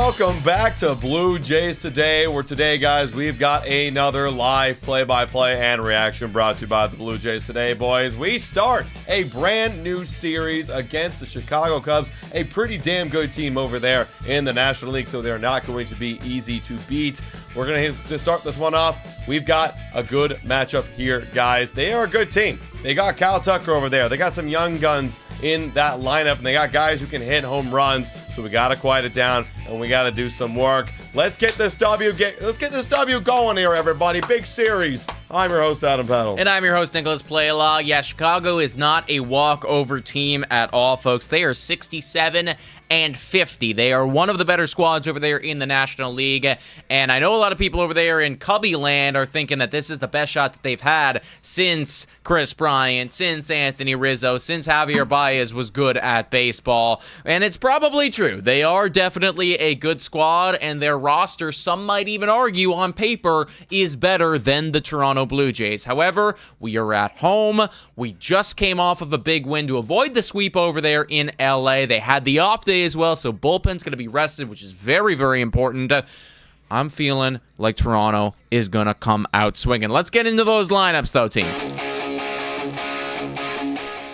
welcome back to Blue Jays Today, where today, guys, we've got another live play-by-play and reaction brought to you by the Blue Jays Today, boys. We start a brand new series against the Chicago Cubs, a pretty damn good team over there in the National League, so they're not going to be easy to beat. We're going to start this one off. We've got a good matchup here, guys. They are a good team. They got Kyle Tucker over there. They got some young guns in that lineup, and they got guys who can hit home runs, so we got to quiet it down, and we got to do some work. Let's get this W going here, everybody. Big series. I'm your host, Adam Paddle. And I'm your host, Nicholas Playlaw. Yeah, Chicago is not a walkover team at all, folks. They are 67-50. They are one of the better squads over there in the National League, and I know a lot of people over there in Cubby land are thinking that this is the best shot that they've had since Chris Bryant, since Anthony Rizzo, since Javier Baez was good at baseball, and it's probably true. They are definitely a good squad, and their roster, some might even argue on paper, is better than the Toronto Blue Jays. However, we are at home. We just came off of a big win to avoid the sweep over there in LA. They had the off day as well, so bullpen's going to be rested, which is very, very important. I'm feeling like Toronto is going to come out swinging. Let's get into those lineups, though, team.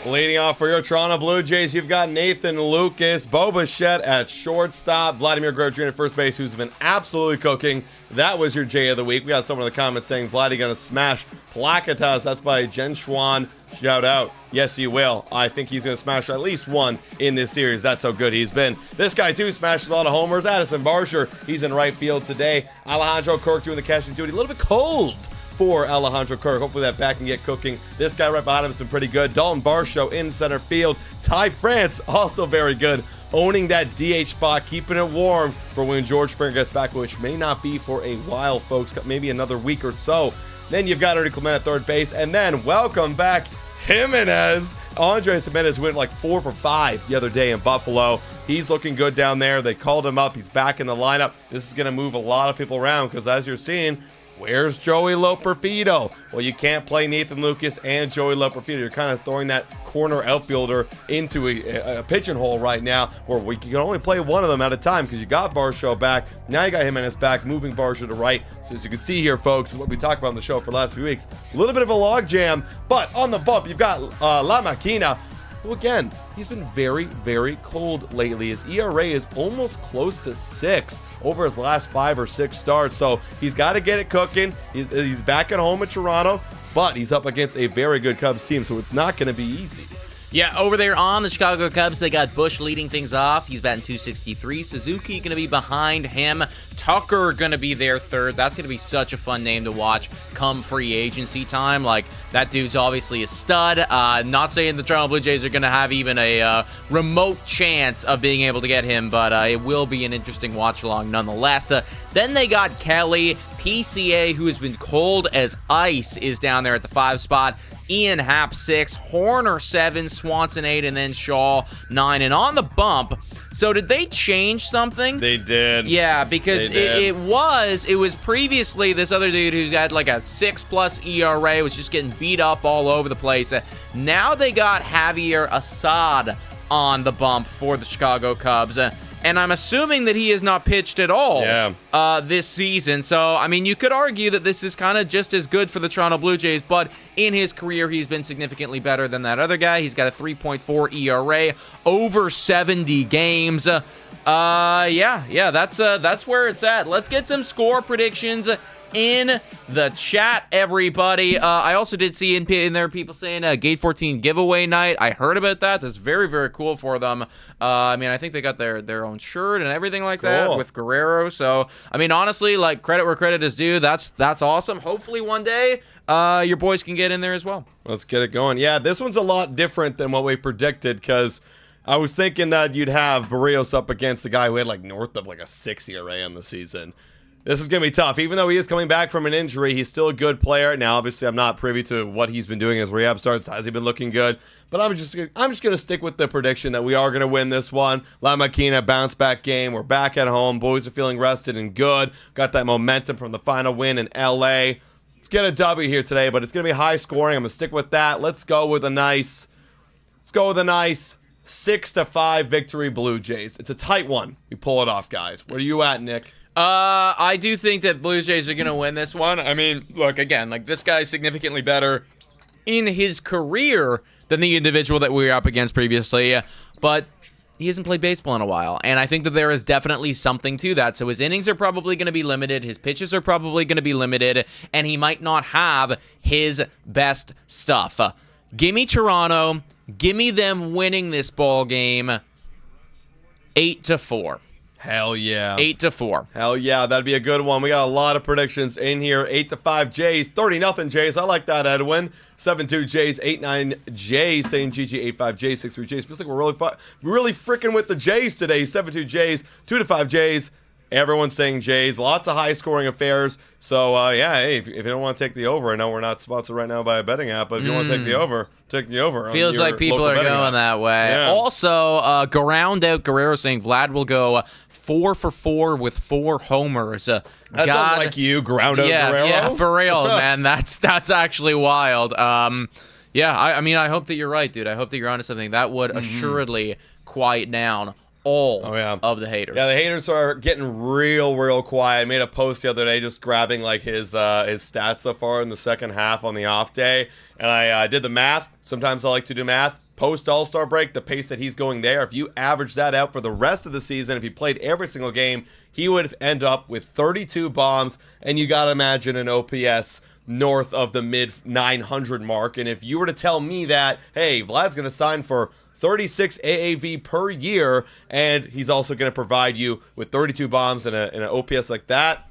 Leading off for your Toronto Blue Jays, you've got Nathan Lucas, Bo Bichette at shortstop, Vladimir Guerrero Jr. at first base, who's been absolutely cooking. That was your Jay of the week. We got someone in the comments saying Vladdy gonna smash Placitas. That's by Jen Schwan. Shout out. Yes, he will. I think he's gonna smash at least one in this series. That's how good he's been. This guy too smashes a lot of homers. Addison Barsher, he's in right field today. Alejandro Kirk doing the catching duty. A little bit cold for Alejandro Kirk. Hopefully that bat can get cooking. This guy right behind him has been pretty good. Dalton Varsho in center field. Ty France, also very good, owning that DH spot, keeping it warm for when George Springer gets back, which may not be for a while, folks. Maybe another week or so. Then you've got Ernie Clement at third base. And then welcome back Jimenez. Andres Jimenez went like 4 for 5 the other day in Buffalo. He's looking good down there. They called him up. He's back in the lineup. This is going to move a lot of people around because, as you're seeing, where's Joey Loperfido? Well, you can't play Nathan Lucas and Joey Loperfido. You're kind of throwing that corner outfielder into a pitching hole right now where we can only play one of them at a time because you got Varsho back. Now you got Jimenez back, moving Varsho to right. So as you can see here, folks, is what we talked about on the show for the last few weeks. A little bit of a log jam, but on the bump, you've got La Maquina, who, again, he's been very, very cold lately. His ERA is almost close to 6 over his last 5 or 6 starts. So he's got to get it cooking. He's back at home at Toronto, but he's up against a very good Cubs team, so it's not going to be easy. Yeah, over there on the Chicago Cubs, they got Bush leading things off. He's batting .263. Suzuki going to be behind him. Tucker going to be their third. That's going to be such a fun name to watch come free agency time. Like, that dude's obviously a stud. Not saying the Toronto Blue Jays are going to have even a remote chance of being able to get him, but it will be an interesting watch-along nonetheless. Then they got Kelly. PCA, who has been cold as ice, is down there at the 5 spot. Ian Happ 6, Horner 7, Swanson 8, and then Shaw 9. And on the bump, so did they change something? They did. Yeah, because it was previously this other dude who's got like a 6+ ERA, was just getting beat up all over the place. Now they got Javier Assad on the bump for the Chicago Cubs. And I'm assuming that he has not pitched at all this season. So, I mean, you could argue that this is kind of just as good for the Toronto Blue Jays, but in his career, he's been significantly better than that other guy. He's got a 3.4 ERA, over 70 games. That's where it's at. Let's get some score predictions in the chat, everybody. I also did see in there people saying Gate 14 giveaway night. I heard about that. That's very, very cool for them. I mean, I think they got their own shirt and everything like that with Guerrero. So, I mean, honestly, like, credit where credit is due. That's awesome. Hopefully one day your boys can get in there as well. Let's get it going. Yeah, this one's a lot different than what we predicted because I was thinking that you'd have Berrios up against the guy who had like north of like a 6 ERA on the season. This is going to be tough. Even though he is coming back from an injury, he's still a good player. Now, obviously, I'm not privy to what he's been doing as rehab starts. Has he been looking good? But I'm just going to stick with the prediction that we are going to win this one. La Maquina, bounce back game. We're back at home. Boys are feeling rested and good. Got that momentum from the final win in LA. Let's get a W here today, but it's going to be high scoring. I'm going to stick with that. Let's go with a nice 6-5 victory Blue Jays. It's a tight one. We pull it off, guys. Where are you at, Nick? I do think that Blue Jays are going to win this one. I mean, look, again, like this guy's significantly better in his career than the individual that we were up against previously, but he hasn't played baseball in a while, and I think that there is definitely something to that. So his innings are probably going to be limited, his pitches are probably going to be limited, and he might not have his best stuff. Give me Toronto. Give me them winning this ball game 8-4. Hell yeah. 8-4. Hell yeah, that'd be a good one. We got a lot of predictions in here. 8-5 Jays, 30-0 Jays. I like that, Edwin. 7-2 Jays, 8-9 Jays, same GG, 8-5 Jays, 6-3 Jays. Feels like we're really freaking with the Jays today. 7-2 Jays, 2-5 Jays. Everyone's saying Jays. Lots of high-scoring affairs. So, yeah, hey, if you don't want to take the over, I know we're not sponsored right now by a betting app, but if you want to take the over, take the over. Feels like people are going that way. Yeah. Also, ground out Guerrero saying Vlad will go 4 for 4 with 4 homers. That's not like you, ground out Guerrero. Yeah, for real, man. That's actually wild. Yeah, I mean, I hope that you're right, dude. I hope that you're onto something. That would assuredly quiet down all of the haters. Yeah, the haters are getting real quiet. I made a post the other day just grabbing like his stats so far in the second half on the off day, and I did the math. Sometimes I like to do math. Post All-Star break, the pace that he's going there, if you average that out for the rest of the season, if he played every single game, he would end up with 32 bombs, and you got to imagine an OPS north of the mid-900 mark. And if you were to tell me that, hey, Vlad's going to sign for 36 AAV per year, and he's also going to provide you with 32 bombs and an OPS like that,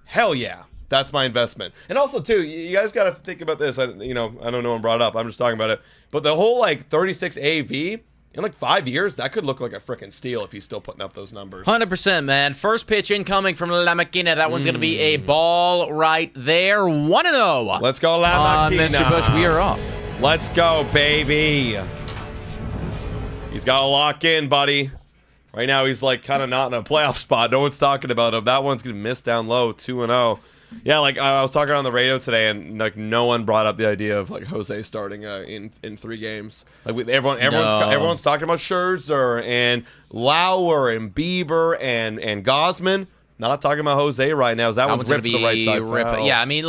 hell yeah. That's my investment. And also, too, you guys got to think about this. I don't know one brought it up. I'm just talking about it. But the whole, 36 AAV, in, 5 years, that could look like a freaking steal if he's still putting up those numbers. 100%, man. First pitch incoming from La Maquina. That one's going to be a ball right there. 1-0. Let's go, La Maquina. Mr. Bush, we are off. Let's go, baby. He's got to lock in, buddy. Right now, he's, kind of not in a playoff spot. No one's talking about him. That one's going to miss down low, 2-0. Yeah, I was talking on the radio today, and no one brought up the idea of Jose starting in 3 games. Everyone's talking about Scherzer and Lauer and Bieber and Gosman. Not talking about Jose right now. That one's ripped to the right side. Yeah, I mean,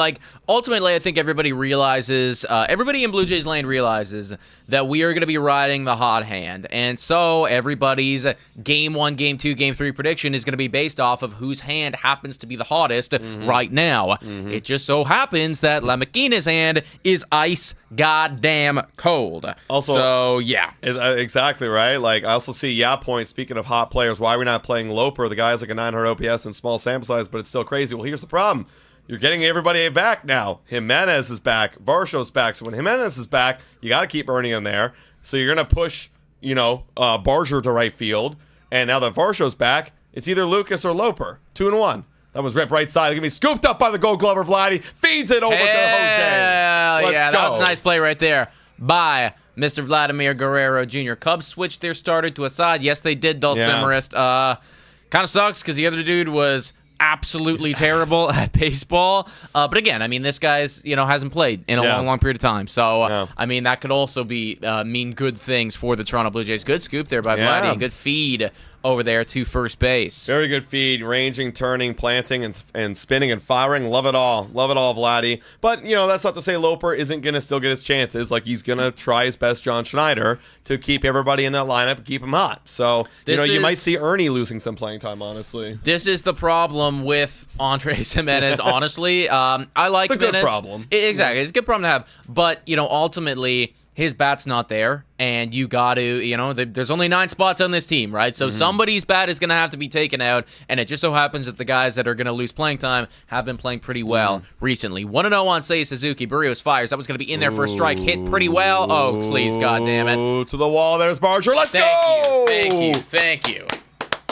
ultimately, I think everybody realizes, everybody in Blue Jays land realizes that we are going to be riding the hot hand. And so everybody's game 1, game 2, game 3 prediction is going to be based off of whose hand happens to be the hottest right now. It just so happens that La Maquina's hand is ice goddamn cold. Also, so, yeah. Exactly, right? I also see Point, speaking of hot players, why are we not playing Loper? The guy's a 900 OPS and small sample size, but it's still crazy. Well, here's the problem. You're getting everybody back now. Jimenez is back. Varsho's back. So when Jimenez is back, you got to keep Ernie in there. So you're going to push, Barger to right field. And now that Varsho's back, it's either Lucas or Loper. 2-1. That was ripped right side. They're going to be scooped up by the Gold Glover. Vladdy feeds it over to Jose. Let's go. That was a nice play right there by Mr. Vladimir Guerrero Jr. Cubs switched their starter to a side. Yes, they did, Dulcimerist. Kind of sucks because the other dude was absolutely terrible at baseball. But again, I mean, this guy's, hasn't played in a long period of time. So, I mean, that could also be mean good things for the Toronto Blue Jays. Good scoop there by Vladdy. Good feed over there to first base. Very good feed, ranging, turning, planting, and spinning and firing. Love it all. Love it all, Vladdy. But, that's not to say Loper isn't going to still get his chances. He's going to try his best, John Schneider, to keep everybody in that lineup and keep him hot. So, you might see Ernie losing some playing time, honestly. This is the problem with Andres Jimenez, honestly. I like Jimenez. It's a good problem. Exactly. It's a good problem to have. But, ultimately, his bat's not there, and you got to, there's only 9 spots on this team, right? So somebody's bat is going to have to be taken out, and it just so happens that the guys that are going to lose playing time have been playing pretty well recently. 1-0 on Seiya Suzuki. Berrios fires. That was going to be in there for a strike. Hit pretty well. Oh, please, goddammit. To the wall. There's Barger. Let's go! Thank you.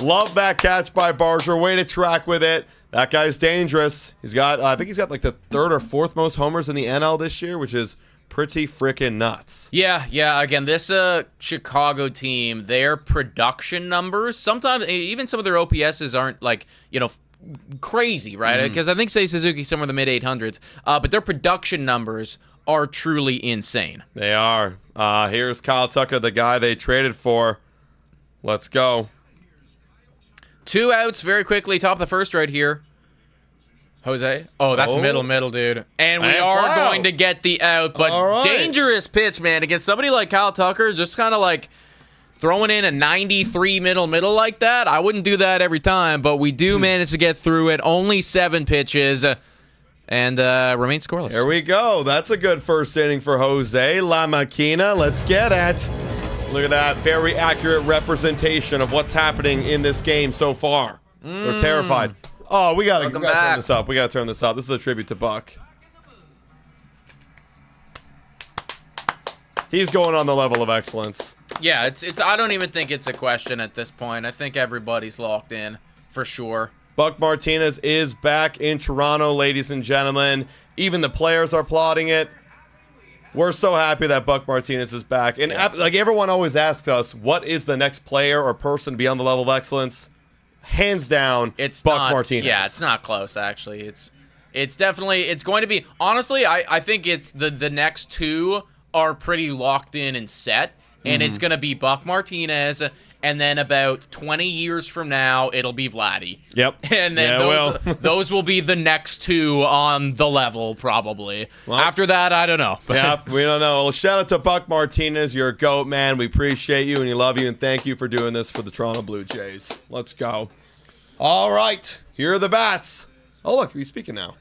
Love that catch by Barger. Way to track with it. That guy's dangerous. He's got, I think he's got the 3rd or 4th most homers in the NL this year, which is pretty freaking nuts. Yeah. Again, this Chicago team, their production numbers, sometimes even some of their OPSs aren't crazy, right? Because I think Seiya Suzuki somewhere in the mid 800s, but their production numbers are truly insane. They are. Here's Kyle Tucker, the guy they traded for. Let's go. 2 outs very quickly. Top of the first right here. Jose. Oh, that's middle, dude. And we are going to get the out, but dangerous pitch, man, against somebody like Kyle Tucker, just kind of like throwing in a 93 middle like that. I wouldn't do that every time, but we do manage to get through it. Only 7 pitches and remain scoreless. Here we go. That's a good first inning for Jose La Maquina. Let's get it. Look at that. Very accurate representation of what's happening in this game so far. They're terrified. Oh, we gotta turn this up. We gotta turn this up. This is a tribute to Buck. He's going on the level of excellence. Yeah, it's. I don't even think it's a question at this point. I think everybody's locked in for sure. Buck Martinez is back in Toronto, ladies and gentlemen. Even the players are applauding it. We're so happy that Buck Martinez is back. And like everyone always asks us, what is the next player or person to be on the level of excellence? Hands down, it's Buck Martinez. Yeah, it's not close, actually. It's definitely, it's going to be, honestly, I think it's the next 2 are pretty locked in and set, and it's going to be Buck Martinez, and then about 20 years from now, it'll be Vladdy. Yep. And then those will be the next 2 on the level, probably. Well, after that, I don't know. Yeah, we don't know. Well, shout out to Buck Martinez. You're a GOAT, man. We appreciate you, and we love you, and thank you for doing this for the Toronto Blue Jays. Let's go. All right. Here are the bats. Oh, look. He's speaking now.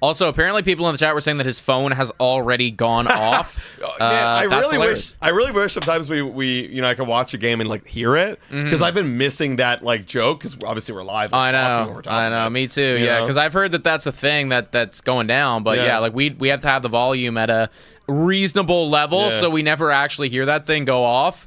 Also, apparently people in the chat were saying that his phone has already gone off. Man, I really wish sometimes we I could watch a game and like hear it, because I've been missing that like joke, because obviously we're live. I know, me too. Yeah, because I've heard that that's a thing that's going down. But yeah, like we have to have the volume at a reasonable level, so we never actually hear that thing go off.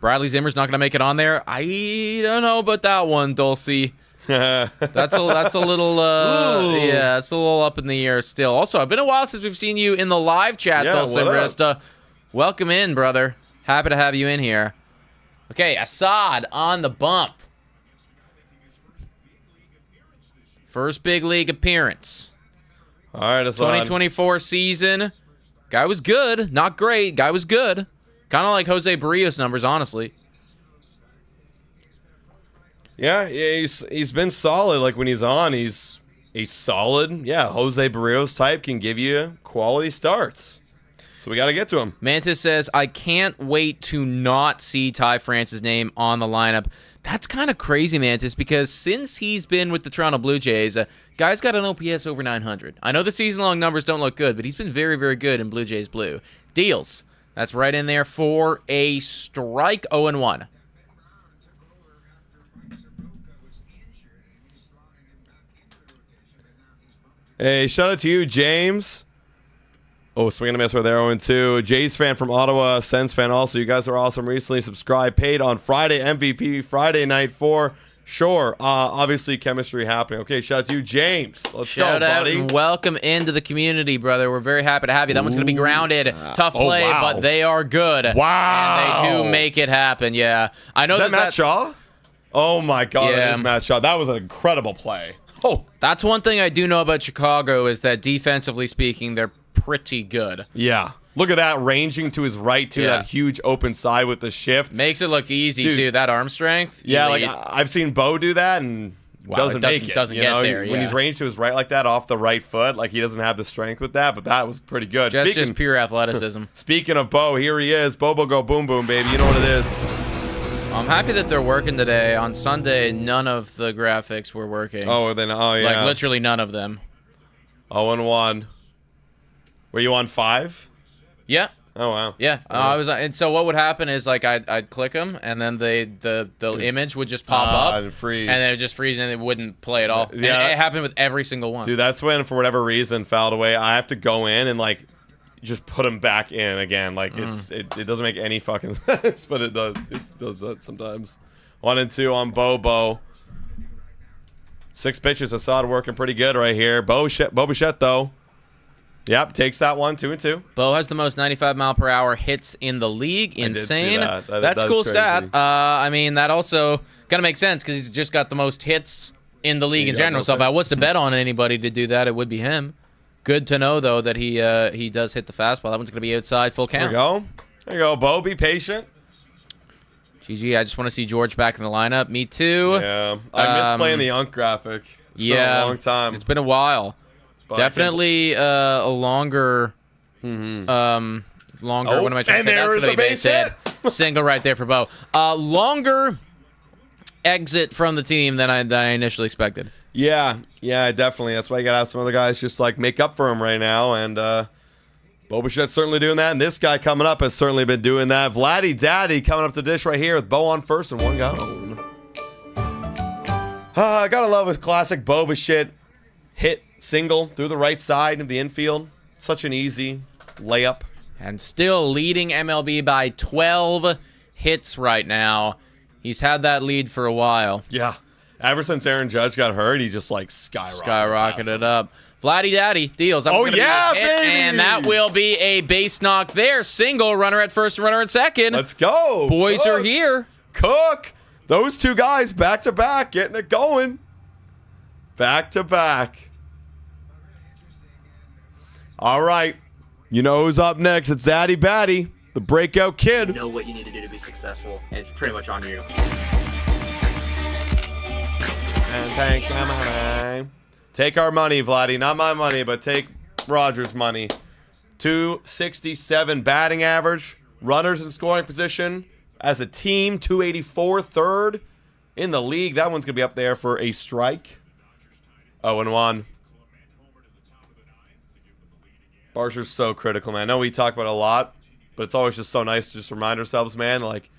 Bradley Zimmer's not going to make it on there. I don't know about that one, Dulcie. That's a little yeah, it's a little up in the air still. Also, it's been a while since we've seen you in the live chat, Dulce Bresta. Welcome in, brother. Happy to have you in here. Okay, Assad on the bump. First big league appearance. All right, Assad. 2024 season. Guy was good, not great. Guy was good. Kind of like Jose Berrios numbers, honestly. Yeah, he's been solid. Like when he's on, he's solid. Yeah, Jose Berrios type can give you quality starts. So we got to get to him. Mantis says, I can't wait to not see Ty France's name on the lineup. That's kind of crazy, Mantis, because since he's been with the Toronto Blue Jays, guy's got an OPS over 900. I know the season-long numbers don't look good, but he's been very, very good in Blue Jays Blue. Deals. That's right in there for a strike. 0-1. Hey, shout out to you, James. Oh, swinging a miss right there, 0-2. Jays fan from Ottawa, Sens fan also. You guys are awesome. Recently subscribed, paid on Friday, MVP, Friday night for sure. Obviously, chemistry happening. Okay, shout out to you, James. Let's go, buddy. Shout out and welcome into the community, brother. We're very happy to have you. That one's going to be grounded. Tough play, but they are good. Wow. And they do make it happen, yeah. I know is that Matt Shaw? Oh, my God, that is Matt Shaw. That was an incredible play. Oh, that's one thing I do know about Chicago is that defensively speaking, they're pretty good. Yeah. Look at that, ranging to his right, too. That huge open side with the shift. Makes it look easy, too. That arm strength. Yeah, like I've seen Bo do that and doesn't make it. Doesn't get there, When he's ranged to his right like that off the right foot, like he doesn't have the strength with that, but that was pretty good. Just pure athleticism. Speaking of Bo, here he is. Bobo go boom boom, baby. You know what it is. I'm happy that they're working today. On Sunday, none of the graphics were working. Oh, yeah. Like, literally none of them. 0-1. Were you on 5? Yeah. Oh, wow. Yeah. I was, and so what would happen is, like, I'd click them, and then the image would just pop up. And freeze. And then it would just freeze, and it wouldn't play at all. Yeah. And it happened with every single one. Dude, that's when, for whatever reason, fouled away. I have to go in and, like, just put him back in again. Like it doesn't make any fucking sense, but it does. It does that sometimes. 1-2 on Bobo. 6 pitches. Assad working pretty good right here. Bo Bichette though. Yep, takes that one. 2-2. Bo has the most 95-mile-per-hour hits in the league. Insane. That's cool crazy. stat. I mean, that also gotta make sense because he's just got the most hits in the league in got general. no So if I sense. was to bet on anybody to do that, it would be him. Good to know, though, that he does hit the fastball. That one's going to be outside, full There count. you go. There you go, Bo. Be patient. GG, I just want to see George back in the lineup. Me too. Yeah. I miss playing the Unk graphic. It's been a long time. It's been a while. But Definitely a longer... longer, Oh, what am I trying and to say? there That's is gonna a be base hit. hit. Single right there for Bo. Longer exit from the team than I initially expected. Yeah, definitely. That's why you got to have some other guys just like make up for him right now. And Bo Bichette's certainly doing that. And this guy coming up has certainly been doing that. Vladdy Daddy coming up to dish right here with Bo on first and one gone. I gotta love his classic Bo Bichette hit single through the right side of the infield. Such an easy layup. And still leading MLB by 12 hits right now. He's had that lead for a while. Yeah. Ever since Aaron Judge got hurt, he just like skyrocketed Up. Vladdy Daddy deals. That was gonna be a hit, baby! and that will be a base knock there. Single, runner at first, runner at second. Let's go. Boys Cook. are here. Cook. Those two guys back to back, getting it going. Back to back. All right. You know who's up next? It's Zaddy Batty, the breakout kid. You know what you need to do to be successful, and it's pretty much on you. And take our money. Take our money, Vladdy. Not my money, but take Rogers' money. 267 batting average. Runners in scoring position. As a team, 284 third in the league. That one's going to be up there for a strike. 0-1. Barsher's so critical, man. I know we talk about it a lot, but it's always just so nice to just remind ourselves, man, like,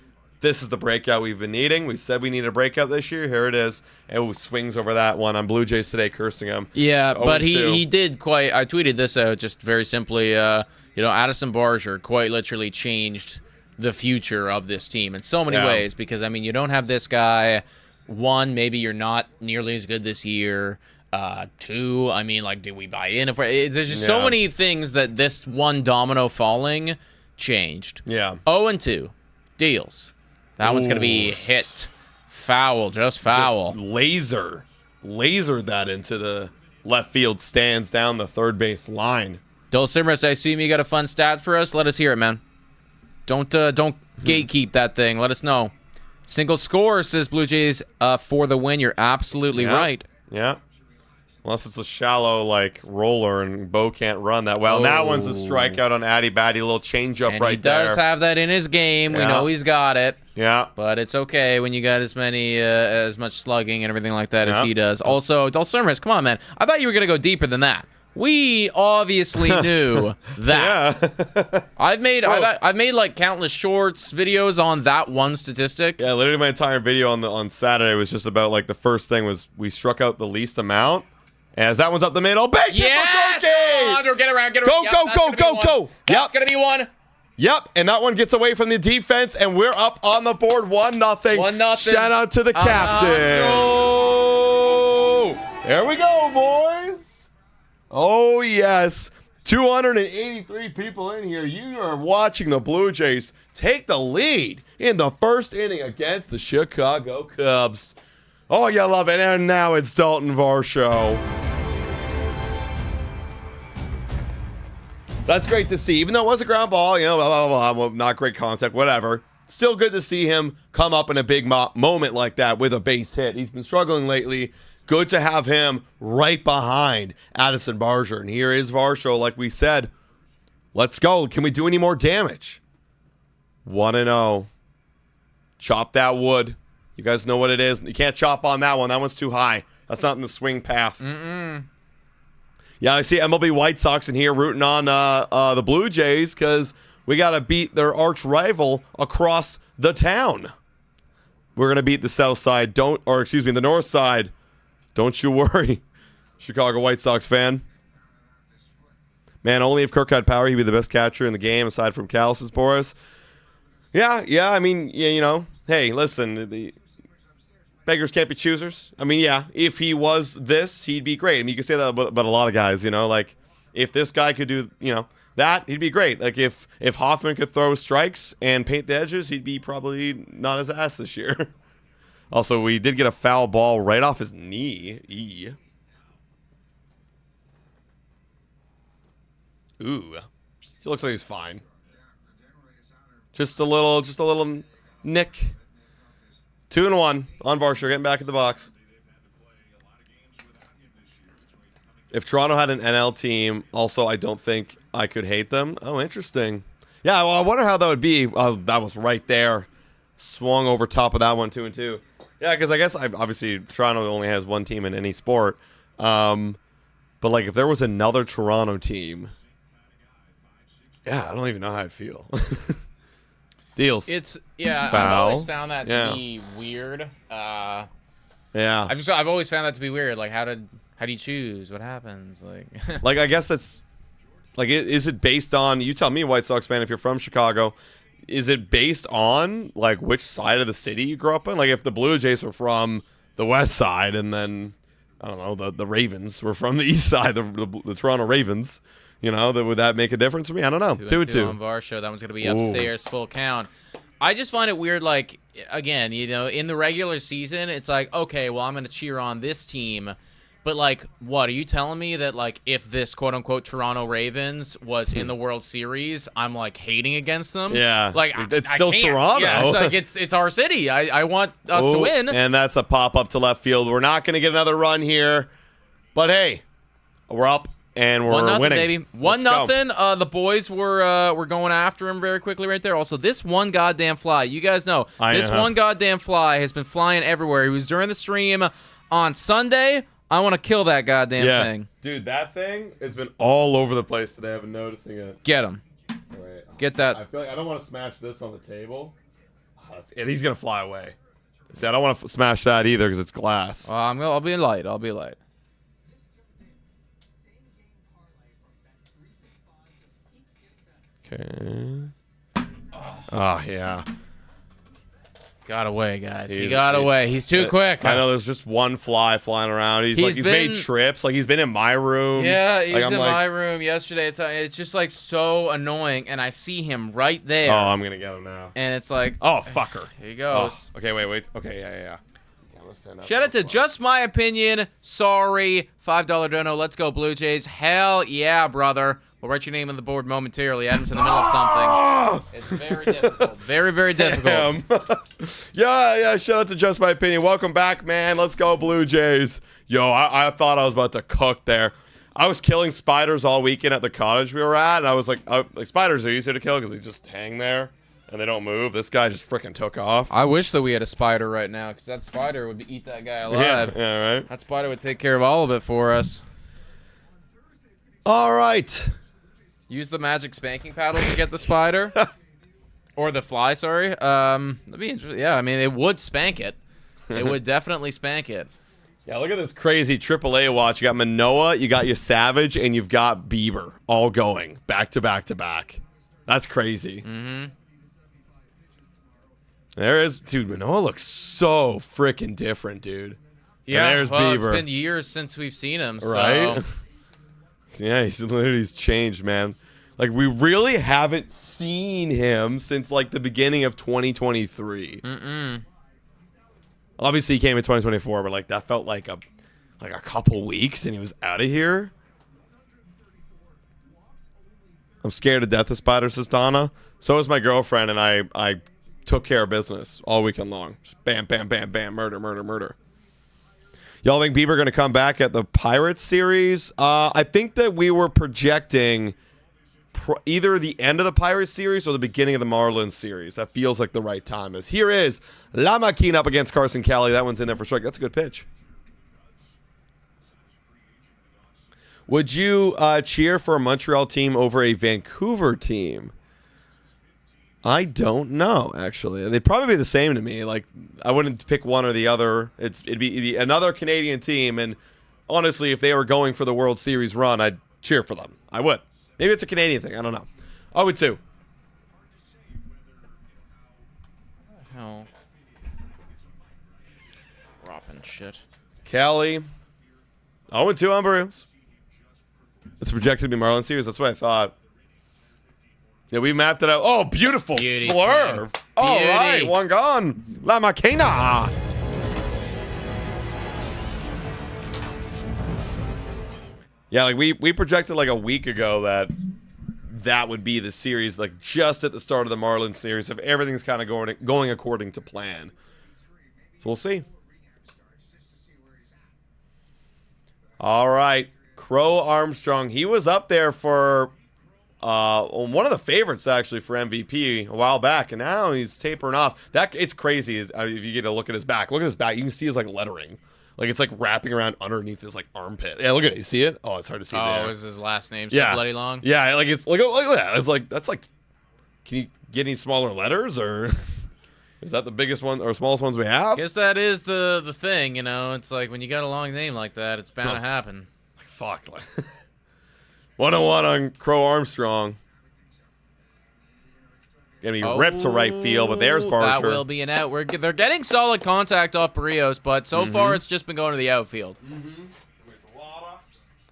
this is the breakout we've been needing. We said we needed a breakout this year. Here it is. And swings over that one on Blue Jays today, cursing him. Yeah, but 0-2. he did quite... I tweeted this out just very simply. Addison Barger quite literally changed the future of this team in so many ways because, I mean, you don't have this guy. One, maybe you're not nearly as good this year. Two, I mean, like, do we buy in? There's just so many things that this one domino falling changed. Yeah. 0-2. Deals. That one's going to be hit. Foul. Just foul. Just lasered that into the left field stands down the third base line. Dulcimerus, I assume you got a fun stat for us? Let us hear it, man. Don't gatekeep that thing. Let us know. Single score, says Blue Jays, for the win. You're absolutely right. Yeah. Unless it's a shallow, like, roller and Bo can't run that well. And that one's a strikeout on Addy Batty. A little changeup And right he does there. have that in his game. We know he's got it. Yeah. But it's okay when you got as much slugging and everything like that as he does. Also, Dulcimerus, come on, man. I thought you were going to go deeper than that. We obviously knew that. Yeah. I've made like countless shorts, videos on that one statistic. Yeah, literally my entire video on Saturday was just about, like, the first thing was we struck out the least amount. As that one's up the middle. Base hit for Koke! Andrew, get around. Go. That's going to be one. Yep, and that one gets away from the defense, and we're up on the board 1-0. 1-0. Shout out to the captain. No. There we go, boys. Oh, yes. 283 people in here. You are watching the Blue Jays take the lead in the first inning against the Chicago Cubs. Oh, you love it. And now it's Dalton Varsho. That's great to see. Even though it was a ground ball, blah, blah, blah, not great contact, whatever. Still good to see him come up in a big moment like that with a base hit. He's been struggling lately. Good to have him right behind Addison Barger. And here is Varsho, like we said. Let's go. Can we do any more damage? 1-0. Chop that wood. You guys know what it is. You can't chop on that one. That one's too high. That's not in the swing path. Yeah, I see MLB White Sox in here rooting on the Blue Jays because we got to beat their arch rival across the town. We're going to beat the south side. The north side. Don't you worry, Chicago White Sox fan. Man, only if Kirk had power, he'd be the best catcher in the game aside from Callis Boris. Yeah, I mean, hey, listen, the beggars can't be choosers. I mean, yeah, if he was this, he'd be great. I mean, you can say that about a lot of guys, like, if this guy could do, that, he'd be great. Like, if Hoffman could throw strikes and paint the edges, he'd be probably not his ass this year. Also, we did get a foul ball right off his knee. Ooh. He looks like he's fine. Just a little nick. 2-1 on Varsho, getting back in the box. If Toronto had an NL team, also, I don't think I could hate them. Oh, interesting. Yeah, well, I wonder how that would be. That was right there. Swung over top of that one, 2-2. Yeah, because I guess obviously Toronto only has one team in any sport. But, like, if there was another Toronto team, yeah, I don't even know how I'd feel. Deals. I've always found that to be weird. Yeah. I've always found that to be weird. Like, how do you choose? What happens? Like, like, I guess that's, like, is it based on, you tell me, White Sox fan, if you're from Chicago, is it based on, like, which side of the city you grew up in? Like, if the Blue Jays were from the west side and then, I don't know, the Ravens were from the east side, the Toronto Ravens, you know, would that make a difference for me? I don't know. 2-2 on Varsho. That one's going to be upstairs, full count. I just find it weird, like, again, you know, in the regular season, it's like, okay, well, I'm going to cheer on this team. But, like, what, are you telling me that, like, if this quote-unquote Toronto Ravens was in the World Series, I'm, like, hating against them? Yeah. Like, it's still Toronto. Yeah, it's like, it's our city. I want us to win. And that's a pop-up to left field. We're not going to get another run here. But, hey, we're up. And we're 1-0, winning, baby. 1-0. The boys were going after him very quickly right there. Also, this one goddamn fly, you guys know, one goddamn fly has been flying everywhere. He was during the stream on Sunday. I want to kill that goddamn thing. Dude, that thing has been all over the place today. I've been noticing it. Get him. Right. Get that. I feel like I don't want to smash this on the table. And he's going to fly away. See, I don't want to smash that either because it's glass. I'll be light. Okay. Oh, yeah. Got away, guys. He got away. He's too quick. I know there's just one fly flying around. He's made trips. Like, he's been in my room. Yeah, he's in my room yesterday. It's just, like, so annoying, and I see him right there. Oh, I'm going to get him now. And it's like... Oh, fucker. Here he goes. Oh, okay, wait. Okay, yeah. Shout out to Just My Opinion. Sorry. $5 dono. Let's go, Blue Jays. Hell yeah, brother. We'll write your name on the board momentarily. Adam's in the middle of something. It's very difficult. Very, very difficult. Yeah. Shout out to Just My Opinion. Welcome back, man. Let's go, Blue Jays. Yo, I thought I was about to cook there. I was killing spiders all weekend at the cottage we were at, and I was like spiders are easier to kill because they just hang there and they don't move. This guy just freaking took off. I wish that we had a spider right now because that spider would eat that guy alive. Yeah, right. That spider would take care of all of it for us. All right. Use the magic spanking paddle to get the spider. Or the fly, sorry. That'd be interesting. Yeah, I mean, it would spank it. It would definitely spank it. Yeah, look at this crazy AAA watch. You got Manoah, you got your Savage, and you've got Bieber all going back to back to back. That's crazy. Mm-hmm. There is, dude. Manoah looks so freaking different, dude. Yeah, and there's Bieber. It's been years since we've seen him, right? So. Yeah, he's changed, man. Like, we really haven't seen him since, like, the beginning of 2023. Obviously, he came in 2024, but, like, that felt like a couple weeks, and he was out of here. I'm scared to death of spiders, says Donna. So is my girlfriend, and I took care of business all weekend long. Just bam, bam, bam, bam, murder, murder, murder. Y'all think Bieber going to come back at the Pirates series? I think that we were projecting either the end of the Pirates series or the beginning of the Marlins series. That feels like the right time. As here is La Maquina up against Carson Kelly. That one's in there for strike. That's a good pitch. Would you cheer for a Montreal team over a Vancouver team? I don't know, actually. They'd probably be the same to me. Like, I wouldn't pick one or the other. It'd be another Canadian team, and honestly, if they were going for the World Series run, I'd cheer for them. I would. Maybe it's a Canadian thing. I don't know. I would too. Hell. Dropping shit. Cali. 0-2 on Berrios. It's projected to be Marlins series. That's what I thought. Yeah, we mapped it out. Oh, beautiful Beauty slurve. swing. All Beauty. right, one gone. La Maquina. Yeah, like we projected like a week ago that would be the series, like just at the start of the Marlins series, if everything's kind of going according to plan. So we'll see. All right, Crow Armstrong. He was up there for one of the favorites actually for MVP a while back, and now he's tapering off. It's crazy. If you get to look at his back, you can see his like lettering. Like it's like wrapping around underneath his like armpit. Yeah, look at it. You see it? Oh, it's hard to see. Oh, there. is his last name so bloody long? Yeah, like it's like that. It's like that's like. Can you get any smaller letters, or is that the biggest one or smallest ones we have? Guess that is the thing. You know, it's like when you got a long name like that, it's bound to happen. Like fuck. 101 on Crow Armstrong. Gonna be ripped to right field, but there's Barcher. That will be an out. They're getting solid contact off Berrios, but so far it's just been going to the outfield.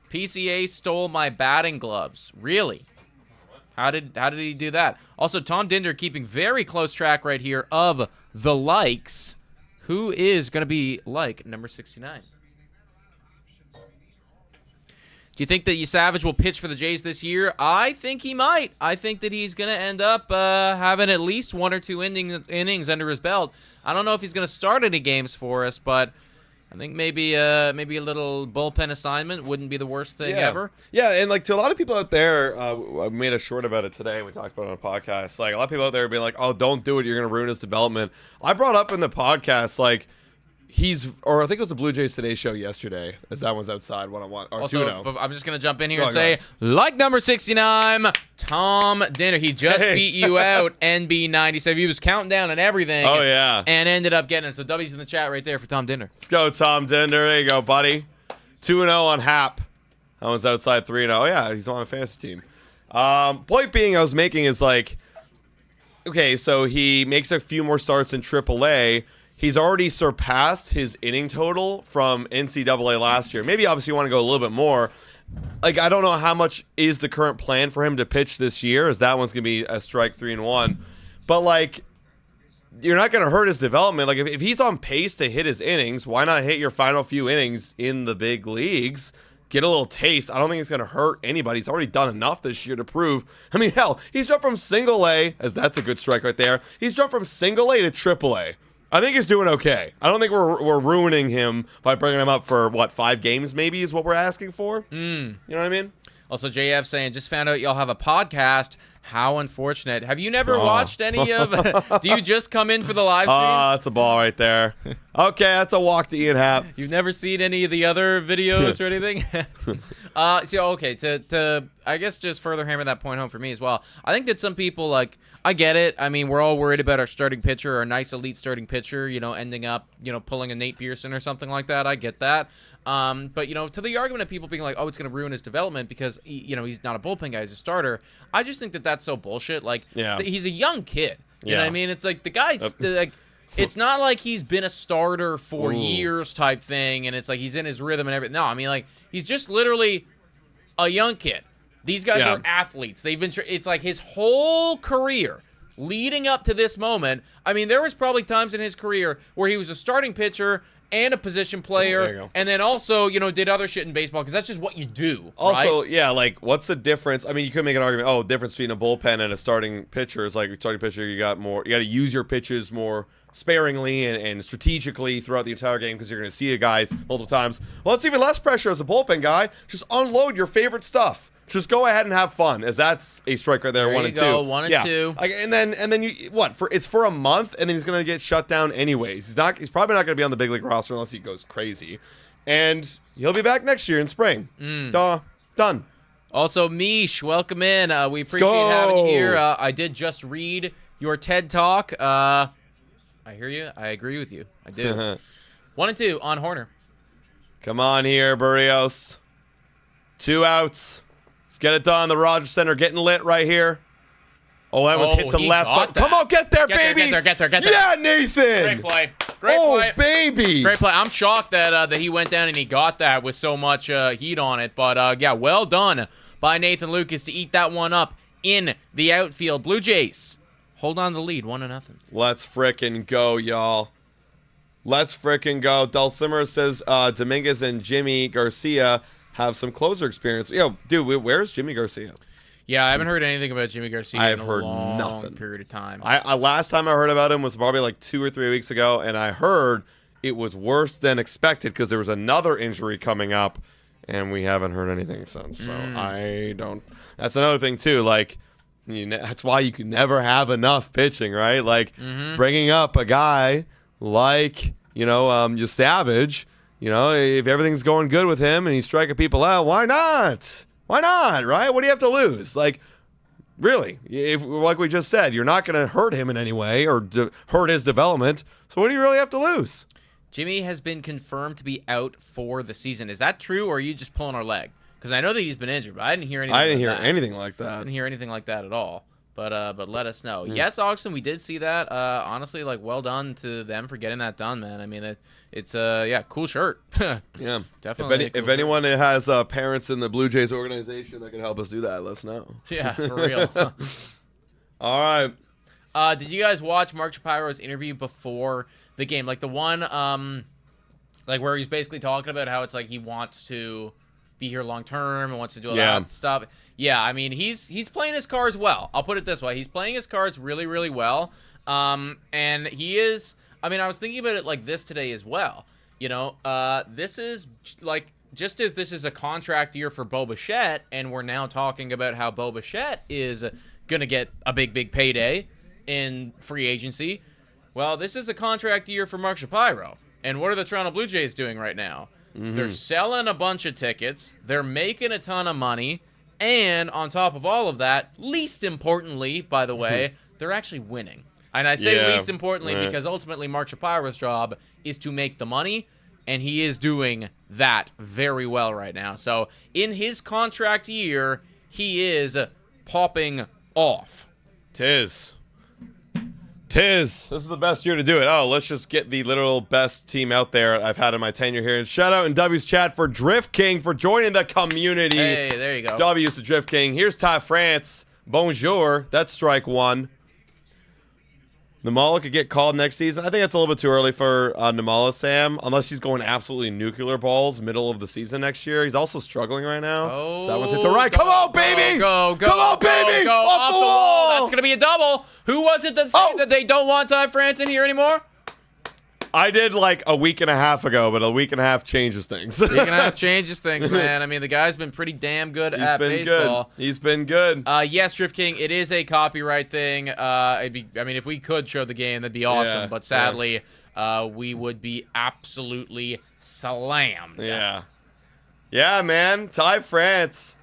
PCA stole my batting gloves. Really? How did he do that? Also, Tom Dinder keeping very close track right here of the likes. Who is going to be like number 69? Do you think that Savage will pitch for the Jays this year? I think he might. I think that he's going to end up having at least 1 or 2 innings under his belt. I don't know if he's going to start any games for us, but I think maybe a little bullpen assignment wouldn't be the worst thing ever. Yeah, and like to a lot of people out there, I made a short about it today. We talked about it on a podcast. Like a lot of people out there being like, "Oh, don't do it. You're going to ruin his development." I brought up in the podcast like. I think it was the Blue Jays Today show yesterday, as that one's outside 101 or also, 2-0. I'm just going to jump in here and say, like number 69, Tom Dinder. He just beat you out, NB97. He was counting down and everything. Oh, yeah. And ended up getting it. So W's in the chat right there for Tom Dinder. Let's go, Tom Dinder. There you go, buddy. 2-0 on Hap. That one's outside 3-0. Oh, yeah, he's on a fantasy team. Point being I was making is like, okay, so he makes a few more starts in AAA. He's already surpassed his inning total from NCAA last year. Maybe obviously you want to go a little bit more. Like, I don't know how much is the current plan for him to pitch this year, as that one's going to be a strike 3-1. But, like, you're not going to hurt his development. Like, if he's on pace to hit his innings, why not hit your final few innings in the big leagues? Get a little taste. I don't think it's going to hurt anybody. He's already done enough this year to prove. I mean, hell, he's jumped from single A, as that's a good strike right there. He's jumped from single A to triple A. I think he's doing okay. I don't think we're ruining him by bringing him up for, 5 games maybe is what we're asking for? You know what I mean? Also, JF saying, just found out y'all have a podcast. How unfortunate. Have you never watched any of... Do you just come in for the live streams? That's a ball right there. Okay, that's a walk to Ian Happ. You've never seen any of the other videos or anything? Okay, to I guess just further hammer that point home for me as well, I think that some people, like, I get it. I mean, we're all worried about our starting pitcher, our nice elite starting pitcher, ending up, pulling a Nate Pearson or something like that. I get that. But, to the argument of people being like, oh, it's going to ruin his development because, he's not a bullpen guy, he's a starter. I just think that that's so bullshit. Like, he's a young kid. You know what I mean? It's like the guy's, like, it's not like he's been a starter for years type thing, and it's like he's in his rhythm and everything. No, I mean, like, he's just literally a young kid. These guys are athletes. They've been, it's like his whole career leading up to this moment. I mean, there was probably times in his career where he was a starting pitcher and a position player, and then also, did other shit in baseball, because that's just what you do. Also, right? like, what's the difference? I mean, you could make an argument, difference between a bullpen and a starting pitcher is like a starting pitcher, you got to use your pitches more sparingly and strategically throughout the entire game because you're going to see a guy multiple times. Well, it's even less pressure as a bullpen guy. Just unload your favorite stuff. Just go ahead and have fun, as that's a strike right there. There 1 you and go, 2. 1 and 2. And then you it's for a month, and then he's gonna get shut down anyways. He's probably not gonna be on the big league roster unless he goes crazy, and he'll be back next year in spring. Done. Also, Mish, welcome in. We appreciate having you here. I did just read your TED Talk. I hear you. I agree with you. I do. 1 and 2 on Horner. Come on here, Berrios. 2 outs. Let's get it done. The Rogers Center getting lit right here. Oh, that was hit to left. Come on, get there, baby. Get there. Yeah, Nathan. Great play. Play. Baby. Great play. I'm shocked that he went down and he got that with so much heat on it. But, well done by Nathan Lucas to eat that one up in the outfield. Blue Jays hold on to the lead, 1-0. Let's frickin' go, y'all. Let's frickin' go. Dulcimer says Dominguez and Jimmy Garcia have some closer experience. Yo, dude, where's Jimmy Garcia? Yeah, I haven't heard anything about Jimmy Garcia I've in a heard long nothing. period of time. I last time I heard about him was probably like 2 or 3 weeks ago, and I heard it was worse than expected because there was another injury coming up, and we haven't heard anything since. So I don't. That's another thing too. Like, that's why you can never have enough pitching, right? Like bringing up a guy like your Savage. If everything's going good with him and he's striking people out, why not? Why not, right? What do you have to lose? Like, really, if like we just said, you're not going to hurt him in any way or hurt his development. So what do you really have to lose? Jimmy has been confirmed to be out for the season. Is that true, or are you just pulling our leg? Because I know that he's been injured, but I didn't hear anything. I didn't hear that. anything like that. I didn't hear anything like that at all. But let us know. Yes, Augustin, we did see that. Honestly, like, well done to them for getting that done, man. I mean, it's cool shirt. Yeah, Definitely. If anyone has parents in the Blue Jays organization that can help us do that, let us know. Yeah, for real. All right. Did you guys watch Mark Shapiro's interview before the game? Like the one, like where he's basically talking about how it's like he wants to be here long term and wants to do all that stuff. Yeah, I mean, he's playing his cards well. I'll put it this way. He's playing his cards really, really well. And he is, I mean, I was thinking about it like this today as well. This is like, just as this is a contract year for Bo Bichette, and we're now talking about how Bo Bichette is going to get a big, big payday in free agency. Well, this is a contract year for Mark Shapiro. And what are the Toronto Blue Jays doing right now? They're selling a bunch of tickets. They're making a ton of money. And on top of all of that, least importantly, by the way, they're actually winning. And I say least importantly because ultimately Mark Shapiro's job is to make the money, and he is doing that very well right now. So in his contract year, he is popping off. This is the best year to do it. Oh, let's just get the literal best team out there I've had in my tenure here. And shout out in W's chat for Drift King for joining the community. Hey, there you go. W's to Drift King. Here's Ty France. Bonjour. That's strike one. Namala could get called next season. I think that's a little bit too early for Namala, Sam, unless he's going absolutely nuclear balls middle of the season next year. He's also struggling right now. Oh, so that one's hit to right. Come on, baby! Go, Come on, baby! Go, off the wall! That's going to be a double. Who was it that said that they don't want Ty France in here anymore? I did like a week and a half ago, but a week and a half changes things. A week and a half changes things, man. I mean, the guy's been pretty damn good at baseball. He's been good. Yes, Drift King, it is a copyright thing. I mean, if we could show the game, that'd be awesome. Yeah, but sadly, we would be absolutely slammed. Yeah. Yeah, man. Ty France.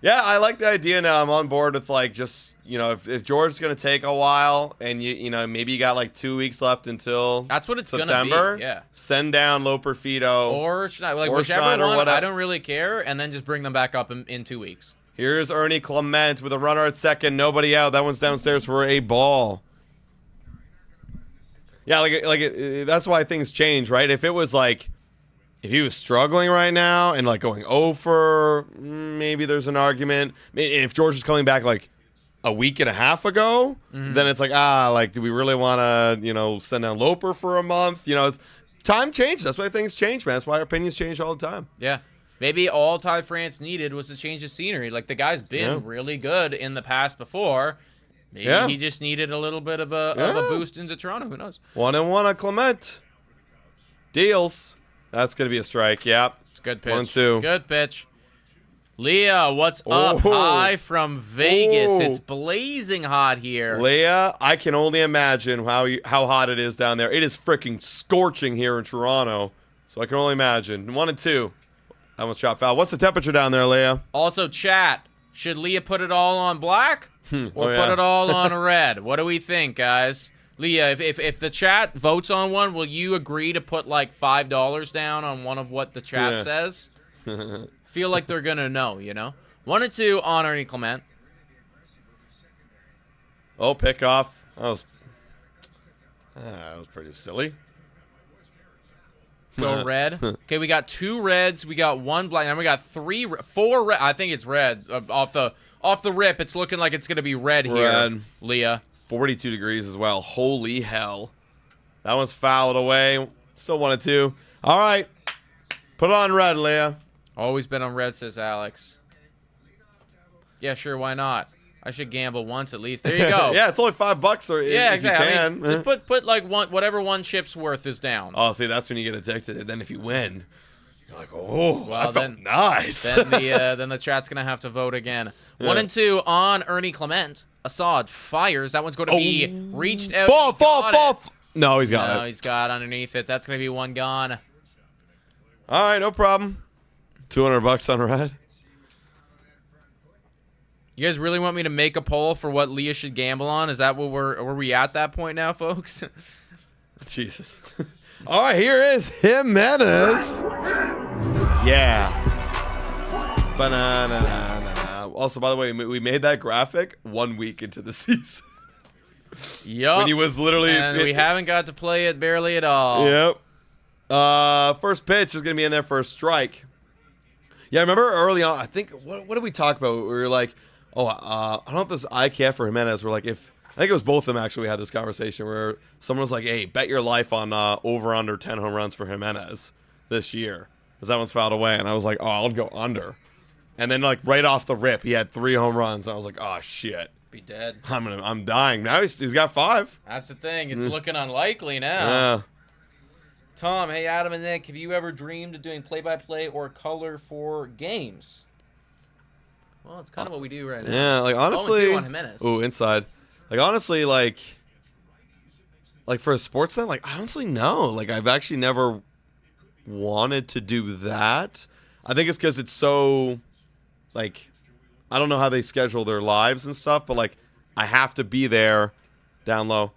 Yeah, I like the idea now. I'm on board with like just, if George's going to take a while and maybe you got like 2 weeks left until that's what it's September. Gonna be. Yeah. Send down Loperfido or Schneider, like or whichever Schneider, one. whatever. I don't really care, and then just bring them back up in 2 weeks. Here's Ernie Clement with a runner at second, nobody out. That one's downstairs for a ball. Yeah, that's why things change, right? If it was like, if he was struggling right now and like going over, maybe there's an argument. If George is coming back like a week and a half ago, then it's like, do we really want to, send down Loper for a month? It's time changes. That's why things change, man. That's why our opinions change all the time. Yeah. Maybe all Ty France needed was to change the scenery. Like, the guy's been really good in the past before. Maybe he just needed a little bit of a boost into Toronto. Who knows? 1-1 on Clement. Deals. That's going to be a strike. Yep. It's a good pitch. 1-2. Good pitch. Leah, what's up? Hi from Vegas. It's blazing hot here. Leah, I can only imagine how hot it is down there. It is freaking scorching here in Toronto. So I can only imagine. 1-2. That one's shot foul. What's the temperature down there, Leah? Also, chat. Should Leah put it all on black or put it all on red? What do we think, guys? Leah, if the chat votes on one, will you agree to put like $5 down on one of what the chat says? Feel like they're gonna know, 1-2 on Ernie Clement. Oh, pickoff. That was pretty silly. Go red. Okay, we got 2 reds. We got 1 black. And we got 4 red. I think it's red. Off the rip, it's looking like it's gonna be red here, Leah. 42 degrees as well. Holy hell. That one's fouled away. Still 1-2. All right. Put it on red, Leah. Always bet on red, says Alex. Yeah, sure, why not? I should gamble once at least. There you go. Yeah, it's only $5 or yeah, if exactly. you can. I mean, just put like whatever one chip's worth is down. Oh, see, that's when you get addicted. And then if you win, you're like, oh, Well, that felt nice. Then the chat's gonna have to vote again. Yeah. 1 and 2 on Ernie Clement. Assad fires. That one's going to be reached out. Fall. No, he's got No, it. he's got underneath it. That's going to be one gone. All right, no problem. $200 on red. You guys really want me to make a poll for what Leah should gamble on? Is that what are we at that point now, folks? Jesus. All right, here is Jimenez. Yeah. Banana. Also, by the way, we made that graphic 1 week into the season. Yup. When he was literally. And we haven't got to play it barely at all. Yep. First pitch is going to be in there for a strike. Yeah, I remember early on, I think, what did we talk about? We were like, I don't know if this is IKF or Jimenez. We're like, I think it was both of them actually. We had this conversation where someone was like, hey, bet your life on over under 10 home runs for Jimenez this year. Because that one's fouled away. And I was like, oh, I'll go under. And then like right off the rip, he had 3 home runs. And I was like, oh, shit. Be dead. I'm dying. Now he's got 5. That's the thing. It's looking unlikely now. Yeah. Tom, hey, Adam and Nick, have you ever dreamed of doing play-by-play or color for games? Well, it's kind of what we do right now. Yeah, like honestly. 0-2 on Jimenez. Ooh, inside. Like honestly, like for a sports net, like honestly, no. Like I've actually never wanted to do that. I think it's because it's so, like, I don't know how they schedule their lives and stuff, but like I have to be there, down low,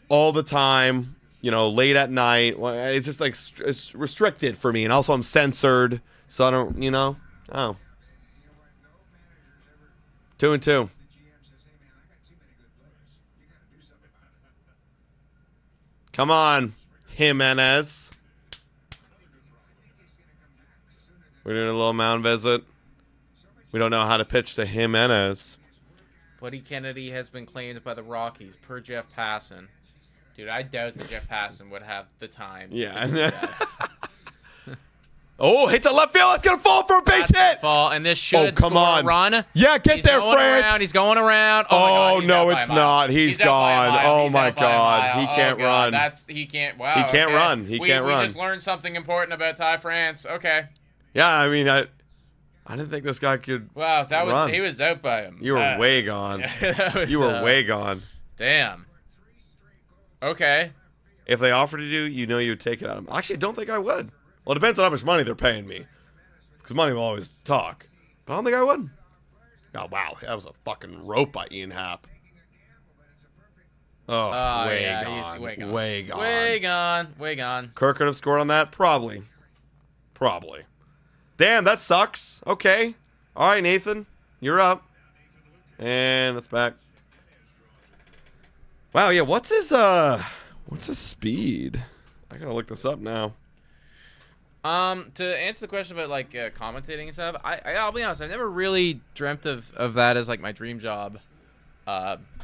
all the time. You know, late at night. It's just like it's restricted for me, and also I'm censored, so I don't. You know, 2 and 2. Come on, Jimenez. We're doing a little mound visit. We don't know how to pitch to Jimenez. Buddy Kennedy has been claimed by the Rockies, per Jeff Passan. Dude, I doubt that Jeff Passan would have the time to do that. Oh, hits a left field. It's going to fall for a base hit. Fall, and this should come score on. a run. Yeah, get there, France. He's going around. Oh, my God, he's no, out by it's a mile. not. He's gone. Oh, my God. He can't run. He can't. Wow. He can't run. He can't run. We just learned something important about Ty France. Okay. Yeah, I mean, I didn't think this guy could. Wow, run. He was out by him. You were way gone. You were way gone. Damn. Okay. If they offered to do, you know you would take it out of them. Actually, I don't think I would. Well, it depends on how much money they're paying me. Because money will always talk. But I don't think I would. Oh, wow. That was a fucking rope by Ian Happ. Oh, way gone. Way gone. Way gone. Way gone. Way gone. Kirk could have scored on that? Probably. Damn, that sucks. Okay. All right, Nathan. You're up. And it's back. Wow, yeah, what's his speed? I gotta look this up now. To answer the question about like commentating and stuff, I'll be honest, I've never really dreamt of that as like my dream job,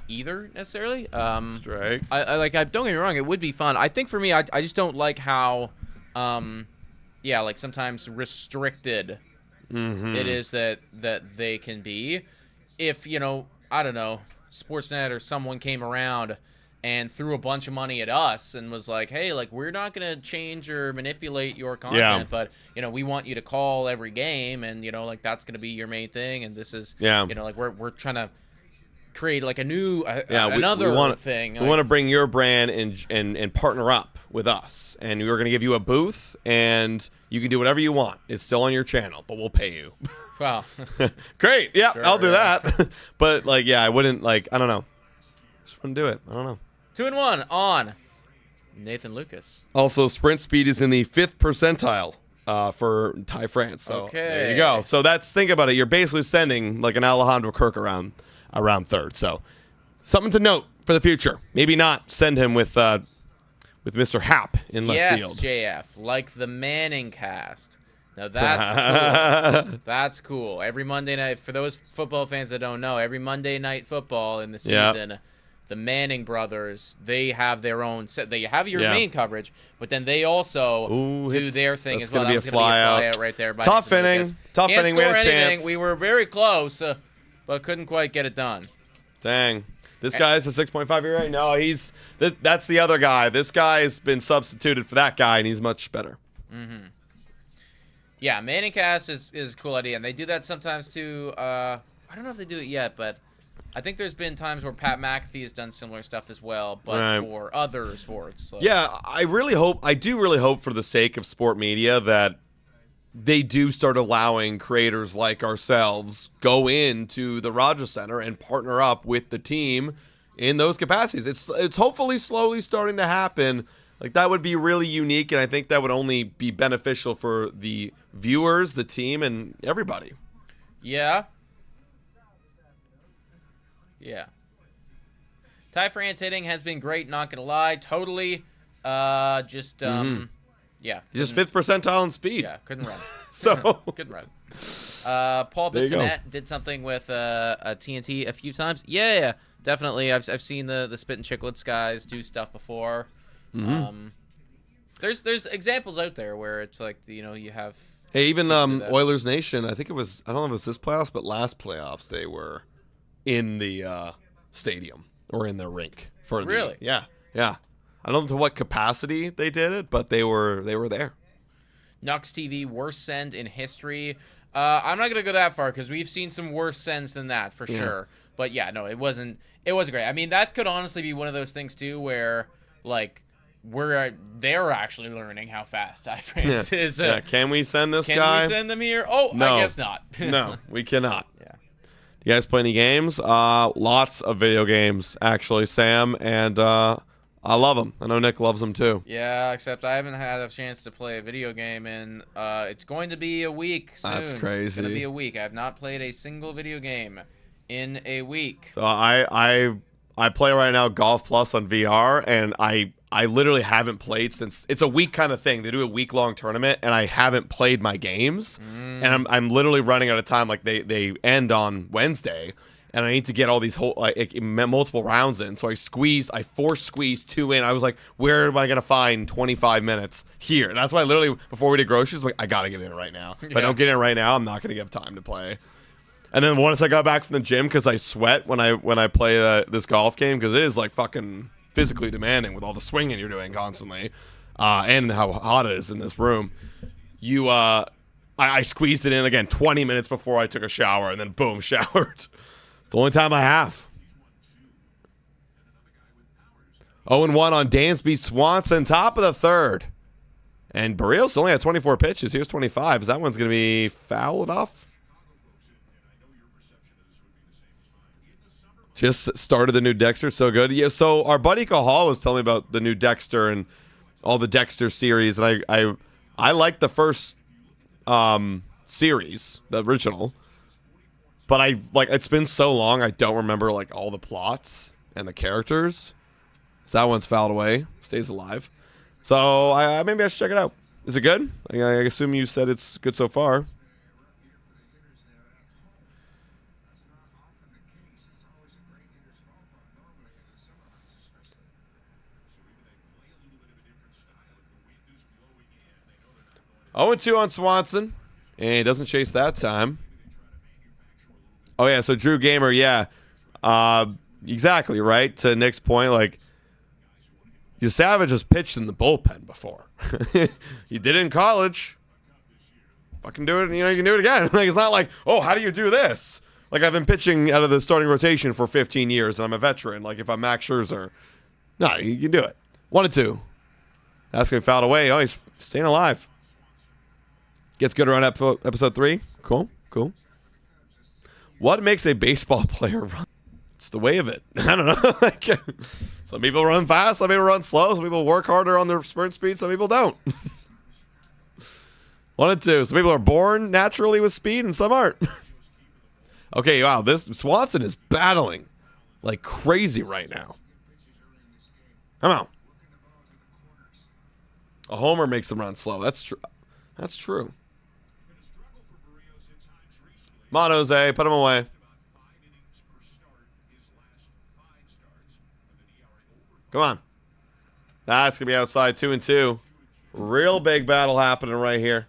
either necessarily. Strike. I don't get me wrong, it would be fun. I think for me, I just don't like how, yeah, like sometimes restricted it is that they can be. If I don't know, Sportsnet or someone came around and threw a bunch of money at us and was like, hey, like, we're not going to change or manipulate your content, but, we want you to call every game and, like, that's going to be your main thing. And this is, like, we're trying to create, like, a new, another thing. We want to bring your brand and partner up with us. And we're going to give you a booth and you can do whatever you want. It's still on your channel, but we'll pay you. Wow. Great. Yeah, Sure, I'll do that. But, like, yeah, I wouldn't, like, I don't know. Just wouldn't do it. I don't know. 2-1 on Nathan Lucas. Also, sprint speed is in the 5th percentile for Ty France. So Okay. There you go. So think about it. You're basically sending like an Alejandro Kirk around 3rd. So something to note for the future. Maybe not send him with Mr. Happ in left field. Yes, JF, like the Manning cast. Now that's cool. That's cool. Every Monday night, for those football fans that don't know, every Monday night football in the season, the Manning brothers, they have their own set. They have your Yeah. main coverage, but then they also do their thing as well. That's going to be a fly out right there. By Tough Nathan inning. Lucas. Tough Can't inning. We score had a anything. chance. We were very close, but couldn't quite get it done. Dang. This guy's a 6.5 ERA. No, that's the other guy. This guy has been substituted for that guy, and he's much better. Mm-hmm. Yeah, Manning cast is a cool idea, and they do that sometimes too. I don't know if they do it yet, but I think there's been times where Pat McAfee has done similar stuff as well, but for other sports. Like, yeah, I do really hope for the sake of sport media that they do start allowing creators like ourselves go into the Rogers Center and partner up with the team in those capacities. It's hopefully slowly starting to happen. Like, that would be really unique, and I think that would only be beneficial for the viewers, the team, and everybody. Yeah. Yeah. Ty France hitting has been great, not gonna lie. Totally. Yeah. Just 5th percentile in speed. Yeah, couldn't run. So couldn't run. Paul There you go. Bissonnette did something with a TNT a few times. Yeah, definitely. I've seen the Spit and Chicklets guys do stuff before. There's examples out there where it's like, you have. Hey, even Oilers Nation, I think it was, I don't know if it was this playoffs, but last playoffs they were in the stadium or in their rink for Really? Yeah. I don't know to what capacity they did it, but they were there. Nux TV worst send in history. I'm not gonna go that far because we've seen some worse sends than that for sure. But yeah, no, it wasn't great. I mean, that could honestly be one of those things too, where like they're actually learning how fast Ty France is. Yeah. Can we send this guy? Can we send them here? Oh, No. I guess not. No, we cannot. Yeah. You guys play any games? Lots of video games, actually, Sam, and I love them. I know Nick loves them too. Yeah, except I haven't had a chance to play a video game, and it's going to be a week soon. That's crazy. It's going to be a week. I have not played a single video game in a week. So I play right now Golf Plus on VR, and I literally haven't played since it's a week kind of thing. They do a week-long tournament, and I haven't played my games, and I'm literally running out of time. Like they end on Wednesday, and I need to get all these multiple rounds in. So I force squeeze 2 in. I was like, where am I gonna find 25 minutes here? That's why literally before we did groceries, like I gotta get in right now. If I don't get in right now, I'm not gonna have time to play. And then once I got back from the gym, because I sweat when I play this golf game, because it is like fucking physically demanding with all the swinging you're doing constantly, and how hot it is in this room. I squeezed it in again 20 minutes before I took a shower, and then boom, showered. It's the only time I have. 0-1 on Dansby Swanson, top of the third. And Berrios only had 24 pitches. Here's 25. That one's going to be fouled off. Just started the new Dexter, so good. Yeah, so our buddy Cahal was telling me about the new Dexter and all the Dexter series, and I like the first series, the original. But it's been so long, I don't remember like all the plots and the characters. So that one's fouled away, stays alive. So maybe I should check it out. Is it good? I assume you said it's good so far. Oh, 2 on Swanson, and he doesn't chase that time. Oh, yeah, so Drew Gamer, yeah. Exactly, right? To Nick's point, like, Savage has pitched in the bullpen before. You did it in college. Fucking do it, you can do it again. Like, it's not like, oh, how do you do this? Like, I've been pitching out of the starting rotation for 15 years, and I'm a veteran. Like, if I'm Max Scherzer. No, you can do it. 1-2. That's going to be fouled away. Oh, he's staying alive. Gets good around episode 3. Cool. What makes a baseball player run? It's the way of it. I don't know. Like, some people run fast, some people run slow, some people work harder on their sprint speed, some people don't. 1-2. Some people are born naturally with speed, and some aren't. Okay, wow. This Swanson is battling like crazy right now. Come on. A homer makes them run slow. That's true. That's true. Come on, Jose. Put him away. Come on. That's going to be outside 2-2. Real big battle happening right here.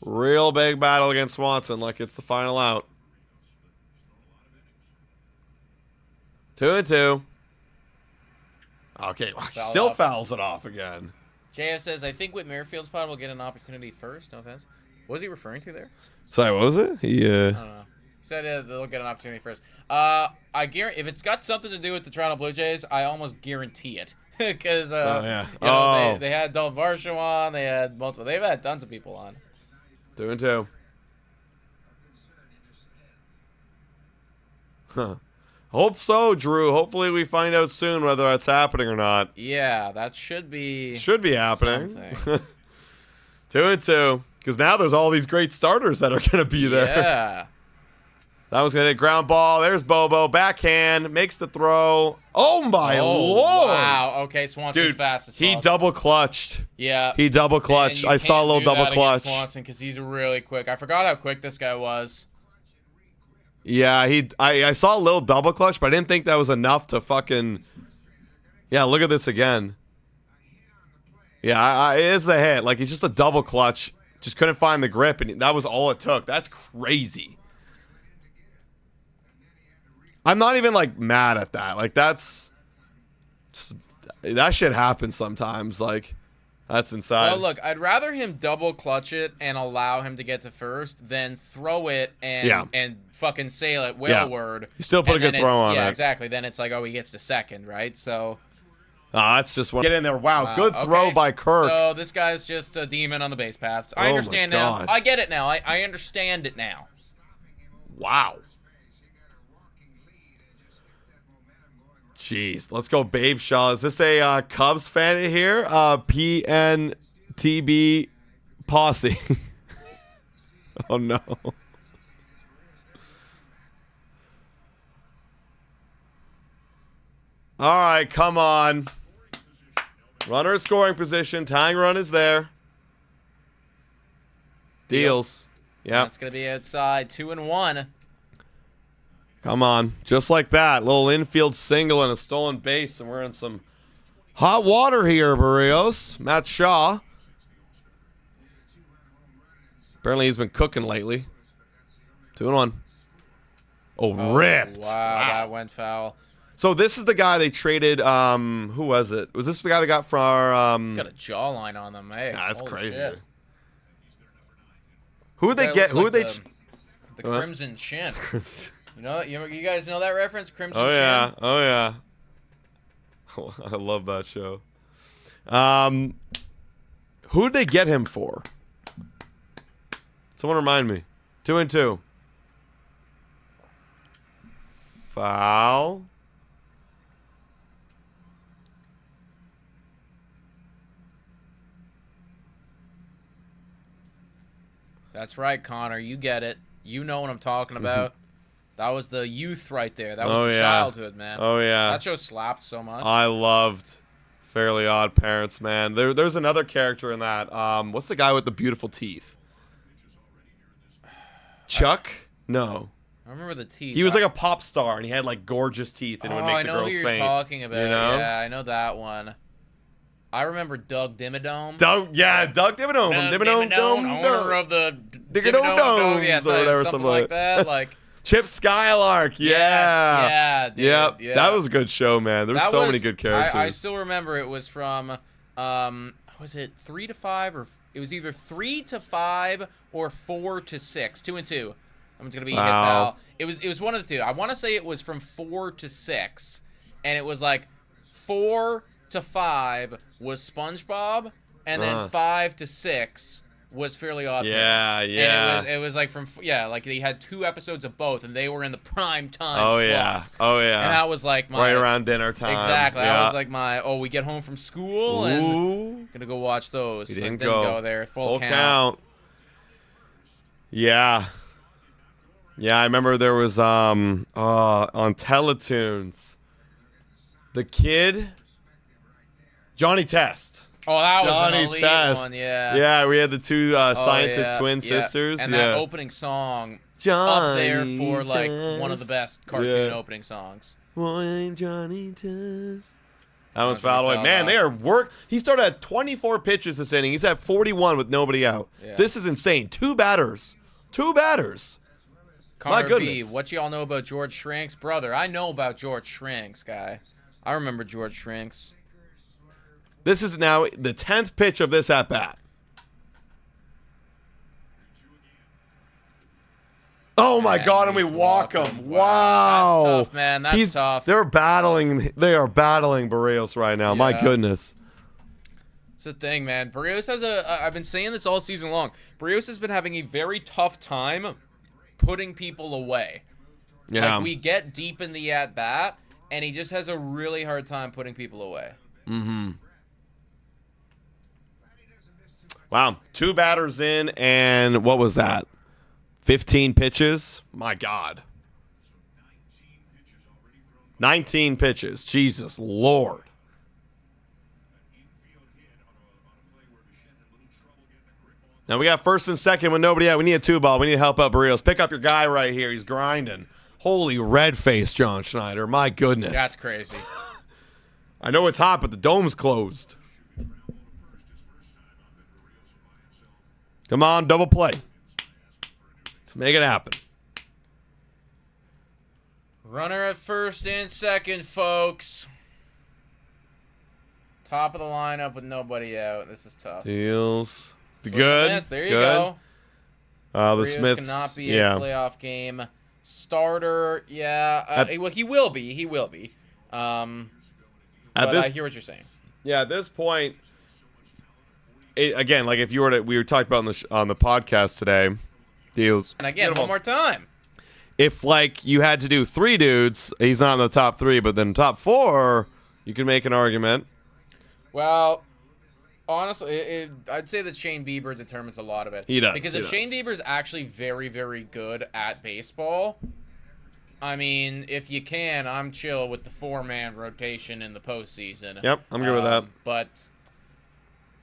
Real big battle against Swanson like it's the final out. 2-2. Okay, still fouls it off again. JF says, I think Whit Merrifield's pod will get an opportunity first. No offense. What was he referring to there? Sorry, what was it? I don't know. He said they'll get an opportunity first. I guarantee if it's got something to do with the Toronto Blue Jays, I almost guarantee it. Because they had Del Varsho on, they had multiple. They've had tons of people on. 2-2. Huh. Hope so, Drew. Hopefully we find out soon whether that's happening or not. Yeah, that should be happening. 2-2. Because now there's all these great starters that are going to be there. Yeah. That was going to hit ground ball. There's Bobo. Backhand. Makes the throw. Oh, my Lord. Wow. Okay, Swanson's fast as fuck. He double clutched. Yeah. He double clutched. I saw a little double clutch. Swanson, because he's really quick. I forgot how quick this guy was. Yeah, I saw a little double clutch, but I didn't think that was enough to fucking... Yeah, look at this again. Yeah, it is a hit. Like, he's just a double clutch. Just couldn't find the grip, and that was all it took. That's crazy. I'm not even, like, mad at that. Like, that's... Just, that shit happens sometimes. Like, that's inside. Well, look, I'd rather him double clutch it and allow him to get to first than throw it and fucking sail it whaleward. You still put a good throw on it. Yeah, exactly. Then it's like, oh, he gets to second, right? So... that's just one. Get in there. Wow, good throw by Kirk. So this guy's just a demon on the base paths. I understand now. I get it now. I understand it now. Wow. Jeez, let's go, Babe Shaw. Is this a Cubs fan here? PNTB Posse. Oh, no. All right, come on. Runner scoring position. Tying run is there. Deals. Yeah. That's going to be outside 2-1. Come on. Just like that. Little infield single and a stolen base, and we're in some hot water here, Berrios. Matt Shaw. Apparently he's been cooking lately. 2-1. Oh, ripped. Wow, that went foul. So this is the guy they traded. Who was it? Was this the guy they got for our... He's got a jawline on them. Hey, that's crazy. Shit. Who would they get? Who would they... The Crimson Chin. You know, you guys know that reference? Crimson Chin? Oh, yeah. I love that show. Who'd they get him for? Someone remind me. 2-2. Foul. That's right, Connor. You get it. You know what I'm talking about. That was the youth right there. That was the childhood, man. Oh, yeah. That show slapped so much. I loved Fairly Odd Parents, man. There's another character in that. What's the guy with the beautiful teeth? Chuck? No. I remember the teeth. He was like a pop star, and he had like gorgeous teeth, and it would make the girls faint. I know who you're talking about. You know? Yeah, I know that one. I remember Doug Dimmadome. Doug Dimmadome from Dimmadome Dome. Owner of the Dimmadome Dome. Yeah, or whatever, something like that. Like Chip Skylark. Yeah. Yeah, dude. Yep. Yeah. That was a good show, man. There were so many good characters. I still remember it was from, was it 3 to 5 or it was either 3 to 5 or 4 to 6. 2-2. Someone's gonna be hit foul. It was one of the two. I want to say it was from 4 to 6, and it was like 4 to 5 was SpongeBob, and then 5 to 6 was Fairly Odd Parents. Yeah. And it was like like they had 2 episodes of both, and they were in the prime time slot. Oh yeah. And that was like right around dinner time. Exactly. Yeah. That was like we get home from school and gonna go watch those. He didn't go there. Full count. Yeah. Yeah, I remember there was on Teletoons. The kid, Johnny Test. Oh, that was Johnny an elite Test. one, yeah. Yeah, we had the two scientist twin sisters. And that opening song, up there Johnny for like Test. one of the best cartoon Yeah. opening songs. Boy, Johnny Test. That was That's what he fouled away. fouled Man, off. they are He started at 24 pitches this inning. He's at 41 with nobody out. Yeah. This is insane. Two batters. Connor goodness. B, what y'all know about George Shrinks? Brother, I know about George Shrinks, guy. I remember George Shrinks. This is now the 10th pitch of this at bat. Oh my Man, God! And we he's walk walking. him. Wow. Wow, That's tough, man. That's tough. They're battling. They are battling Berrios right now. My Yeah. goodness. It's the thing, man. Berrios has I've been saying this all season long. Berrios has been having a very tough time putting people away. Yeah. Like, we get deep in the at-bat, and he just has a really hard time putting people away. Wow. Two batters in, and what was that? 15 pitches? My God. 19 pitches. Jesus Lord. Now we got first and second with nobody out. We need a 2-ball. We need to help out Berrios. Pick up your guy right here. He's grinding. Holy red face, John Schneider. My goodness. That's crazy. I know it's hot, but the dome's closed. Come on, double play. Let's make it happen. Runner at first and second, folks. Top of the lineup with nobody out. This is tough. Deals. Swing Good. and miss. There you Good. go. The Berrios Smiths. cannot be Yeah. a playoff game. Starter, yeah. Well, he will be. He will be. But I hear what you're saying. Yeah, at this point, again, like if you were to, we were talking about on the podcast today, Deals. And again, one more time. If like you had to do 3 dudes, he's not in the top 3, but then top 4, you can make an argument. Well, honestly, I'd say that Shane Bieber determines a lot of it. He does. Because he if does. Shane Bieber's actually very, very good at baseball, I mean, if you can, I'm chill with the 4-man rotation in the postseason. Yep, I'm good with that. But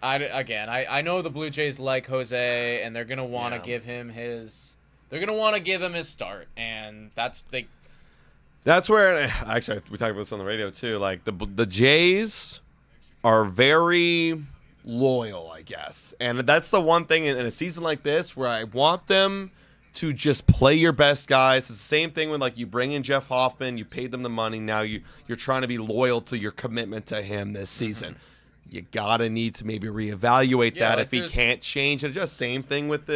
I know the Blue Jays like Jose, and they're gonna want to give him his. They're gonna want to give him his start, and that's where actually we talked about this on the radio too. Like the Jays are very loyal, I guess, and that's the one thing in a season like this where I want them to just play your best guys. It's the same thing when like you bring in Jeff Hoffman, you paid them the money, now you're trying to be loyal to your commitment to him this season. You gotta need to maybe reevaluate that like if he can't change and adjust. Same thing with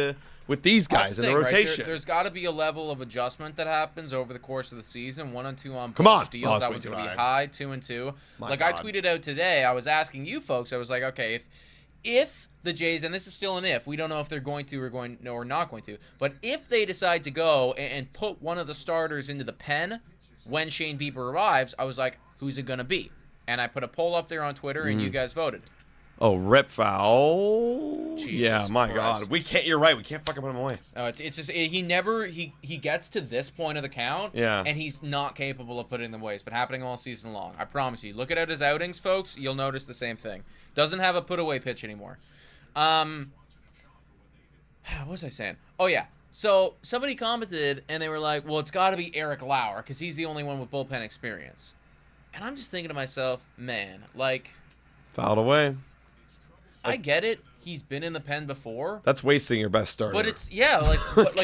these guys in the rotation. Right? There's got to be a level of adjustment that happens over the course of the season. 1 and 2 on Come on. push deals. Oh, That way one's too going to be high. high. 2 and 2. My Like God. I tweeted out today, I was asking you folks. I was like, okay, if the Jays, and this is still an if, we don't know if they're going to or not going to, but if they decide to go and put one of the starters into the pen when Shane Bieber arrives, I was like, who's it going to be? And I put a poll up there on Twitter, and you guys voted. Oh, rip foul. Jesus yeah, my Christ. God. We can't. You're right. We can't fucking put him away. Oh, it's just he gets to this point of the count, Yeah. and he's not capable of putting them away. It's been happening all season long. I promise you. Look at his outings, folks. You'll notice the same thing. Doesn't have a put away pitch anymore. What was I saying? Oh yeah. So somebody commented, and they were like, "Well, it's got to be Eric Lauer because he's the only one with bullpen experience." And I'm just thinking to myself, man, like, Fouled away. I get it. He's been in the pen before. That's wasting your best starter. But it's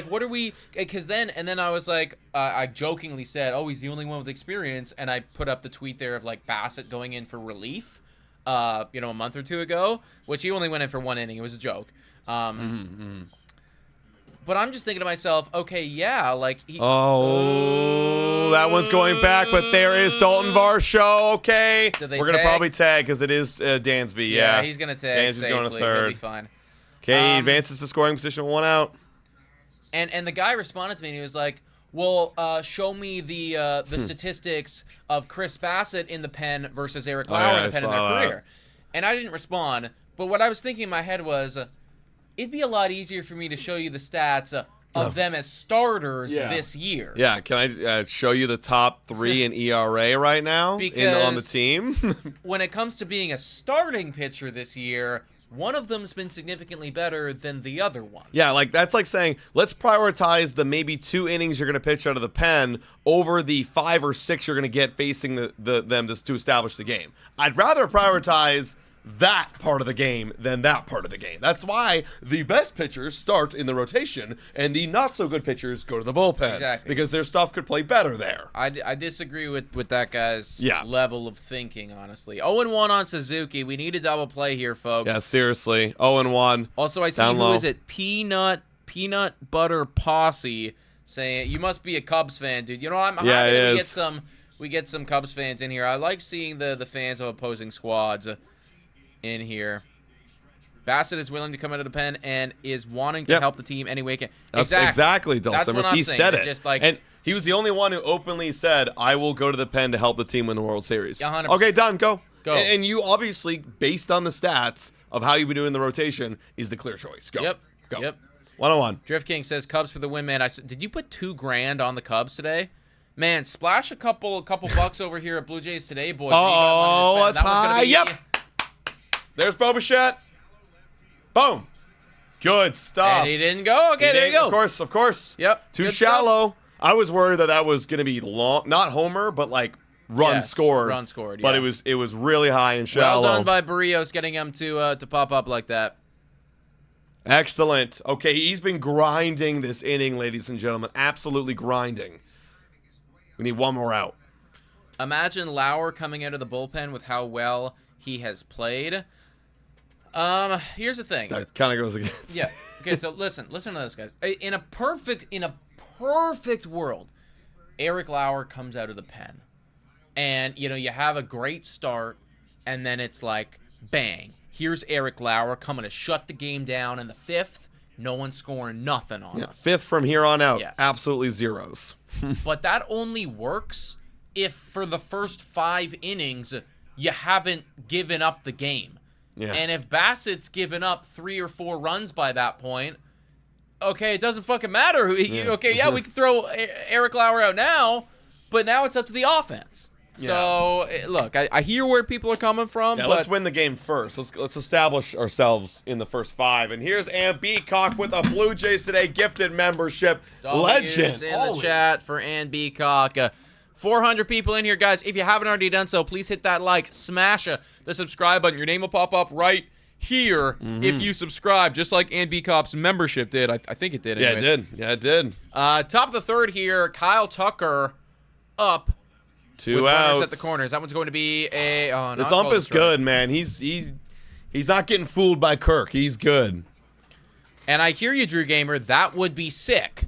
what are we? Because then I was like, I jokingly said, "Oh, he's the only one with experience," and I put up the tweet there of like Bassett going in for relief, a month or 2 ago, which he only went in for 1 inning. It was a joke. But I'm just thinking to myself, okay, yeah, like that one's going back, but there is Dalton Varsho. Okay, Did they we're gonna tag? probably tag because it is Dansby. Yeah, he's gonna tag Dansby's safely. going to He'll third. be fine. Okay, he advances to scoring position with 1 out. And the guy responded to me and he was like, "Well, show me the statistics of Chris Bassett in the pen versus Eric Lauer in the pen in their career." And I didn't respond, but what I was thinking in my head was, it'd be a lot easier for me to show you the stats of them as starters this year. Yeah, can I show you the top 3 in ERA right now on the Because team? when it comes to being a starting pitcher this year, one of them's been significantly better than the other one. Yeah, like that's like saying, let's prioritize the maybe 2 innings you're going to pitch out of the pen over the 5 or 6 you're going to get facing them to establish the game. I'd rather prioritize that part of the game than that part of the game. That's why the best pitchers start in the rotation and the not so good pitchers go to the bullpen. Exactly. Because their stuff could play better there. I disagree with that guy's Yeah. level of thinking, honestly. 0-1 on Suzuki. We need a double play here, folks. Yeah, seriously. 0-1. Also, I see, Down who low. is it? Peanut Butter Posse saying, you must be a Cubs fan, dude. You know, I'm Yeah, happy it that is. we get some Cubs fans in here. I like seeing the fans of opposing squads in here. Bassett is willing to come out of the pen and is wanting to help the team any way he can. That's exactly Dul That's what Summers. I'm He saying. said It's it. just like, and he was the only one who openly said, I will go to the pen to help the team win the World Series. 100%. Okay, done. Go. Go. And you obviously, based on the stats of how you've been doing the rotation, is the clear choice. Go. Yep. Go. Yep. 1-1. Drift King says Cubs for the win, man. Did you put $2,000 on the Cubs today? Man, splash a couple bucks over here at Blue Jays today, boys. Oh, that's high. Yep. There's Bobichette. Boom. Good stuff. And he didn't go. Okay, there you go. Of course. Yep. Too Good shallow. I was worried that was going to be long, not homer, but like run scored. Run scored. But yeah. it was really high and shallow. Well done by Berrios getting him to pop up like that. Excellent. Okay, he's been grinding this inning, ladies and gentlemen. Absolutely grinding. We need one more out. Imagine Lauer coming out of the bullpen with how well he has played. Here's the thing. That kind of goes against. Yeah. Okay, so listen to this, guys. In a perfect world, Eric Lauer comes out of the pen. And, you have a great start, and then it's like, bang. Here's Eric Lauer coming to shut the game down in the 5th. No one's scoring nothing on us. 5th from here on out. Yeah. Absolutely zeros. But that only works if for the first 5 innings, you haven't given up the game. Yeah. And if Bassett's given up 3 or 4 runs by that point, okay, it doesn't fucking matter. Okay, yeah, we can throw Eric Lauer out now, but now it's up to the offense. So, look, I hear where people are coming from. Yeah, but let's win the game first. Let's establish ourselves in the first 5. And here's Ann Beacock with a Blue Jays Today gifted membership. Legend. In the chat for Ann Beacock. 400 people in here, guys. If you haven't already done so, please hit that like, smash the subscribe button. Your name will pop up right here if you subscribe, just like Ann Beacock's membership did. I think it did. Anyways. Yeah, it did. Top of the 3rd here, Kyle Tucker up. 2 with outs runners at the corners. That one's going to be a. Oh, This ump is good, man. He's not getting fooled by Kirk. He's good. And I hear you, Drew Gamer. That would be sick.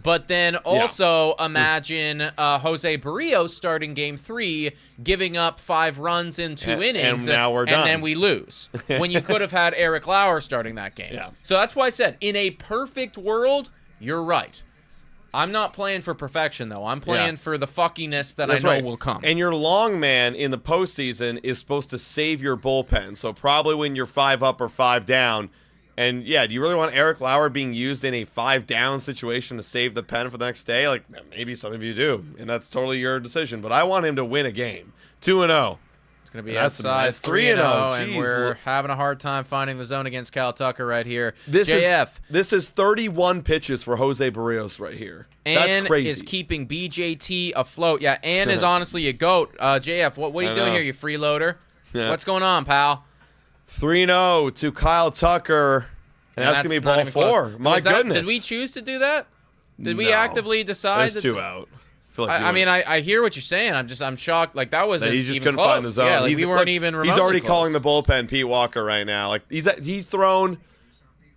But then also imagine Jose Berrios starting Game 3, giving up 5 runs in 2 innings, and now we're done. And then we lose. When you could have had Eric Lauer starting that game. Yeah. So that's why I said, in a perfect world, you're right. I'm not playing for perfection, though. I'm playing for the fuckiness that That's I know right. will come. And your long man in the postseason is supposed to save your bullpen. So probably when you're 5 up or 5 down. And, yeah, do you really want Eric Lauer being used in a 5 down situation to save the pen for the next day? Like, maybe some of you do. And that's totally your decision. But I want him to win a game. 2-0. It's going to be That's outside nice. 3-0, and Jeez. we're having a hard time finding the zone against Kyle Tucker right here. This JF. is 31 pitches for Jose Berrios right here. That's Ann crazy. is keeping BJT afloat. Yeah, Ann is honestly a goat. JF, what are you doing know. here, you freeloader? Yeah. What's going on, pal? 3-0 to Kyle Tucker. And that's going to be not ball even close. 4. My goodness. Did we choose to do that? Did we No. actively decide? There's 2 out. Feel like I mean, I hear what you're saying. I'm shocked. Like, that wasn't he just even couldn't close. find the zone. Yeah, like, we weren't even remotely He's already close. calling the bullpen Pete Walker right now. Like he's thrown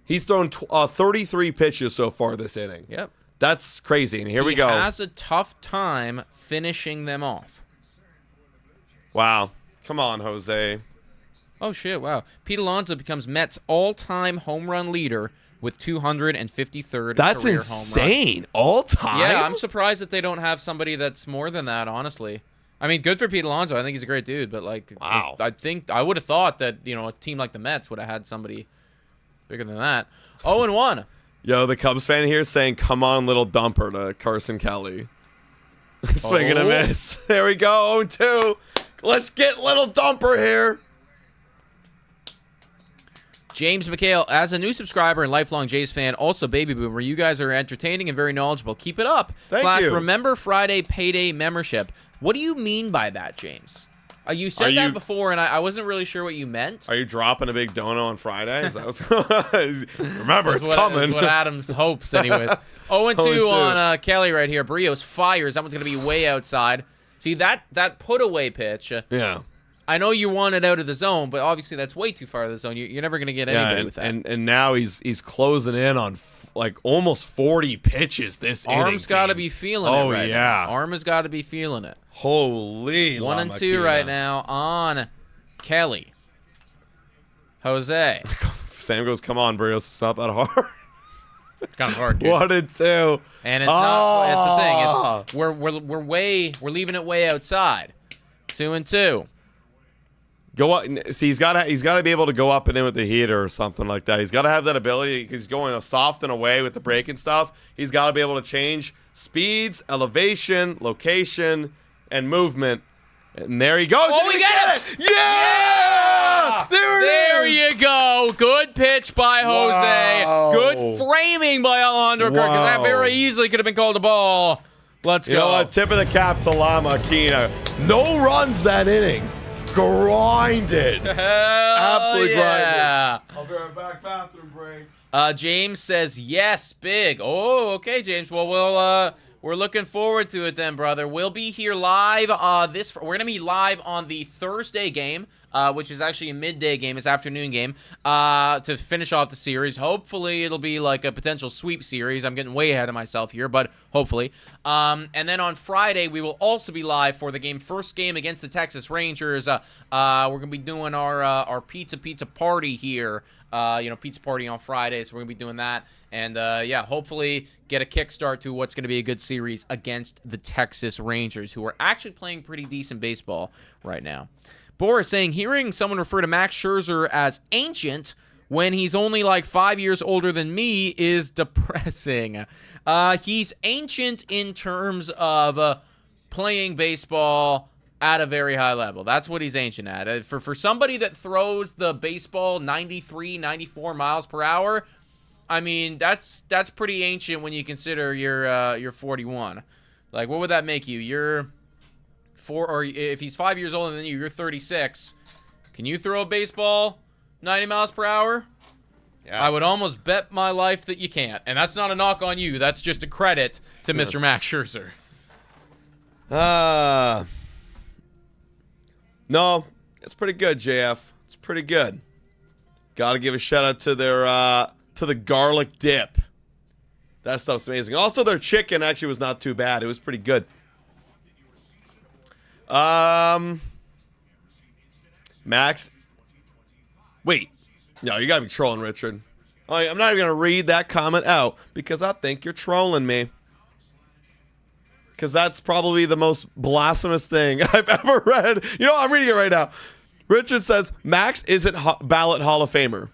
33 pitches so far this inning. Yep. That's crazy. And here we He go. has a tough time finishing them off. Wow. Come on, Jose. Oh, shit, wow. Pete Alonso becomes Mets' all-time home run leader with 253rd That's career insane. All time? home run. Yeah, I'm surprised that they don't have somebody that's more than that, honestly. I mean, good for Pete Alonso. I think he's a great dude, but, like, Wow. I would have thought that, a team like the Mets would have had somebody bigger than that. 0-1. Yo, the Cubs fan here saying, come on, little dumper to Carson Kelly. Swing and a miss. There we go. 0-2. Let's get little dumper here. James McHale, as a new subscriber and lifelong Jays fan, also baby boomer, you guys are entertaining and very knowledgeable. Keep it up. Thank you. Remember Friday payday membership. What do you mean by that, James? You said that before, and I wasn't really sure what you meant. Are you dropping a big dono on Friday? Is that remember, it's coming. That's what Adams hopes, anyways. 0-2 on Kelly right here. Berrios fires. That one's going to be way outside. See, that put-away pitch. Yeah. I know you want it out of the zone, but obviously that's way too far out of the zone. You're never going to get anybody with that. And now he's closing in on like almost 40 pitches this inning. Arm's got to be feeling it right yeah. now. Arm has got to be feeling it. Holy 1-2 right now on Kelly. Jose. Sam goes, come on, Berrios. It's not that hard. It's kind of hard, dude. 1-2. And it's not. It's the thing. We're leaving it way outside. 2-2. Go up. See, he's got to be able to go up and in with the heater or something like that. He's got to have that ability. He's going soft and away with the break and stuff. He's got to be able to change speeds, elevation, location, and movement. And there he goes. Oh, we got it! Yeah! There you go. Good pitch by Jose. Wow. Good framing by Alejandro Kirk, because that very easily could have been called a ball. Let's go. You know what? Tip of the cap to Lama Aquina. No runs that inning. Grinded. Absolutely yeah. grinded. I'll be right back. Bathroom break. James says yes, big. Oh, okay, James. Well, we're looking forward to it then, brother. We'll be here live. We're gonna be live on the Thursday game, which is actually a midday game, it's afternoon game, to finish off the series. Hopefully, it'll be like a potential sweep series. I'm getting way ahead of myself here, but hopefully. And then on Friday, we will also be live for the first game against the Texas Rangers. We're gonna be doing our pizza party here. Pizza party on Friday, so we're gonna be doing that. And yeah, hopefully get a kickstart to what's going to be a good series against the Texas Rangers, who are actually playing pretty decent baseball right now. Boris saying, hearing someone refer to Max Scherzer as ancient when he's only like 5 years older than me is depressing. He's ancient in terms of playing baseball at a very high level. That's what he's ancient at. For somebody that throws the baseball 93, 94 miles per hour, I mean, that's pretty ancient when you consider you're 41. Like, what would that make you? You're 4, or if he's 5 years older than you, you're 36. Can you throw a baseball 90 miles per hour? Yeah. I would almost bet my life that you can't. And that's not a knock on you. That's just a credit to Mr. Max Scherzer. No, it's pretty good, JF. It's pretty good. Got to give a shout out to their to the garlic dip. That stuff's amazing. Also, their chicken actually was not too bad. It was pretty good. Max. Wait. No, you got to be trolling, Richard. I'm not even going to read that comment out because I think you're trolling me. Because that's probably the most blasphemous thing I've ever read. You know, I'm reading it right now. Richard says, Max isn't ballot Hall of Famer.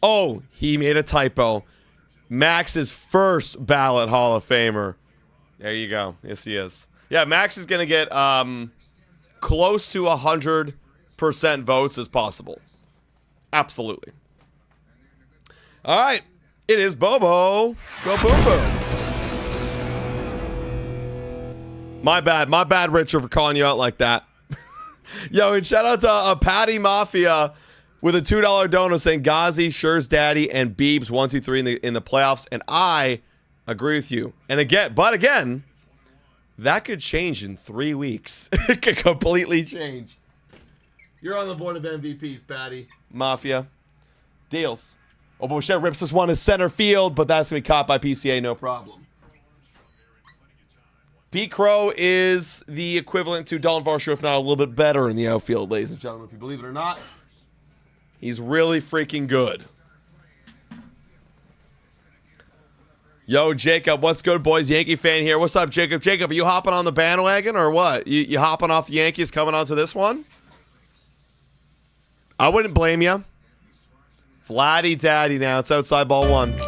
Oh, he made a typo. Max is first ballot Hall of Famer. There you go. Yes, he is. Yeah, Max is going to get close to 100% votes as possible. Absolutely. All right. It is Bobo. Go Boom Boom. My bad, Richard, for calling you out like that. Yo, and shout out to Patty Mafia with a $2 donor saying Ghazi, Scherz Daddy, and Beebs 1, 2, 3 in the playoffs. And I agree with you. And again, that could change in 3 weeks. It could completely change. You're on the board of MVPs, Patty Mafia. Deals. Oh, Bouchette rips this one to center field, but that's going to be caught by PCA, no problem. Pete Crow is the equivalent to Dalton Varsho, if not a little bit better in the outfield, ladies and gentlemen, if you believe it or not. He's really freaking good. Yo, Jacob, what's good, boys? Yankee fan here. What's up, Jacob? Jacob, are you hopping on the bandwagon or what? You hopping off the Yankees coming onto this one? I wouldn't blame you. Vladdy daddy now. It's outside ball 1.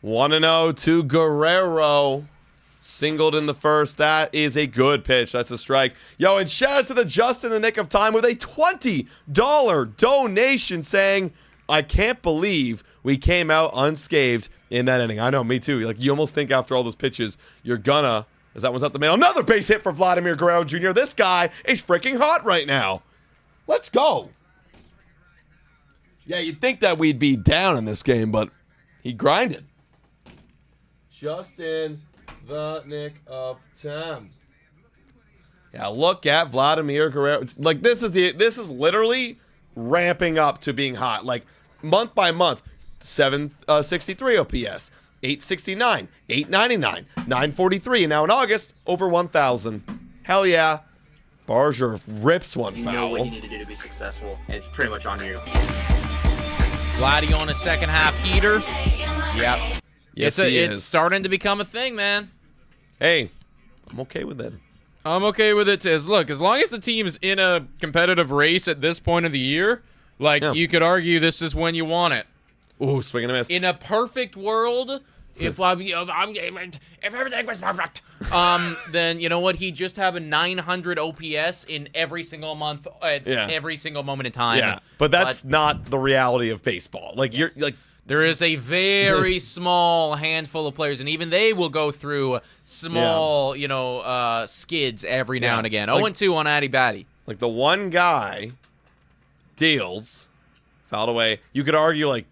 One 1-0 to Guerrero. Singled in the first. That is a good pitch. That's a strike. Yo, and shout out to the Just in the Nick of Time with a $20 donation saying, I can't believe we came out unscathed in that inning. I know, me too. Like, you almost think after all those pitches, you're gonna, as that one's up the mail. Another base hit for Vladimir Guerrero Jr. This guy is freaking hot right now. Let's go. Yeah, you'd think that we'd be down in this game, but he grinded. Just in the nick of time. Yeah, look at Vladimir Guerrero. Like, this is literally ramping up to being hot. Like, month by month, 763 OPS, 869, 899, 943, and now in August, over 1,000. Hell yeah. Barger rips one You foul. know what you need to do to be successful, and it's pretty much on you. Vladdy on a second half heater. Yep. Yes, It's starting to become a thing, man. Hey, I'm okay with it. I'm okay with it too. Look, as long as the team's in a competitive race at this point of the year, like, you could argue this is when you want it. Ooh, swing and a miss. In a perfect world, if everything was perfect, then you know what? He'd just have a 900 OPS in every single month, at every single moment in time. Yeah, but that's not the reality of baseball. Like, you're like. There is a very small handful of players, and even they will go through small, skids every now and again. 0-2 on Addy Batty. Like, the one guy deals, fouled away. You could argue, like,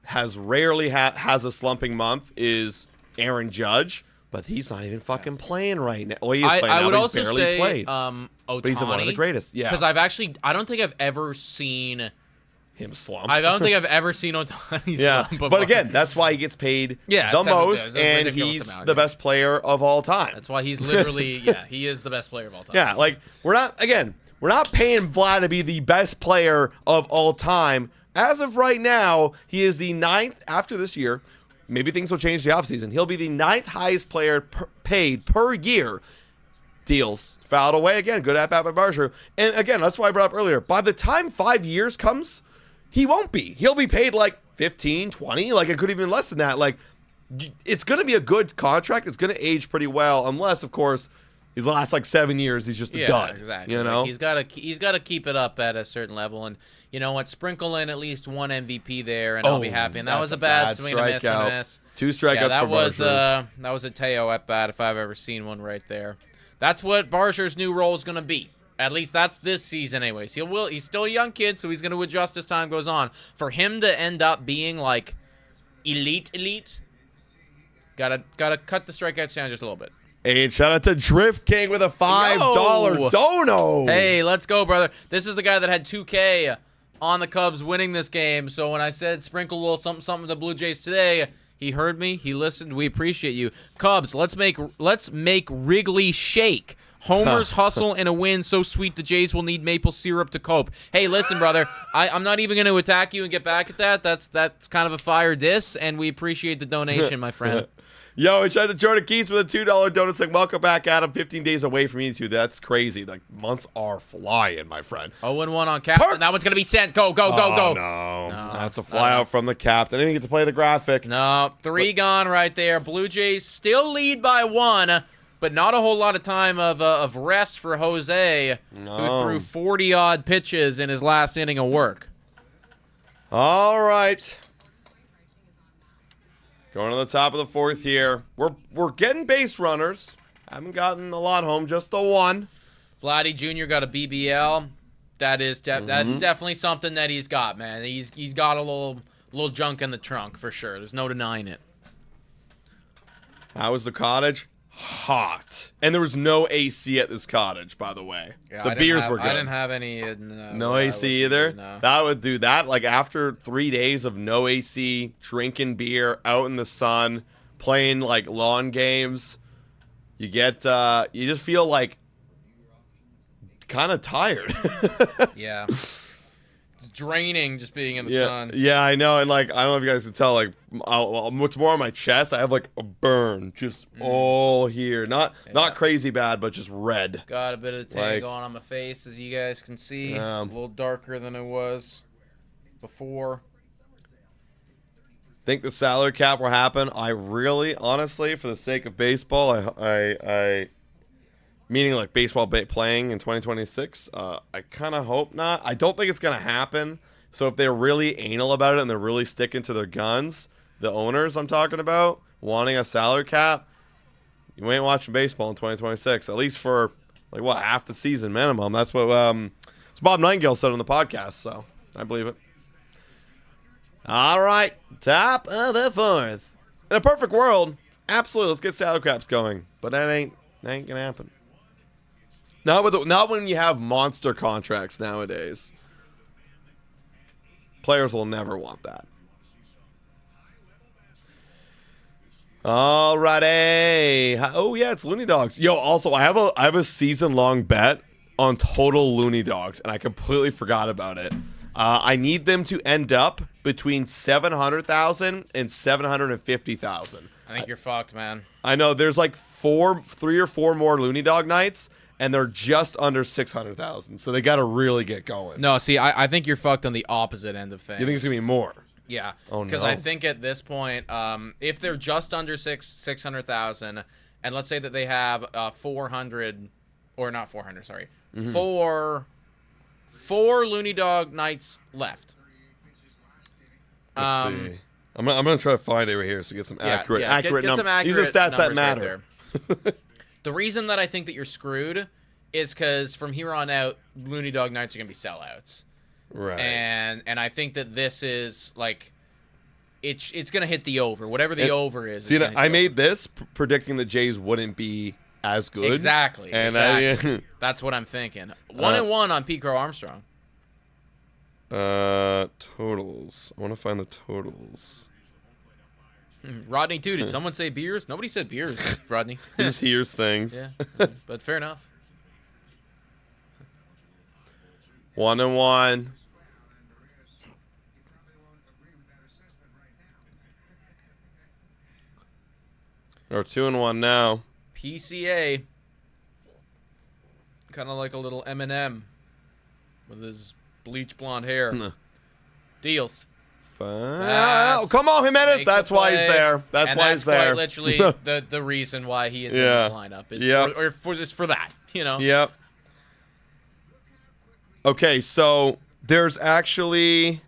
has rarely has a slumping month is Aaron Judge, but he's not even fucking playing right now. Well, he is playing now, I would but also he's barely say played. Ohtani, But he's one of the greatest. Yeah. Because I don't think I've ever seen him slump. I don't think I've ever seen Ohtani slump before. But again, that's why he gets paid the most, and he's the best player of all time. That's why he's literally, he is the best player of all time. Yeah, like, we're not paying Vlad to be the best player of all time. As of right now, he is the 9th, after this year, maybe things will change the offseason, he'll be the 9th highest player paid per year. Deals. Fouled away again. Good at bat by Barger. And again, that's why I brought up earlier. By the time 5 years comes, he won't be. He'll be paid like 15, 20. Like, it could even less than that. Like, it's going to be a good contract. It's going to age pretty well, unless, of course, his last like 7 years, he's just a dud. Exactly. You know, like, he's got to keep it up at a certain level, and you know what? Sprinkle in at least one MVP there, and I'll be happy. And that was a bad swing and a miss. 2 strikeouts for Barger. That was a Teo at bat if I've ever seen one right there. That's what Barger's new role is going to be. At least that's this season anyways. He's still a young kid, so he's going to adjust as time goes on. For him to end up being like elite, gotta cut the strikeouts down just a little bit. And shout out to Drift King with a $5 dono. Hey, let's go, brother. This is the guy that had 2K on the Cubs winning this game. So when I said sprinkle a little something to the Blue Jays today, he heard me. He listened. We appreciate you. Cubs, let's make Wrigley shake. Homers, hustle, and a win so sweet the Jays will need maple syrup to cope. Hey, listen, brother. I'm not even going to attack you and get back at that. That's kind of a fire diss, and we appreciate the donation, my friend. Yo, and shout out to Jordan Keats with a $2 donut saying, welcome back, Adam. 15 days away from you two. That's crazy. Like, months are flying, my friend. 0-1 on captain. That one's going to be sent. Go. No. That's a fly out from the captain. I didn't even get to play the graphic. No, 3 gone right there. Blue Jays still lead by 1, but not a whole lot of time of rest for Jose, who threw 40-odd pitches in his last inning of work. All right. Going to the top of the 4th here. We're getting base runners. Haven't gotten a lot home, just the one. Vladdy Jr. got a BBL. That's definitely something that he's got, man. He's got a little junk in the trunk for sure. There's no denying it. How was the cottage? Hot. And there was no AC at this cottage, by the way. Yeah, the beers were good. I didn't have any. No AC either? No. That would do that. Like, after 3 days of no AC, drinking beer, out in the sun, playing, like, lawn games, you get, you just feel, like, kind of tired. Yeah. It's draining just being in the sun. Yeah, I know. And, like, I don't know if you guys can tell, like, what's more on my chest, I have, like, a burn just all here. Not crazy bad, but just red. Got a bit of tan going on my face, as you guys can see. A little darker than it was before. think the salary cap will happen. I really, honestly, for the sake of baseball, I meaning like baseball playing in 2026, I kind of hope not. I don't think it's going to happen. So if they're really anal about it and they're really sticking to their guns, the owners I'm talking about, wanting a salary cap, you ain't watching baseball in 2026, at least for, like, what, half the season minimum. That's what Bob Nightingale said on the podcast, so I believe it. All right, top of the fourth. In a perfect world, absolutely, let's get salary caps going. But that ain't going to happen. Not when you have monster contracts nowadays. Players will never want that. Alrighty. Oh yeah, it's Looney Dogs. Yo, also I have a season-long bet on total Looney Dogs, and I completely forgot about it. I need them to end up between 700,000 and 750,000. I think you're fucked, man. I know there's like 3 or 4 more Looney Dog nights, and they're just under 600,000. So they got to really get going. No, see, I think you're fucked on the opposite end of things. You think it's gonna be more? Yeah. Oh, no. Because I think at this point, if they're just under 600,000, and let's say that they have 400, or not 400, sorry, four Looney Dog nights left. Let's see. I'm gonna try to find it right here so get some accurate get numbers. some accurate. These are stats that numbers matter. Right there. The reason that I think that you're screwed is because from here on out, Looney Dog nights are gonna be sellouts. Right. And I think that this is like, it's gonna hit the over, whatever the over is. See, I made this predicting the Jays wouldn't be as good. Exactly. And exactly. That's what I'm thinking. 1-1 on Pete Crow Armstrong. Totals. I want to find the totals. Rodney too. Did someone say beers? Nobody said beers, Rodney. He just hears things. Yeah, but fair enough. 1-1. Or 2-1 now. PCA. Kind of like a little Eminem with his bleach blonde hair. Deals. Oh, come on, Jimenez. That's why he's there. That's why he's there. That's quite literally the reason why he is in this lineup. Is for that, you know? Yep. Okay, so there's actually...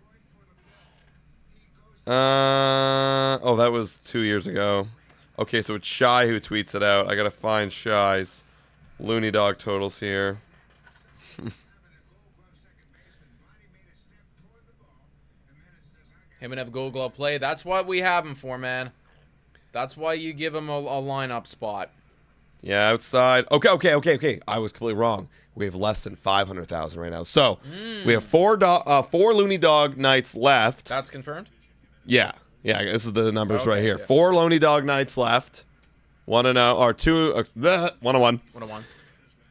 oh, that was 2 years ago. Okay, so it's Shy who tweets it out. I gotta find Shy's Looney Dog totals here. Him and have Gold Glove play. That's what we have him for, man. That's why you give him a lineup spot. Yeah, outside. Okay. I was completely wrong. We have less than 500,000 right now. So we have four Looney Dog nights left. That's confirmed? Yeah. This is the numbers right here. Yeah. 4 Looney Dog nights left. 1-0 or 1-1. 1-1.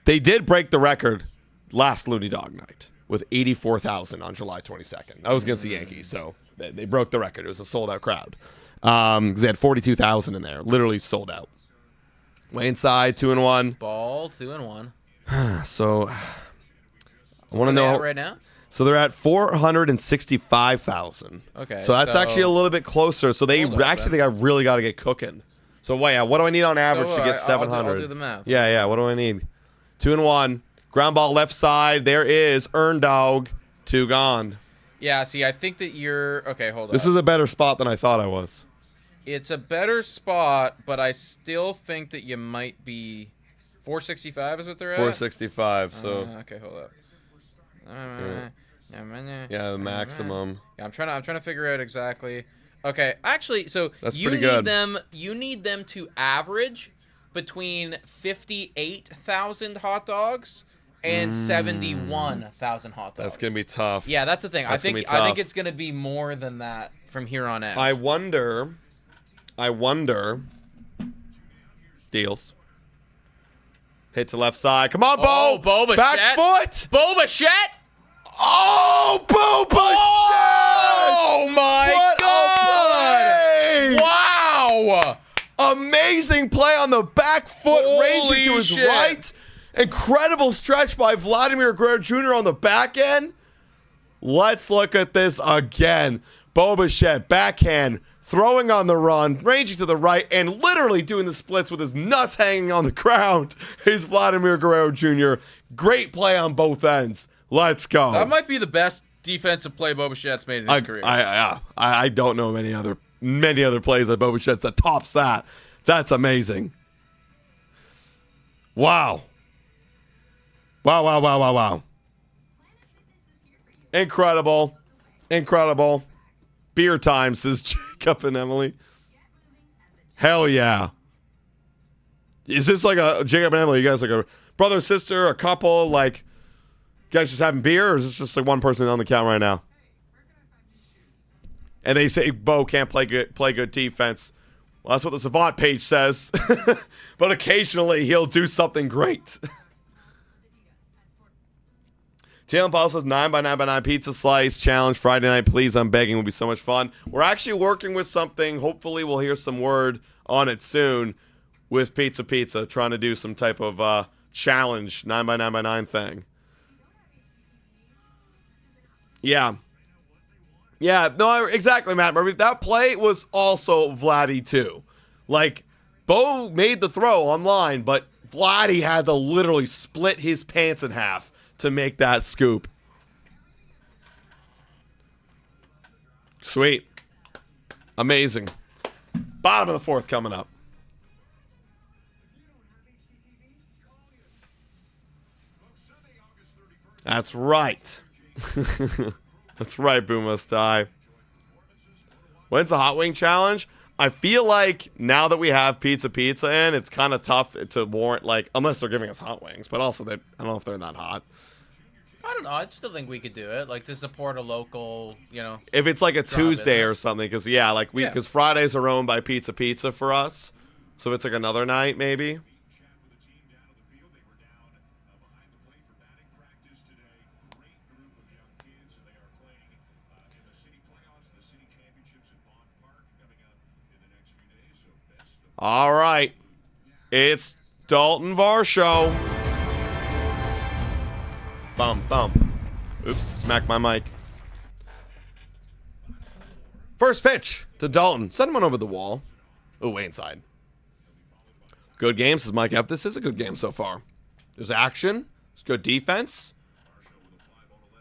They did break the record last Looney Dog night with 84,000 on July 22nd. That was against the Yankees, so they broke the record. It was a sold-out crowd. Because they had 42,000 in there, literally sold out. Way inside, 2-1. Ball, 2-1. So I want to know right now. So they're at 465,000. Okay. So that's actually a little bit closer. So they actually think I really got to get cooking. So wait, what do I need on average to get 700? I'll do the math. Yeah. What do I need? 2-1. Ground ball left side. There is Earn Dog. 2 gone. Yeah. See, I think that you're okay. Hold on. This is a better spot than I thought I was. It's a better spot, but I still think that you might be 465 is what they're at. 465. So. Okay, hold up. Yeah, the maximum. Yeah, I'm trying to figure out exactly. Okay, actually, so that's you pretty need good. them. You need them to average between 58,000 hot dogs and 71,000 hot dogs. That's gonna be tough. Yeah, that's the thing. That's I think it's gonna be more than that from here on out. I wonder. Deals. Hit to left side. Come on, Bo. Oh, Bo Bichette. Back foot. Bo Bichette. Oh, Bo Bichette. Oh, my God. Wow. Amazing play on the back foot, ranging to his shit. right. Incredible stretch by Vladimir Guerrero Jr. on the back end. Let's look at this again. Bo Bichette, backhand, throwing on the run, ranging to the right, and literally doing the splits with his nuts hanging on the ground. He's Vladimir Guerrero Jr. Great play on both ends. Let's go. That might be the best defensive play Bo Bichette's made in his career. I don't know many other plays that Bo Bichette's that tops that. That's amazing. Wow. Wow. Incredible. Beer time, says Jacob and Emily. Hell yeah. Is this like a Jacob and Emily? You guys like a brother, sister, a couple? Like, you guys just having beer, or is this just like one person on the count right now? And they say Bo can't play good defense. Well, that's what the Savant page says. But occasionally he'll do something great. Taylor Paul says 9x9x9 pizza slice challenge Friday night. Please, I'm begging. It would be so much fun. We're actually working with something. Hopefully, we'll hear some word on it soon with Pizza, trying to do some type of challenge 9x9x9 thing. Yeah, no, exactly, Matt Murphy. That play was also Vladdy too. Like, Bo made the throw online, but Vladdy had to literally split his pants in half to make that scoop. Sweet. Amazing. Bottom of the fourth coming up. That's right. That's right, Boo Must Die. When's the hot wing challenge? I feel like now that we have pizza in, it's kind of tough to warrant, like, unless they're giving us hot wings, but also I don't know if they're that hot. I don't know. I still think we could do it, like, to support a local, If it's like a Tuesday business or something, because Fridays are owned by Pizza for us, so it's like another night maybe. All right, it's Dalton Varsho. Bum. Oops, smacked my mic. First pitch to Dalton. Send him on over the wall. Oh, way inside. Good game, says Mike F. This is a good game so far. There's action. There's good defense.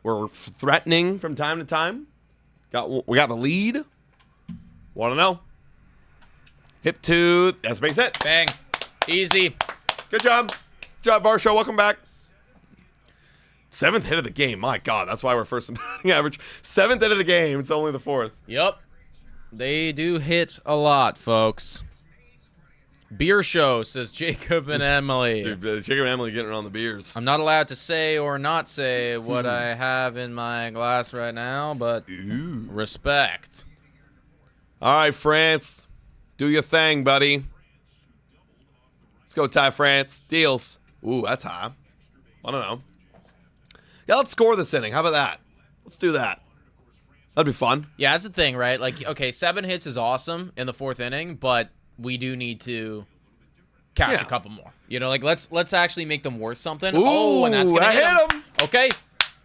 We're threatening from time to time. We got the lead. Want to know? Hip two. That's base hit. Bang. Easy. Good job. Good job, Varsho. Welcome back. 7th hit of the game. My God, that's why we're first in batting average. 7th hit of the game. It's only the 4th. Yep. They do hit a lot, folks. Beer show, says Jacob and Emily. Dude, Jacob and Emily getting on the beers. I'm not allowed to say or not say what I have in my glass right now, but respect. All right, France. Do your thing, buddy. Let's go, Ty France. Deals. Ooh, that's high. I don't know. Yeah, let's score this inning. How about that? Let's do that. That'd be fun. Yeah, that's the thing, right? Like, okay, 7 hits is awesome in the 4th inning, but we do need to catch a couple more. Let's actually make them worth something. Ooh, and that's gonna hit him. them. Okay,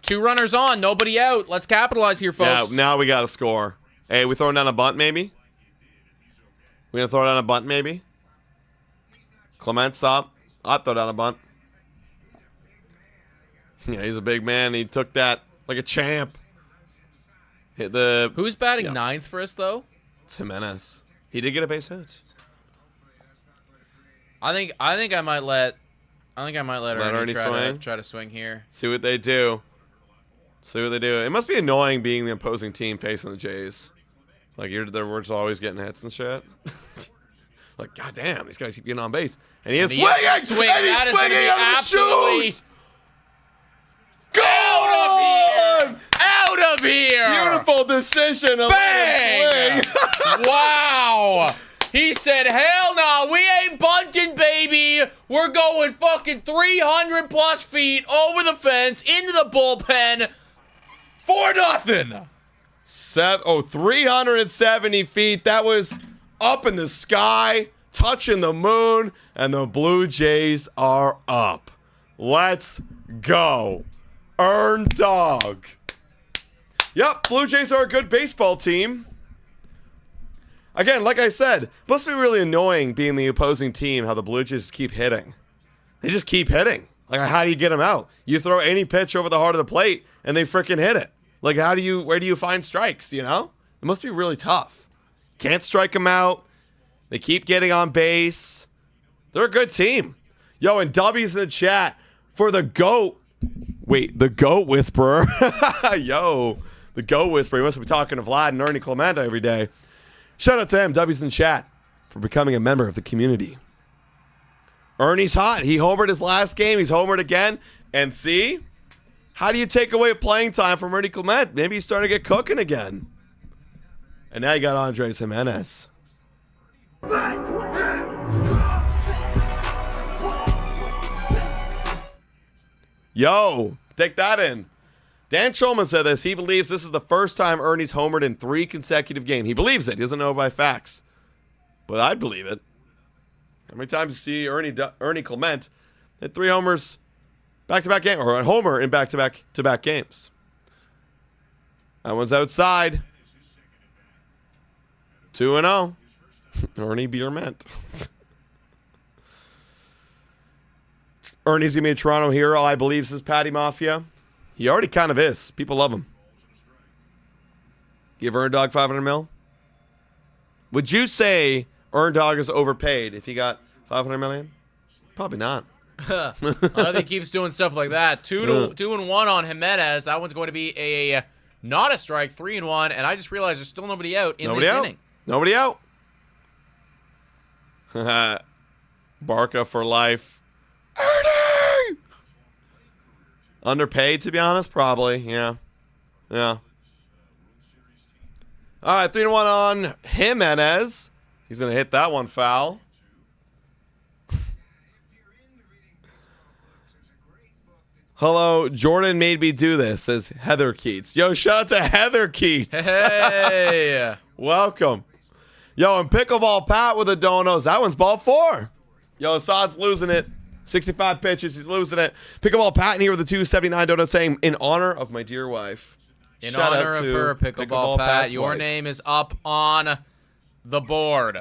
2 runners on, nobody out. Let's capitalize here, folks. Yeah, now we got to score. Hey, we throwing down a bunt, maybe? We gonna throw down a bunt, maybe? Clement's up. I'll throw down a bunt. Yeah, he's a big man. He took that like a champ. Hit the. Who's batting 9th for us, though? It's Jimenez. He did get a base hit. I think I might let Ernie try to swing here. See what they do. It must be annoying being the opposing team facing the Jays. Like, we're just always getting hits and shit. Like, goddamn, these guys keep getting on base. And he is swinging! And he's swinging out of his shoes! Go! Out of here! Beautiful decision. Bang! Wow! He said, hell no, we ain't bunting, baby. We're going fucking 300 plus feet over the fence, into the bullpen, 4-0. 370 feet. That was up in the sky, touching the moon, and the Blue Jays are up. Let's go. Earn dog. Yep, Blue Jays are a good baseball team. Again, like I said, it must be really annoying being the opposing team how the Blue Jays just keep hitting. They just keep hitting. Like, how do you get them out? You throw any pitch over the heart of the plate, and they freaking hit it. Like, where do you find strikes, you know? It must be really tough. Can't strike them out. They keep getting on base. They're a good team. Yo, and W's in the chat for the GOAT. Wait, the GOAT Whisperer. Yo, the GOAT Whisperer. He must be talking to Vlad and Ernie Clemente every day. Shout out to him, W's in the chat, for becoming a member of the community. Ernie's hot. He homered his last game. He's homered again. And see? How do you take away playing time from Ernie Clement? Maybe he's starting to get cooking again. And now you got Andres Jimenez. Yo, take that in. Dan Schulman said this. He believes this is the first time Ernie's homered in 3 consecutive games. He believes it. He doesn't know by facts. But I'd believe it. How many times you see Ernie Clement hit 3 homers back-to-back games, or a homer in back-to-back games? That one's outside. 2-0. Ernie Bierment. Ernie's going to be a Toronto hero, I believe, says Patty Mafia. He already kind of is. People love him. Give Earn Dog $500 million? Would you say Earn Dog is overpaid if he got $500 million? Probably not. I don't think he keeps doing stuff like that. 2-1 on Jimenez. That one's going to be a not a strike. 3-1, and I just realized there's still nobody out in this inning. Nobody out. Barca for life. Ernie! Underpaid, to be honest? Probably, yeah. Yeah. All right, 3-1 on Jimenez. He's going to hit that one foul. Hello, Jordan made me do this, says Heather Keats. Yo, shout out to Heather Keats. Hey. Welcome. Yo, and Pickleball Pat with a donos. That one's ball 4. Yo, Assad's losing it. 65 pitches. He's losing it. Pickleball Pat in here with a 279 donut saying, in honor of my dear wife. In Shout honor out of to her, Pickleball Pat, Pat's your wife. name is up on the board.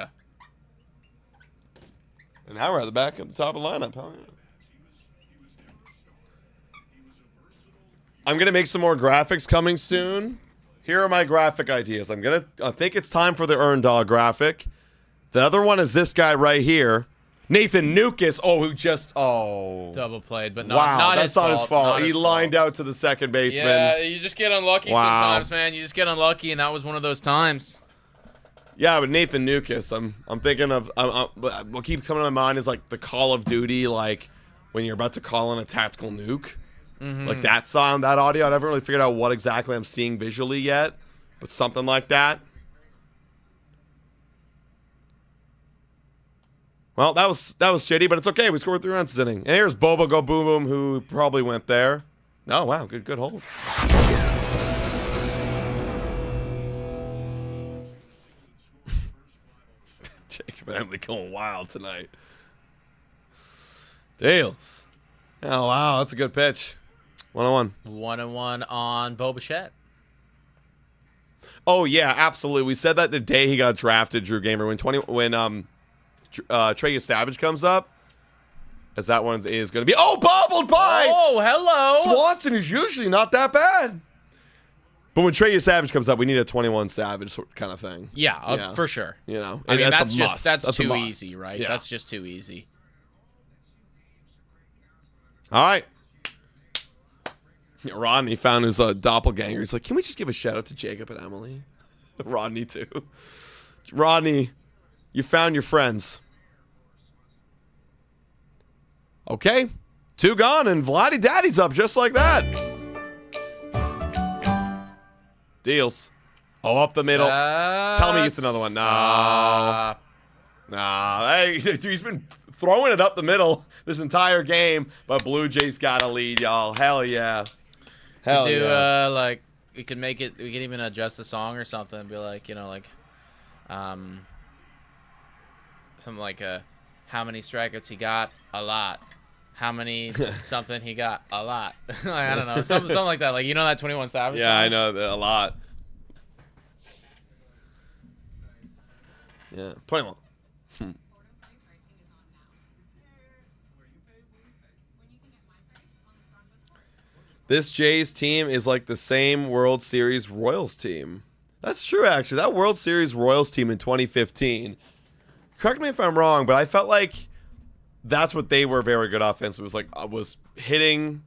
And now we're at the back of the top of the lineup. Huh? I'm going to make some more graphics coming soon. Here are my graphic ideas. I think it's time for the Earn Dog graphic. The other one is this guy right here. Nathan Nukas. Double played, but not, wow, not that's his not fault. his fault. Not He his lined fault. out to the second baseman. Yeah, you just get unlucky sometimes, man. You just get unlucky, and that was one of those times. Yeah, but Nathan Nukas, I'm thinking of what keeps coming to my mind is like the Call of Duty, like when you're about to call in a tactical nuke. Mm-hmm. Like that sound, that audio. I haven't really figured out what exactly I'm seeing visually yet, but something like that. Well, that was shitty, but it's okay. We scored 3 runs this inning. And here's Boba Go Boom Boom, who probably went there. Oh, wow, good hold. Jacob and Emily going wild tonight. Dales. Oh, wow, that's a good pitch. 1-1. 1-1 on Bo Bichette. Oh, yeah, absolutely. We said that the day he got drafted, Drew Gamer, when Trey Savage comes up, as that one is going to be bobbled by hello Swanson, who's usually not that bad. But when Trey Savage comes up, we need a 21 Savage kind of thing. Yeah, for sure. You know, I mean, that's that's too easy, right? Yeah. That's just too easy. All right. Rodney found his doppelganger. He's like, can we just give a shout out to Jacob and Emily? Rodney, too. Rodney, you found your friends. Okay. 2 gone, and Vladdy Daddy's up just like that. Deals. Up the middle. Tell me it's another one. No. Hey, dude, he's been throwing it up the middle this entire game, but Blue Jays got a lead, y'all. Hell yeah. Like, we could make it, we could even adjust the song or something and be like, something like, how many strikeouts he got? A lot. How many something he got? A lot. Like, I don't know. Something like that. Like, you know that 21 Savage Yeah, song? I know a lot. Yeah, 21. This Jays team is like the same World Series Royals team. That's true, actually. That World Series Royals team in 2015. Correct me if I'm wrong, but I felt like that's what they were very good offensively. It was like I was hitting,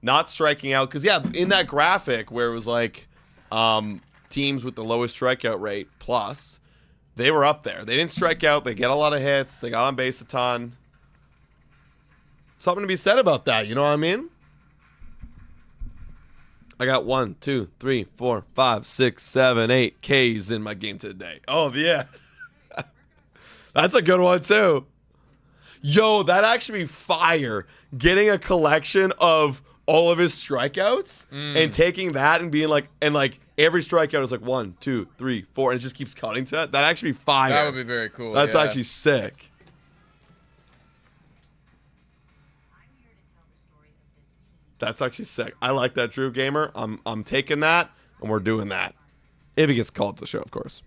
not striking out. Because yeah, in that graphic where it was like teams with the lowest strikeout rate plus, they were up there. They didn't strike out. They get a lot of hits. They got on base a ton. Something to be said about that. You know what I mean? I got 1, 2, 3, 4, 5, 6, 7, 8 Ks in my game today. Oh, yeah. That's a good one, too. Yo, that actually be fire. Getting a collection of all of his strikeouts and taking that and being like, and like every strikeout is like 1, 2, 3, 4, and it just keeps cutting to that. That actually be fire. That would be very cool. That's actually sick. That's actually sick. I like that, Drew Gamer. I'm taking that, and we're doing that. If he gets called to the show, of course.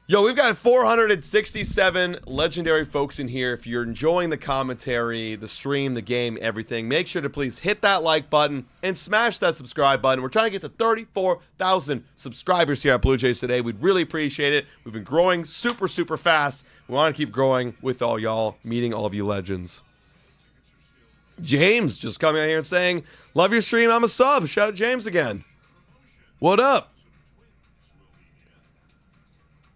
Yo, we've got 467 legendary folks in here. If you're enjoying the commentary, the stream, the game, everything, make sure to please hit that like button and smash that subscribe button. We're trying to get to 34,000 subscribers here at Blue Jays today. We'd really appreciate it. We've been growing super, super fast. We want to keep growing with all y'all, meeting all of you legends. James just coming out here and saying, love your stream, I'm a sub. Shout out James again. What up?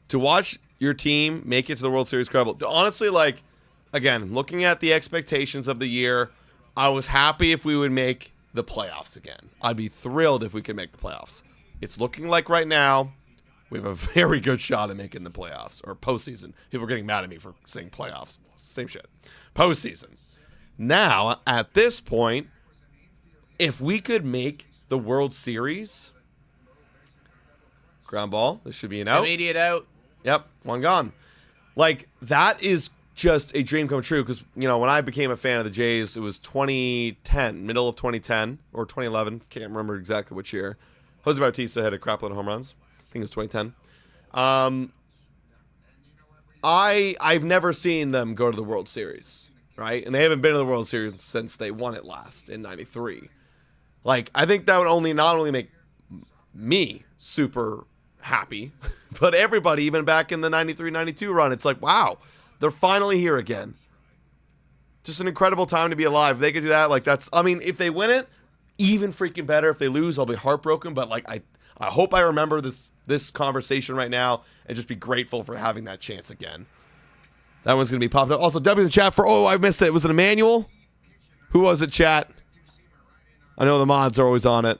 To watch your team make it to the World Series credible. Honestly, like, again, looking at the expectations of the year, I was happy if we would make the playoffs again. I'd be thrilled if we could make the playoffs. It's looking like right now we have a very good shot at making the playoffs or postseason. People are getting mad at me for saying playoffs. Same shit. Postseason. Now, at this point, if we could make the World Series, ground ball, this should be an out. Immediate out. Yep, one gone. Like, that is just a dream come true because, you know, when I became a fan of the Jays, it was 2010, middle of 2010 or 2011. Can't remember exactly which year. Jose Bautista had a crap load of home runs. I think it was 2010. I've never seen them go to the World Series. Right? And they haven't been to the World Series since they won it last in 93. Like, I think that would not only make me super happy, but everybody, even back in the 93-92 run, it's like, wow, they're finally here again. Just an incredible time to be alive. If they could do that, like, that's, I mean, if they win it, even freaking better. If they lose, I'll be heartbroken, but like, I hope I remember this conversation right now and just be grateful for having that chance again. That one's going to be popped up. Also, W in the chat for, oh, I missed it. Was it Emmanuel? Who was it, chat? I know the mods are always on it.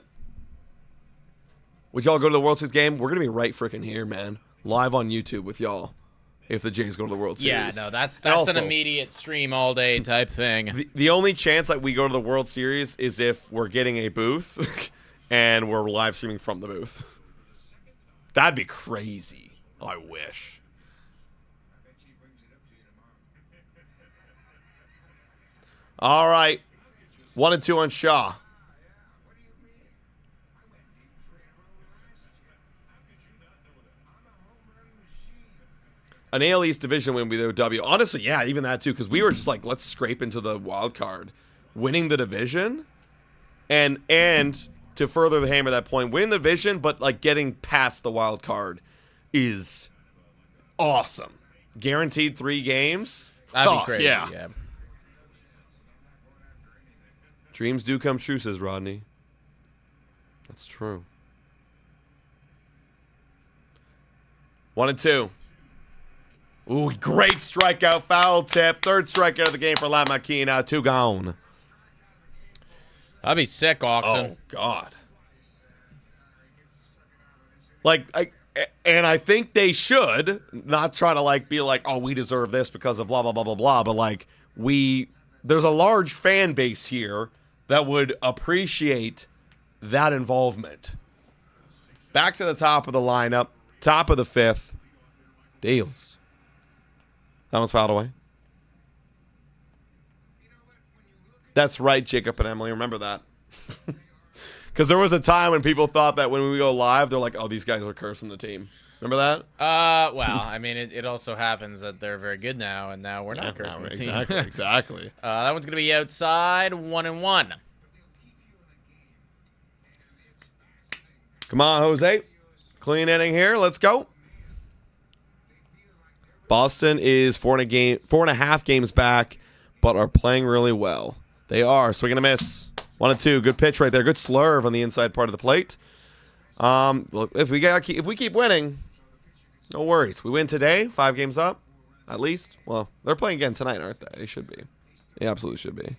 Would y'all go to the World Series game? We're going to be right freaking here, man. Live on YouTube with y'all if the Jays go to the World Series. Yeah, no, that's also an immediate stream all day type thing. The only chance that we go to the World Series is if we're getting a booth and we're live streaming from the booth. That'd be crazy. I wish. All right. 1 and 2 on Shaw. An AL East division win would be the W. Honestly, yeah, even that too, because we were just like, let's scrape into the wild card. Winning the division and to further the hammer that point, winning the division, but like getting past the wild card is awesome. Guaranteed 3 games. That'd be crazy. Yeah. Dreams do come true, says Rodney. That's true. 1 and 2. Ooh, great strikeout, foul tip. 3rd strikeout of the game for Lat Makina. 2 gone. That'd be sick, Oxen. Oh, God. Like, I think they should not try to, like, be like, oh, we deserve this because of blah, blah, blah, blah, blah. But, like, there's a large fan base here that would appreciate that involvement. Back to the top of the lineup, top of the 5th. Deals. That one's fouled away. That's right, Jacob and Emily. Remember that. Because there was a time when people thought that when we go live, they're like, oh, these guys are cursing the team. Remember that? Well, I mean, it also happens that they're very good now, and now we're not cursing the team. Exactly. That one's going to be outside, 1-1. Come on, Jose. Clean inning here. Let's go. Boston is 4.5 games back, but are playing really well. They are. Swing and a miss. 1-2. Good pitch right there. Good slurve on the inside part of the plate. Look, if we keep winning, no worries. We win today, 5 games up, at least. Well, they're playing again tonight, aren't they? They should be. They absolutely should be.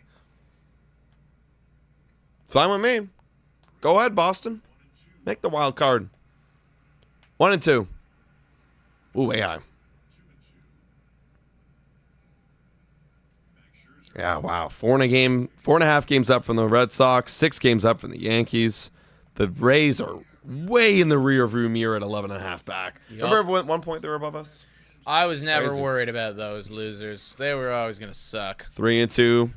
Fine with me. Go ahead, Boston. Make the wild card. 1-2. Ooh, AI. Yeah, wow. 4.5 games up from the Red Sox, 6 games up from the Yankees. The Rays are way in the rearview mirror at 11.5 back. Yep. Remember at one point they were above us? I was never Crazy. worried about those losers. They were always going to suck. 3-2.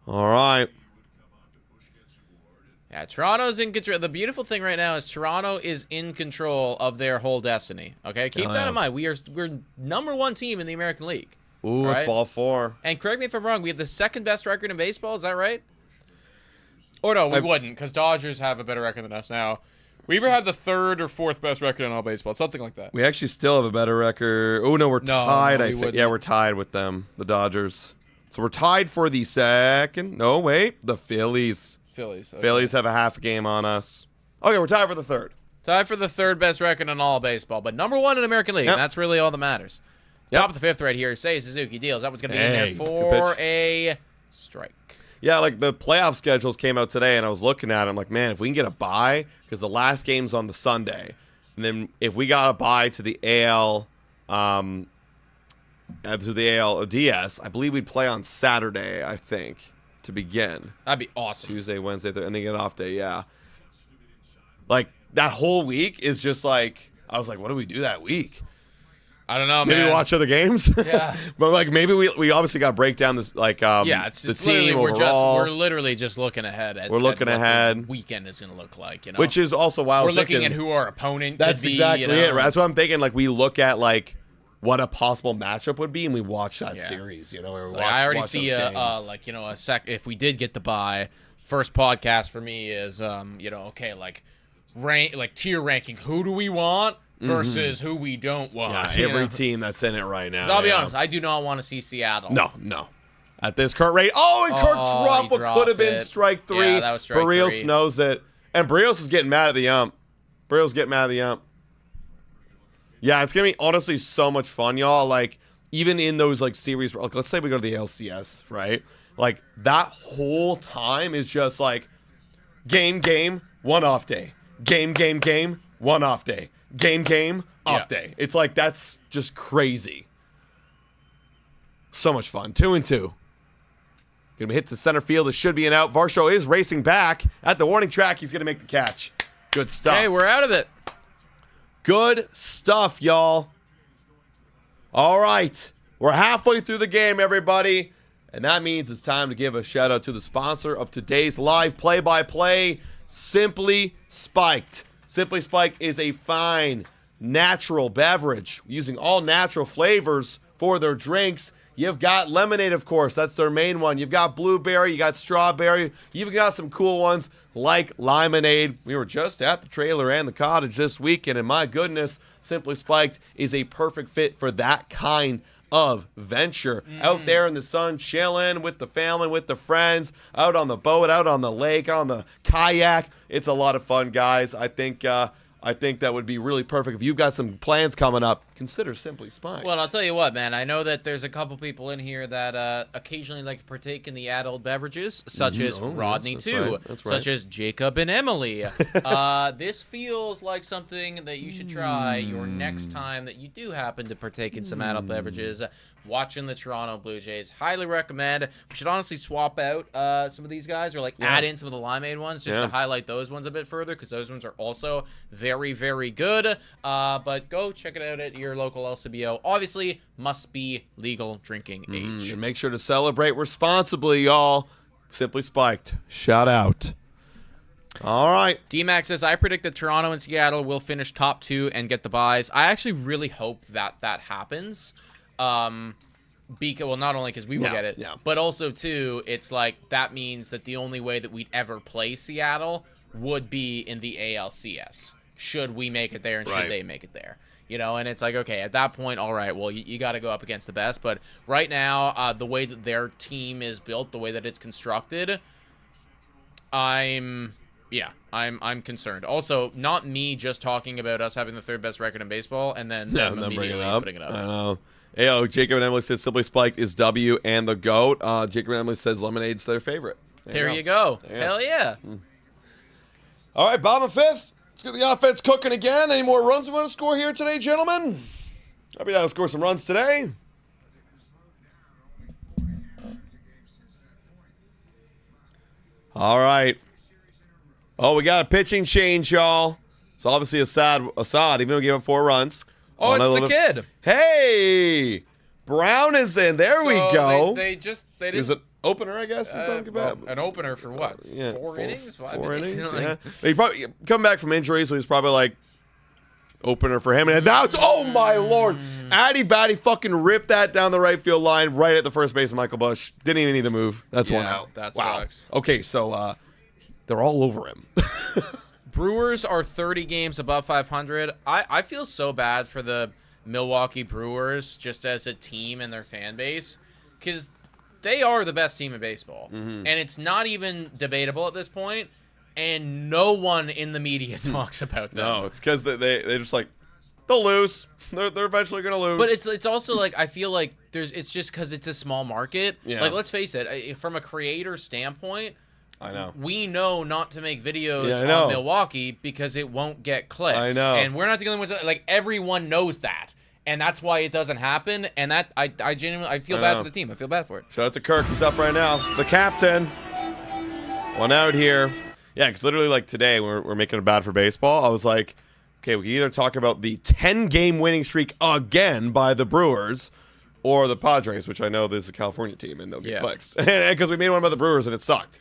All right. Yeah, Toronto's in control. The beautiful thing right now is Toronto is in control of their whole destiny. Okay, keep that in mind. We're #1 team in the American League. Ooh, right? it's ball 4. And correct me if I'm wrong, we have the 2nd best record in baseball. Is that right? Or no, we wouldn't, because Dodgers have a better record than us now. We either have the 3rd or 4th best record in all baseball. It's something like that. We actually still have a better record. Oh, no, we're tied, no, I think. Yeah, we're tied with them, the Dodgers. So we're tied for the 2nd. No, wait. The Phillies. Phillies. Okay. Phillies have a half a game on us. Okay, we're tied for the 3rd. Tied for the 3rd best record in all baseball, but #1 in American League. Yep. And that's really all that matters. Yep. Top of the 5th right here. Say Suzuki deals. That one's going to be in Hey, there good for pitch. a strike. Yeah, like the playoff schedules came out today, and I was looking at it. I'm like, man, if we can get a bye, because the last game's on the Sunday, and then if we got a bye to the AL, DS, I believe we'd play on Saturday, I think, to begin. That'd be awesome. Tuesday, Wednesday, and then get an off day, yeah. Like, that whole week is just like, I was like, what do we do that week? I don't know, Maybe man. watch other games. Yeah. But like maybe we obviously got to break down this like Yeah, it's the literally, team overall. we're literally just looking ahead. We're looking at what ahead. the weekend is going to look like, you know. Which is also why I we're was looking thinking, at who our opponent that's could be. exactly you know? it. Right? That's what I'm thinking. Like we look at like what a possible matchup would be, and we watch that Yeah. series. You know, or So, watch, I already watch see those games. like, you know, if we did get the bye, first podcast for me is you know, okay, like tier ranking. Who do we want versus who we don't want? yeah, you every know? team that's in it right now. 'Cause I'll be yeah. honest, I do not want to see Seattle. No. At this current rate, and Kirk dropped what could have been it. strike 3. Yeah, that was strike Berrios 3. knows it, and Berrios is getting mad at the ump. Yeah, it's gonna be honestly so much fun, y'all. Like even in those like series, like let's say we go to the LCS, right? Like that whole time is just like game, 1 off day, game, 1 off day, game, off day. It's like that's just crazy. So much fun. 2-2. Gonna be hit to center field. It should be an out. Varsho is racing back at the warning track. He's gonna make the catch. Good stuff. Okay, we're out of it. Good stuff, y'all. All right. We're halfway through the game, everybody. And that means it's time to give a shout out to the sponsor of today's live play-by-play, Simply Spiked. Simply Spiked is a fine, natural beverage using all natural flavors for their drinks. You've got lemonade, of course. That's their main one. You've got blueberry. You got strawberry. You've got some cool ones like limonade. We were just at the trailer and the cottage this weekend, and my goodness, Simply Spiked is a perfect fit for that kind of venture. Out there in the sun, chilling with the family, with the friends, out on the boat, out on the lake, on the kayak. It's a lot of fun, guys. I think that would be really perfect. If you've got some plans coming up, consider Simply Spiked. Well, I'll tell you what, man. I know that there's a couple people in here that occasionally like to partake in the adult beverages, such as Oh, yes, Rodney, that's too, right, that's right. such as Jacob and Emily. This feels like something that you should try your next time that you do happen to partake in some adult beverages. Watching the Toronto Blue Jays. Highly recommend. We should honestly swap out some of these guys or like add in some of the limeade ones just to highlight those ones a bit further because those ones are also very, very good. But go check it out at your local LCBO. Obviously, must be legal drinking age. And make sure to celebrate responsibly, y'all. Simply Spiked. Shout out. All right. D-Max says, I predict that Toronto and Seattle will finish top 2 and get the buys. I actually really hope that happens. Well, not only because we will get it, but also, too, it's like that means that the only way that we'd ever play Seattle would be in the ALCS. Should we make it there and should they make it there? You know, and it's like, okay, at that point, all right, well, you got to go up against the best. But right now, the way that their team is built, the way that it's constructed, I'm concerned. Also, not me just talking about us having the 3rd best record in baseball and then them immediately putting it up. I know. Hey, Jacob and Emily says Simply Spiked is W and the GOAT. Jacob and Emily says Lemonade's their favorite. There you go. Hell yeah. All right, bottom of 5th. Let's get the offense cooking again. Any more runs we want to score here today, gentlemen? I'll be down to score some runs today. All right. Oh, we got a pitching change, y'all. It's obviously Assad, even though he gave up 4 runs. Oh, it's the kid. Hey, Brown is in. There we go. They didn't. Is it opener, I guess? An opener for what? 4 innings? 5 innings? Yeah. He probably come back from injury, so he's probably like opener for him. And now, oh my lord, Addy Batty fucking ripped that down the right field line right at the first base of Michael Busch. Didn't even need to move. That's 1 out. That sucks. Okay, so they're all over him. Brewers are 30 games above 500. I feel so bad for the Milwaukee Brewers just as a team and their fan base because they are the best team in baseball. And it's not even debatable at this point, and no one in the media talks about them. No, it's because they just like, they'll lose. They're eventually going to lose. But it's also like, I feel like it's just because it's a small market. Yeah. Like, let's face it, from a creator standpoint, I know. We know not to make videos on Milwaukee because it won't get clicks. I know. And we're not the only ones. Like, everyone knows that. And that's why it doesn't happen. And that I genuinely feel bad for the team. I feel bad for it. Shout out to Kirk, who's up right now. The captain. 1 out here. Yeah, because literally, like, today, we're making it bad for baseball. I was like, okay, we can either talk about the 10-game winning streak again by the Brewers or the Padres, which I know there's a California team, and they'll get clicks. Because we made one by the Brewers, and it sucked.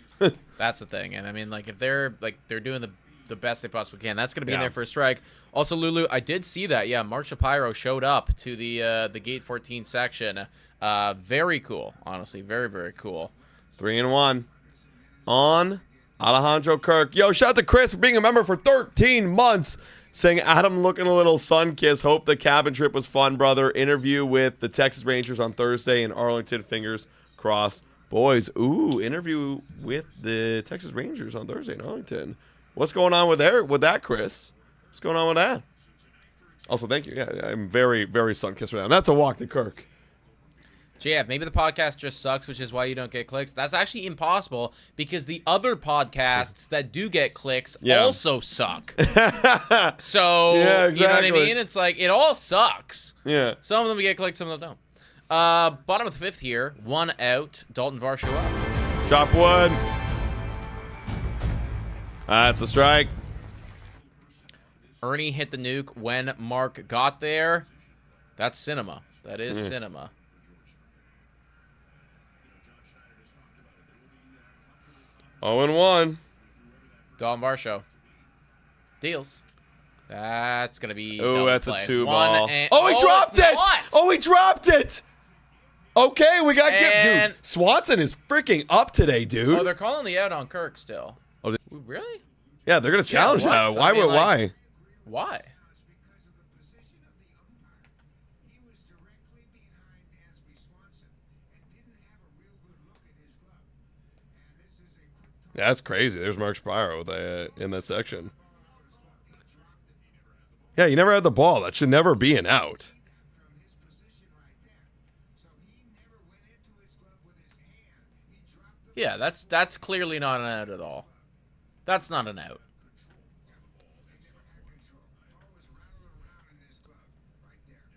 That's the thing. And I mean, like, if they're doing the best they possibly can, that's going to be in there for a strike. Also, Lulu, I did see that. Yeah, Mark Shapiro showed up to the Gate 14 section. Very cool, honestly. Very, very cool. 3-1 on Alejandro Kirk. Yo, shout out to Chris for being a member for 13 months. Saying, Adam looking a little sun-kissed. Hope the cabin trip was fun, brother. Interview with the Texas Rangers on Thursday in Arlington. Fingers crossed. Boys, interview with the Texas Rangers on Thursday in Arlington. What's going on with that, Chris? What's going on with that? Also, thank you. Yeah, I'm very, very sun-kissed right now. That's a walk to Kirk. JF, maybe the podcast just sucks, which is why you don't get clicks. That's actually impossible because the other podcasts that do get clicks also suck. So, yeah, exactly. You know what I mean? It's like, it all sucks. Yeah. Some of them get clicks, some of them don't. Bottom of the 5th here, 1 out, Dalton Varsho up. Chop wood. That's a strike. Ernie hit the nuke when Mark got there. That's cinema. That is cinema. Oh, and 1. Dalton Varsho. Deals. That's going to be that's play. A 2 ball. He dropped it! Oh, he dropped it! Okay, we got dude. Swanson is freaking up today, dude. Oh, they're calling the out on Kirk still. Oh, really? Yeah, they're gonna challenge that. Why? Why? Yeah, that's crazy. There's Mark Spiro in that section. Yeah, you never had the ball. That should never be an out. Yeah, that's clearly not an out at all. That's not an out.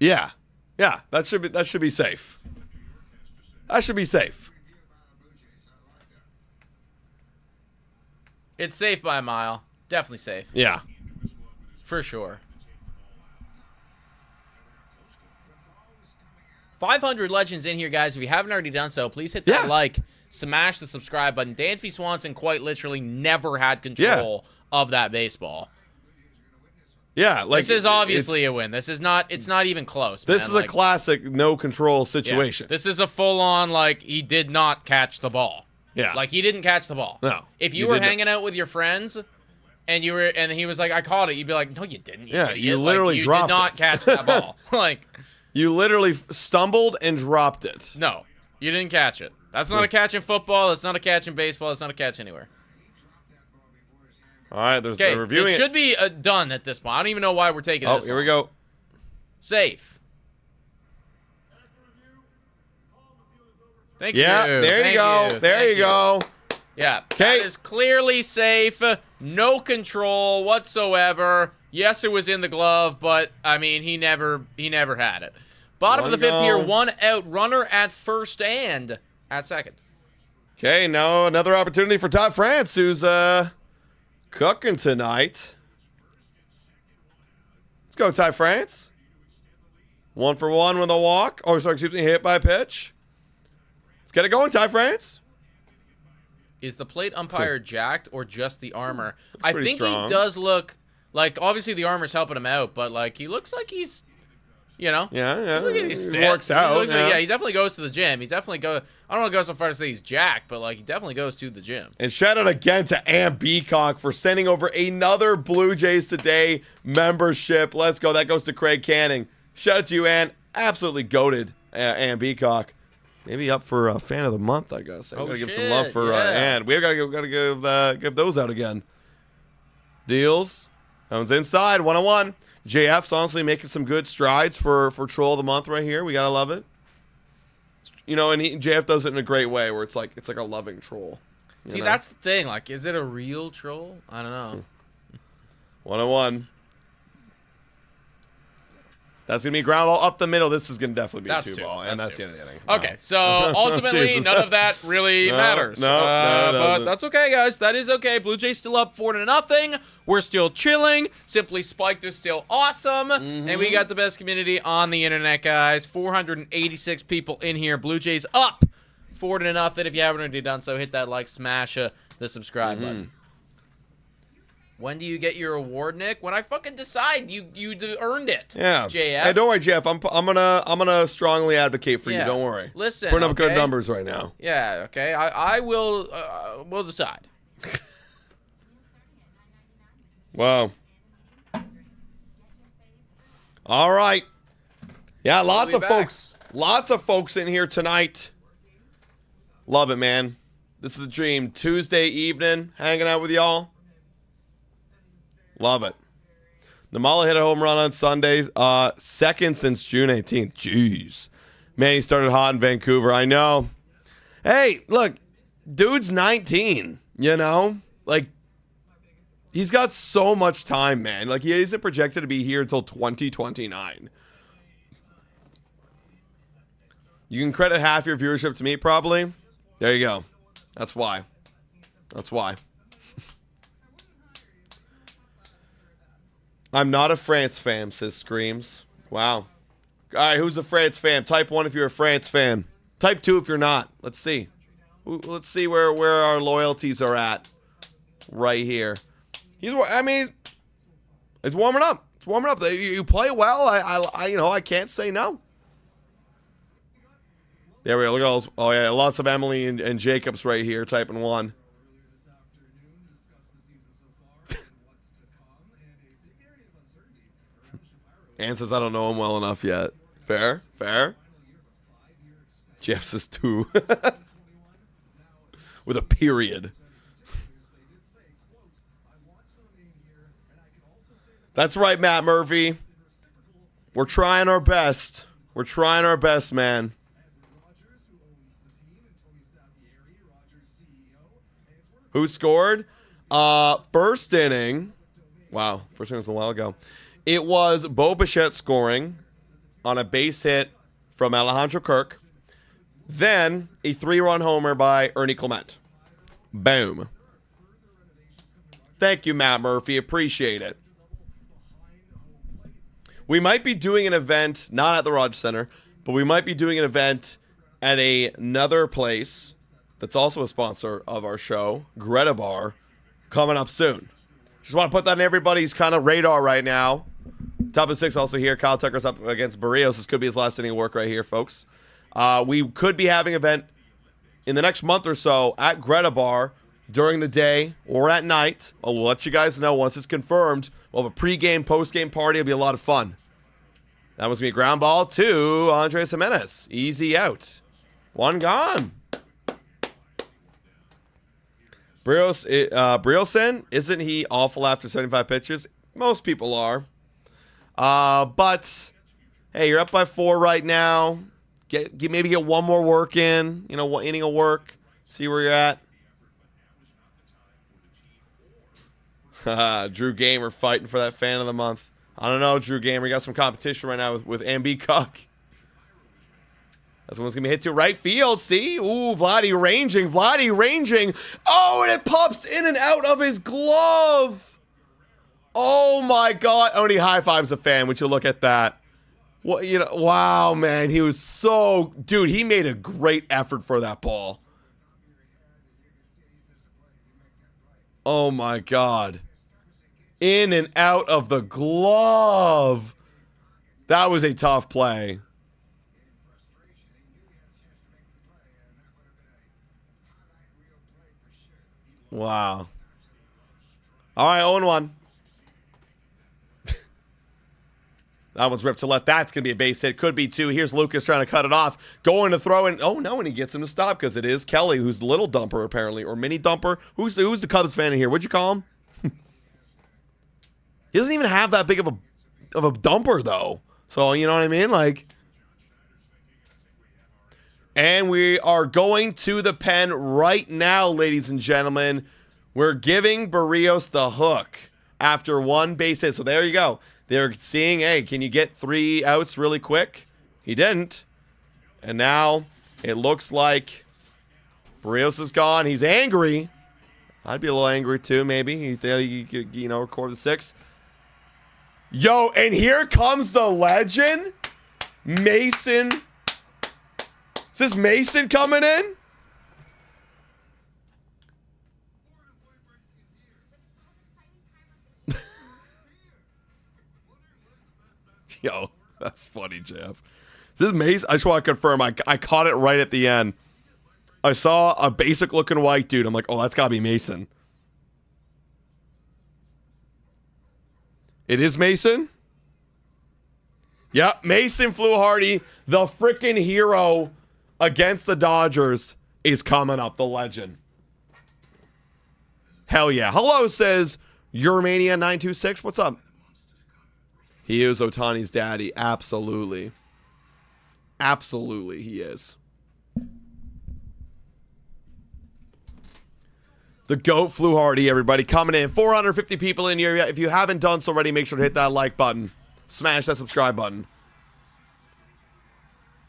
Yeah. Yeah, that should be safe. That should be safe. It's safe by a mile. Definitely safe. Yeah. For sure. 500 legends in here, guys. If you haven't already done so, please hit that like, smash the subscribe button. Dansby Swanson quite literally never had control of that baseball. Yeah, like this is obviously a win. This is not. It's not even close. This is a classic no control situation. Yeah, this is a full on like he did not catch the ball. Yeah, like he didn't catch the ball. No. If you were hanging out with your friends, and he was like, "I caught it," you'd be like, "No, you didn't." You literally dropped it. You did not catch that ball. Like you literally stumbled and dropped it. No, you didn't catch it. That's not a catch in football. That's not a catch in baseball. That's not a catch anywhere. All right, they're reviewing it. It should be done at this point. I don't even know why we're taking this. Oh, here we go. Safe. Thank you. Yeah, there you go. There you go. Yeah, that is clearly safe. No control whatsoever. Yes, it was in the glove, but I mean, he never had it. Bottom of the fifth here, 1 out, runner at first and at second. Okay, now another opportunity for Ty France, who's cooking tonight. Let's go, Ty France. 1 for 1 with a walk. Oh, sorry, excuse me, hit by a pitch. Let's get it going, Ty France. Is the plate umpire jacked or just the armor? I think strong. He does look like, obviously the armor's helping him out, but like he looks like he's, you know. Yeah. He's fit. Works out. He like, he definitely goes to the gym. He definitely goes. I don't want to go so far to say he's jacked, but like he definitely goes to the gym. And shout out again to Ann Beacock for sending over another Blue Jays Today membership. Let's go. That goes to Craig Canning. Shout out to you, Ann. Absolutely goated, Ann Beacock. Maybe up for a fan of the month, I gotta say. We gotta give some love for Ann. We gotta give those out again. Deals. That one's inside. 1-on-1. JF's honestly making some good strides for Troll of the Month right here. We gotta love it. You know, and JF does it in a great way where it's like a loving troll. See, that's the thing. Like, is it a real troll? I don't know. 1-on-1. That's going to be ground ball up the middle. This is going to definitely be a 2-ball, and that's the end of the inning. Okay, so ultimately, none of that really matters. But that's okay, guys. That is okay. Blue Jays still up 4-0. We're still chilling. Simply Spiked is still awesome. And we got the best community on the internet, guys. 486 people in here. Blue Jays up 4-0. If you haven't already done so, hit that like, smash the subscribe button. When do you get your award, Nick? When I fucking decide you earned it. Yeah. JF. Hey, don't worry, Jeff. I'm gonna strongly advocate for you. Don't worry. Listen. Putting up good numbers right now. Yeah. Okay. I will. We'll decide. Wow. All right. Yeah. Lots of folks in here tonight. Love it, man. This is the dream. Tuesday evening, hanging out with y'all. Love it. Namala hit a home run on Sunday, second since June 18th. Jeez. Man, he started hot in Vancouver. I know. Hey, look, dude's 19, you know? Like, he's got so much time, man. Like, he isn't projected to be here until 2029. You can credit half your viewership to me, probably. There you go. That's why. That's why. I'm not a France fan, says Screams. Wow. All right, who's a France fan? Type 1 if you're a France fan. Type 2 if you're not. Let's see. Let's see where our loyalties are at right here. It's warming up. It's warming up. You play well. I can't say no. There we go. Look at all those. Oh, yeah, lots of Emily and Jacobs right here typing 1. Ann says, I don't know him well enough yet. Fair. Jeff says 2. With a period. That's right, Matt Murphy. We're trying our best. We're trying our best, man. Who scored? First inning. Wow, first inning was a while ago. It was Bo Bichette scoring on a base hit from Alejandro Kirk. Then a 3-run homer by Ernie Clement. Boom. Thank you, Matt Murphy. Appreciate it. We might be doing an event, not at the Rogers Center, but we might be doing an event at another place that's also a sponsor of our show, Greta Bar, coming up soon. Just want to put that on everybody's kind of radar right now. Top of 6 also here. Kyle Tucker's up against Berrios. This could be his last inning of work right here, folks. We could be having an event in the next month or so at Greta Bar during the day or at night. We'll let you guys know once it's confirmed. We'll have a pregame, postgame party. It'll be a lot of fun. That was me. Ground ball to Andres Jimenez. Easy out. One gone. Berrios, isn't he awful after 75 pitches? Most people are. But, hey, you're up by 4 right now. Maybe get one more work in. You know, one inning of work. See where you're at. Drew Gamer fighting for that fan of the month. I don't know, Drew Gamer. You got some competition right now with Ambi Cuck. That's one's going to be hit to right field. See? Ooh, Vladdy ranging. Oh, and it pops in and out of his glove. Oh, my God. Oh, and he high-fives a fan. Would you look at that? Well, you know, wow, man. He was so... Dude, he made a great effort for that ball. Oh, my God. In and out of the glove. That was a tough play. Wow. All right, 0-1. That one's ripped to left. That's going to be a base hit. Could be 2. Here's Lucas trying to cut it off. Going to throw in. Oh, no, and he gets him to stop because it is Kelly, who's the little dumper, apparently, or mini dumper. Who's the Cubs fan in here? What'd you call him? He doesn't even have that big of a dumper, though. So, you know what I mean? Like... And we are going to the pen right now, ladies and gentlemen. We're giving Berrios the hook after 1 base hit. So there you go. They're seeing, hey, can you get 3 outs really quick? He didn't. And now it looks like Berrios is gone. He's angry. I'd be a little angry too, maybe. He thought he could, you know, record the 6. Yo, and here comes the legend, Mason. Is this Mason coming in? Yo, that's funny, Jeff. Is this Mason? I just want to confirm. I caught it right at the end. I saw a basic-looking white dude. I'm like, oh, that's got to be Mason. It is Mason? Yep, Mason Fluharty, the freaking hero against the Dodgers, is coming up, the legend. Hell yeah. Hello, says Euromania926. What's up? He is Ohtani's daddy. Absolutely. Absolutely, he is. The GOAT Fluharty, everybody, coming in. 450 people in here. If you haven't done so already, make sure to hit that like button. Smash that subscribe button.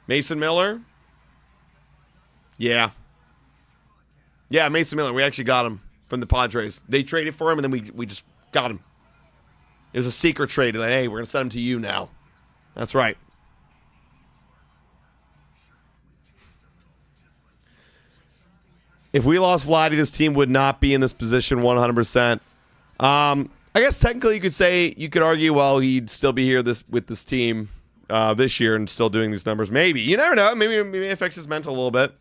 Mason Miller? Yeah. Yeah, Mason Miller. We actually got him from the Padres. They traded for him, and then we just got him. It was a secret trade. Like, hey, we're going to send him to you now. That's right. If we lost Vladdy, this team would not be in this position 100%. I guess technically you could say, you could argue, well, he'd still be here with this team this year and still doing these numbers. Maybe. You never know. Maybe it affects his mental a little bit.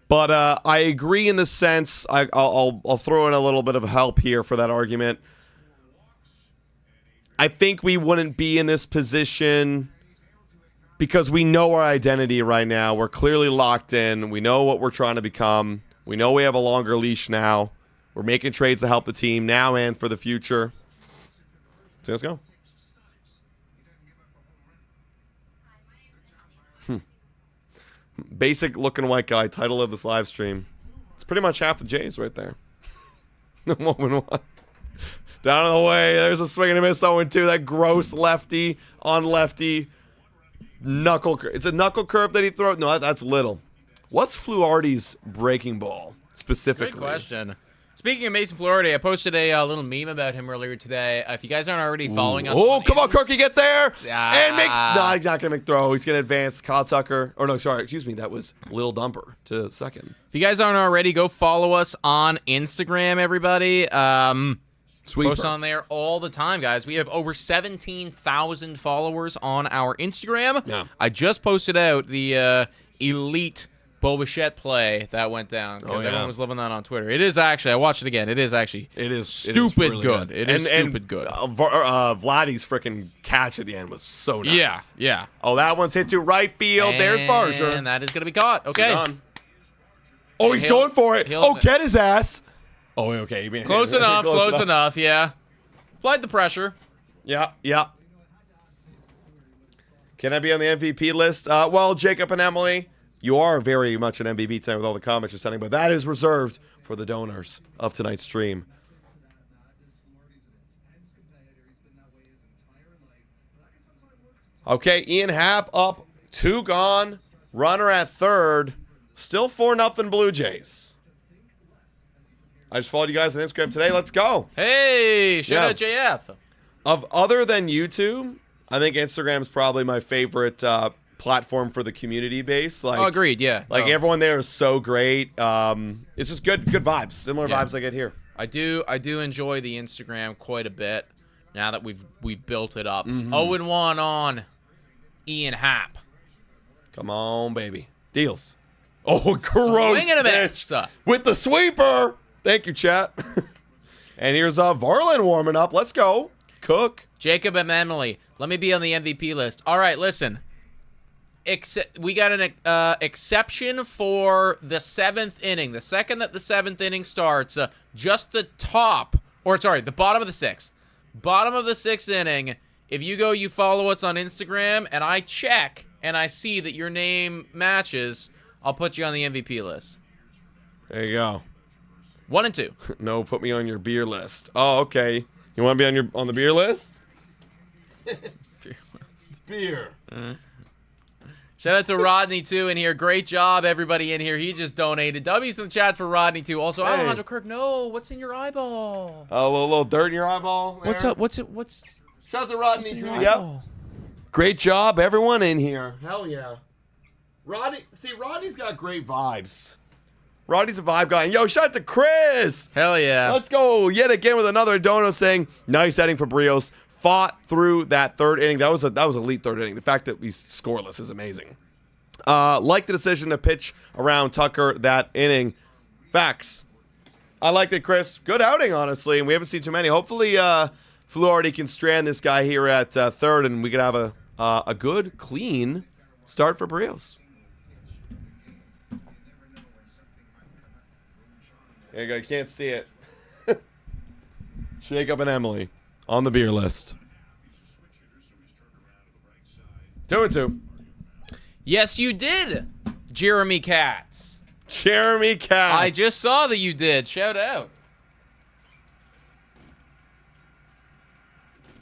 But I agree in the sense, I'll throw in a little bit of help here for that argument. I think we wouldn't be in this position because we know our identity right now. We're clearly locked in. We know what we're trying to become. We know we have a longer leash now. We're making trades to help the team now and for the future. So let's go. Basic looking white guy, title of this live stream. It's pretty much half the Jays right there. No moment one. Down on the way. There's a swing and a miss 0-2. That gross lefty on lefty. Knuckle. It's a knuckle curve that he throws. No, that's little. What's Fluharty's breaking ball specifically? Great question. Speaking of Mason Florida, I posted a little meme about him earlier today. If you guys aren't already following us, Oh, come on, Kirky, get there. And makes. Ah. No, he's not going to make throw. He's going to advance. Kyle Tucker. Or no, sorry, excuse me. That was Lil Dumper to second. If you guys aren't already, go follow us on Instagram, everybody. Sweeper. Post on there all the time, guys. We have over 17,000 followers on our Instagram. Yeah. I just posted out the elite Boba play that went down because everyone was loving that on Twitter. It is actually, I watched it again. It is stupid really good. It is stupid good. Vladdy's freaking catch at the end was so nice. Yeah. Oh, that one's hit to right field. There's Barger. And that is going to be caught. Okay. Oh, he's going for it. he'll- Get his ass. Oh, okay. Close enough. Close enough. Yeah. Applied the pressure. Yeah. Can I be on the MVP list? Well, Jacob and Emily, you are very much an MVP tonight with all the comments you're sending, but that is reserved for the donors of tonight's stream. Okay, Ian Happ up, 2 gone, runner at third, still 4-0 Blue Jays. I just followed you guys on Instagram today. Let's go. Hey, shout out JF. Other than YouTube, I think Instagram is probably my favorite platform for the community base. Like, agreed. Yeah. Everyone there is so great. It's just good vibes. Similar vibes I get here. I do enjoy the Instagram quite a bit now that we've built it up. 0-1 on Ian Happ. Come on, baby. Deals. Oh, gross. Swing and a miss. With the sweeper. Thank you, chat. And here's Varlin warming up. Let's go. Cook. Jacob and Emily, let me be on the MVP list. All right, listen. We got an exception for the 7th inning. The second that the 7th inning starts, just the bottom of the 6th. Bottom of the 6th inning, if you follow us on Instagram, and I check, and I see that your name matches, I'll put you on the MVP list. There you go. 1 and 2. No, put me on your beer list. Oh, okay. You want to be on the beer list? Beer. Shout out to Rodney, too, in here. Great job, everybody in here. He just donated. W's in the chat for Rodney, too. Also, Hey. Alejandro Kirk, no. What's in your eyeball? A little dirt in your eyeball. There. What's up? What's Shout out to Rodney, in too. your Yep. eyeball? Great job, everyone in here. Hell yeah. Rodney's got great vibes. Rodney's a vibe guy. And yo, shout out to Chris. Hell yeah. Let's go yet again with another dono saying, nice inning for Berrios. Fought through that 3rd inning. That was elite 3rd inning. The fact that he's scoreless is amazing. Like the decision to pitch around Tucker that inning. Facts. I like it, Chris. Good outing, honestly, and we haven't seen too many. Hopefully, Fluharty can strand this guy here at 3rd, and we can have a good, clean start for Berrios. There you go. You can't see it. Jacob and Emily on the beer list. 2 and 2. Yes, you did, Jeremy Katz. Jeremy Katz. I just saw that you did. Shout out.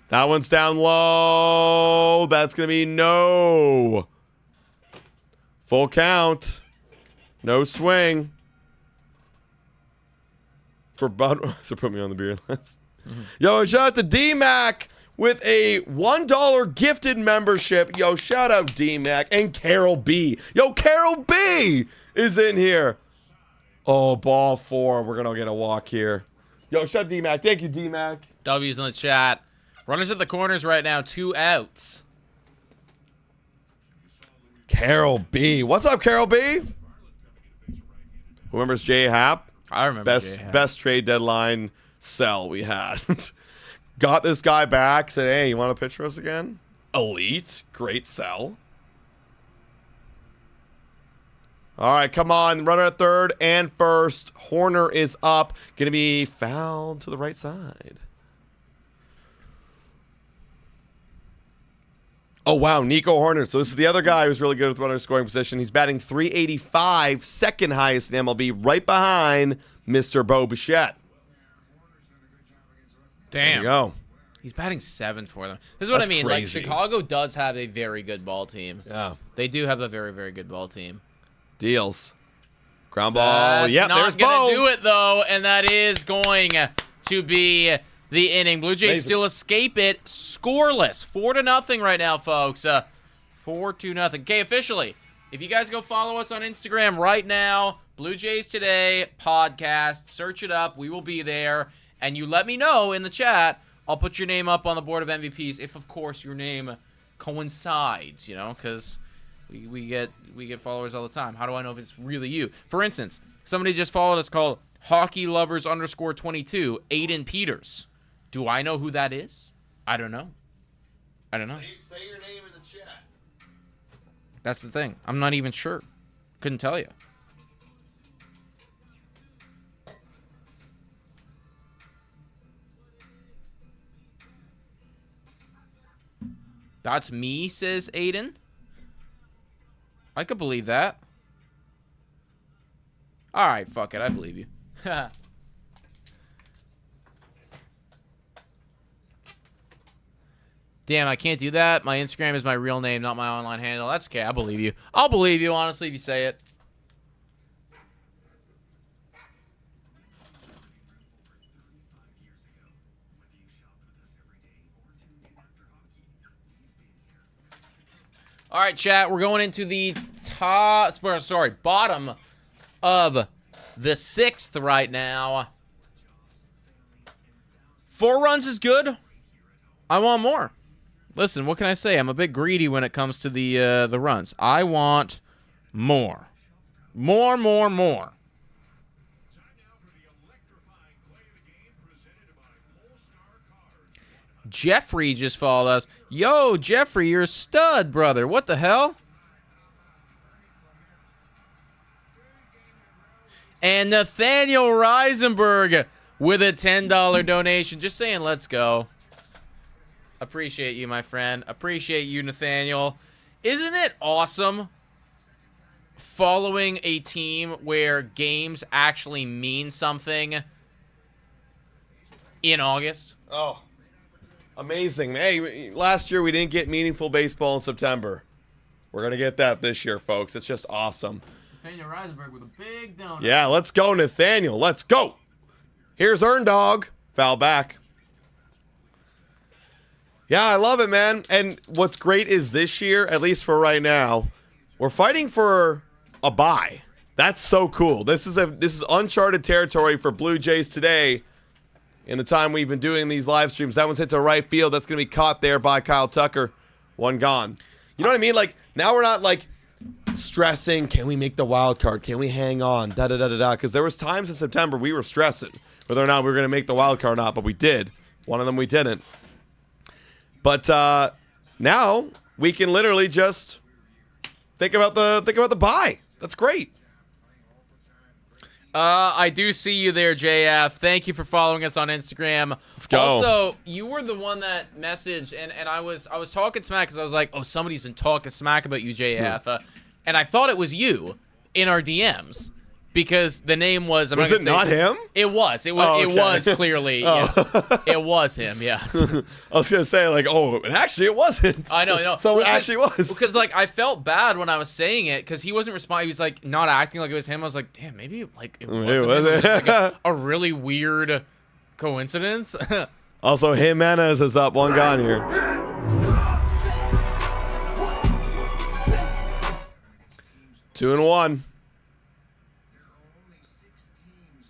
That one's down low. That's going to be no. Full count. No swing. For Budweiser, put me on the beer list. Yo, shout out to D-Mac with a $1 gifted membership. Yo, shout out D-Mac and Carol B. Yo, Carol B is in here. Oh, ball 4. We're going to get a walk here. Yo, shout out D-Mac. Thank you, D-Mac. W's in the chat. Runners at the corners right now. 2 outs. Carol B. What's up, Carol B? Who remembers Jay Happ? I remember Best trade deadline sell we had. Got this guy back. Said, hey, you want to pitch for us again? Elite. Great sell. All right, come on. Runner at 3rd and 1st. Horner is up. Going to be fouled to the right side. Oh, wow. Nico Horner. So this is the other guy who's really good with runner scoring position. He's batting .385, second highest in MLB, right behind Mr. Bo Bichette. Damn. There you go. He's batting 7th for them. This is what That's I mean. crazy. Like, Chicago does have a very good ball team. Yeah. They do have a very, very good ball team. Deals. Ground ball. That's Yep, not there's gonna Bo. do it though, and that is going to be the inning. Blue Jays still escape it scoreless, 4-0 right now, folks. 4-0. Okay, officially, if you guys go follow us on Instagram right now, Blue Jays Today podcast, search it up. We will be there, and you let me know in the chat. I'll put your name up on the board of MVPs if, of course, your name coincides. You know, because we get followers all the time. How do I know if it's really you? For instance, somebody just followed us called HockeyLovers_22, Aiden Peters. Do I know who that is? I don't know. Say your name in the chat. That's the thing. I'm not even sure. Couldn't tell you. That's me, says Aiden. I could believe that. All right, fuck it. I believe you. Damn, I can't do that. My Instagram is my real name, not my online handle. That's okay. I believe you. I'll believe you, honestly, if you say it. All right, chat. We're going into the bottom of the 6th right now. 4 runs is good. I want more. Listen, what can I say? I'm a bit greedy when it comes to the runs. I want more. More. Jeffrey just followed us. Yo, Jeffrey, you're a stud, brother. What the hell? And Nathaniel Reisenberg with a $10 donation. Just saying, let's go. Appreciate you, my friend. Appreciate you, Nathaniel. Isn't it awesome following a team where games actually mean something in August? Oh, amazing. Hey, last year we didn't get meaningful baseball in September. We're going to get that this year, folks. It's just awesome. Nathaniel Reisenberg with a big donut. Yeah, let's go, Nathaniel. Let's go. Here's Earn Dog. Foul back. Yeah, I love it, man. And what's great is this year, at least for right now, we're fighting for a bye. That's so cool. This is uncharted territory for Blue Jays today. In the time we've been doing these live streams, that one's hit to right field. That's going to be caught there by Kyle Tucker. One gone. You know what I mean? Like, now we're not, like, stressing, can we make the wild card? Can we hang on? Da-da-da-da-da. Because there was times in September we were stressing whether or not we were going to make the wild card or not, but we did. One of them we didn't. But now we can literally just think about the bye. That's great. I do see you there, JF. Thank you for following us on Instagram. Let's go. Also, you were the one that messaged, and I was talking smack because I was like, oh, somebody's been talking smack about you, JF. And I thought it was you in our DMs. Because the name was... Was it not him? It was. It was. Oh, okay. It was clearly. Oh. Yeah, it was him. Yes. I was gonna say like, oh, actually it wasn't. I know. So it actually was. Because like I felt bad when I was saying it because he wasn't responding. He was like not acting like it was him. I was like, damn, maybe like it wasn't. It was just, like, a really weird coincidence. Also, Jimenez is up. One gone here. 2-1.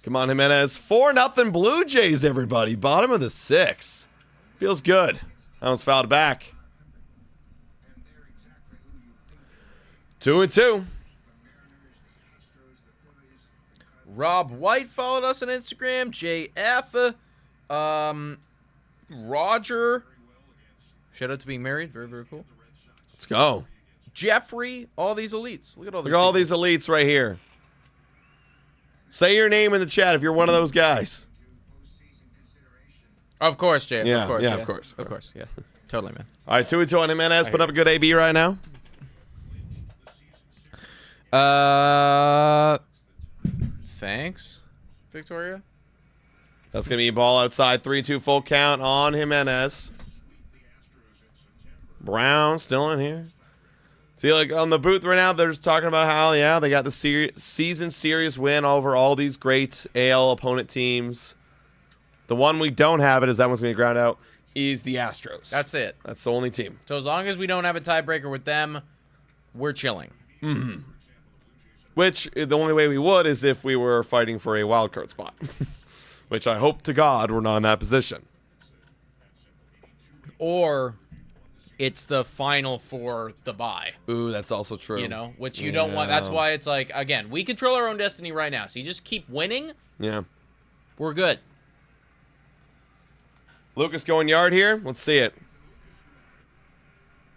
Come on, Jimenez. 4-0 Blue Jays, everybody. Bottom of the 6th. Feels good. That one's fouled back. 2-2. Rob White followed us on Instagram. JF. Roger. Shout out to being married. Very, very cool. Let's go. Jeffrey. All these elites. Look at all these. Look at all these elites right here. Say your name in the chat if you're one of those guys. Of course, Jay. Yeah, of course. yeah, Yeah, of course. Of course, yeah. Totally, man. All right, 2-2 on Jimenez. Put up a good AB right now. Thanks, Victoria. That's going to be a ball outside. 3-2 full count on Jimenez. Brown still in here. See, like on the booth right now, they're just talking about how, yeah, they got the season series win over all these great AL opponent teams. The one we don't have it is that one's going to be ground out is the Astros. That's it. That's the only team. So as long as we don't have a tiebreaker with them, we're chilling. Mm-hmm. Which the only way we would is if we were fighting for a wild card spot. Which I hope to God we're not in that position. Or it's the final for the bye. Ooh, that's also true. You know, which you don't want. That's why it's like, again, we control our own destiny right now. So you just keep winning. Yeah. We're good. Lucas going yard here. Let's see it.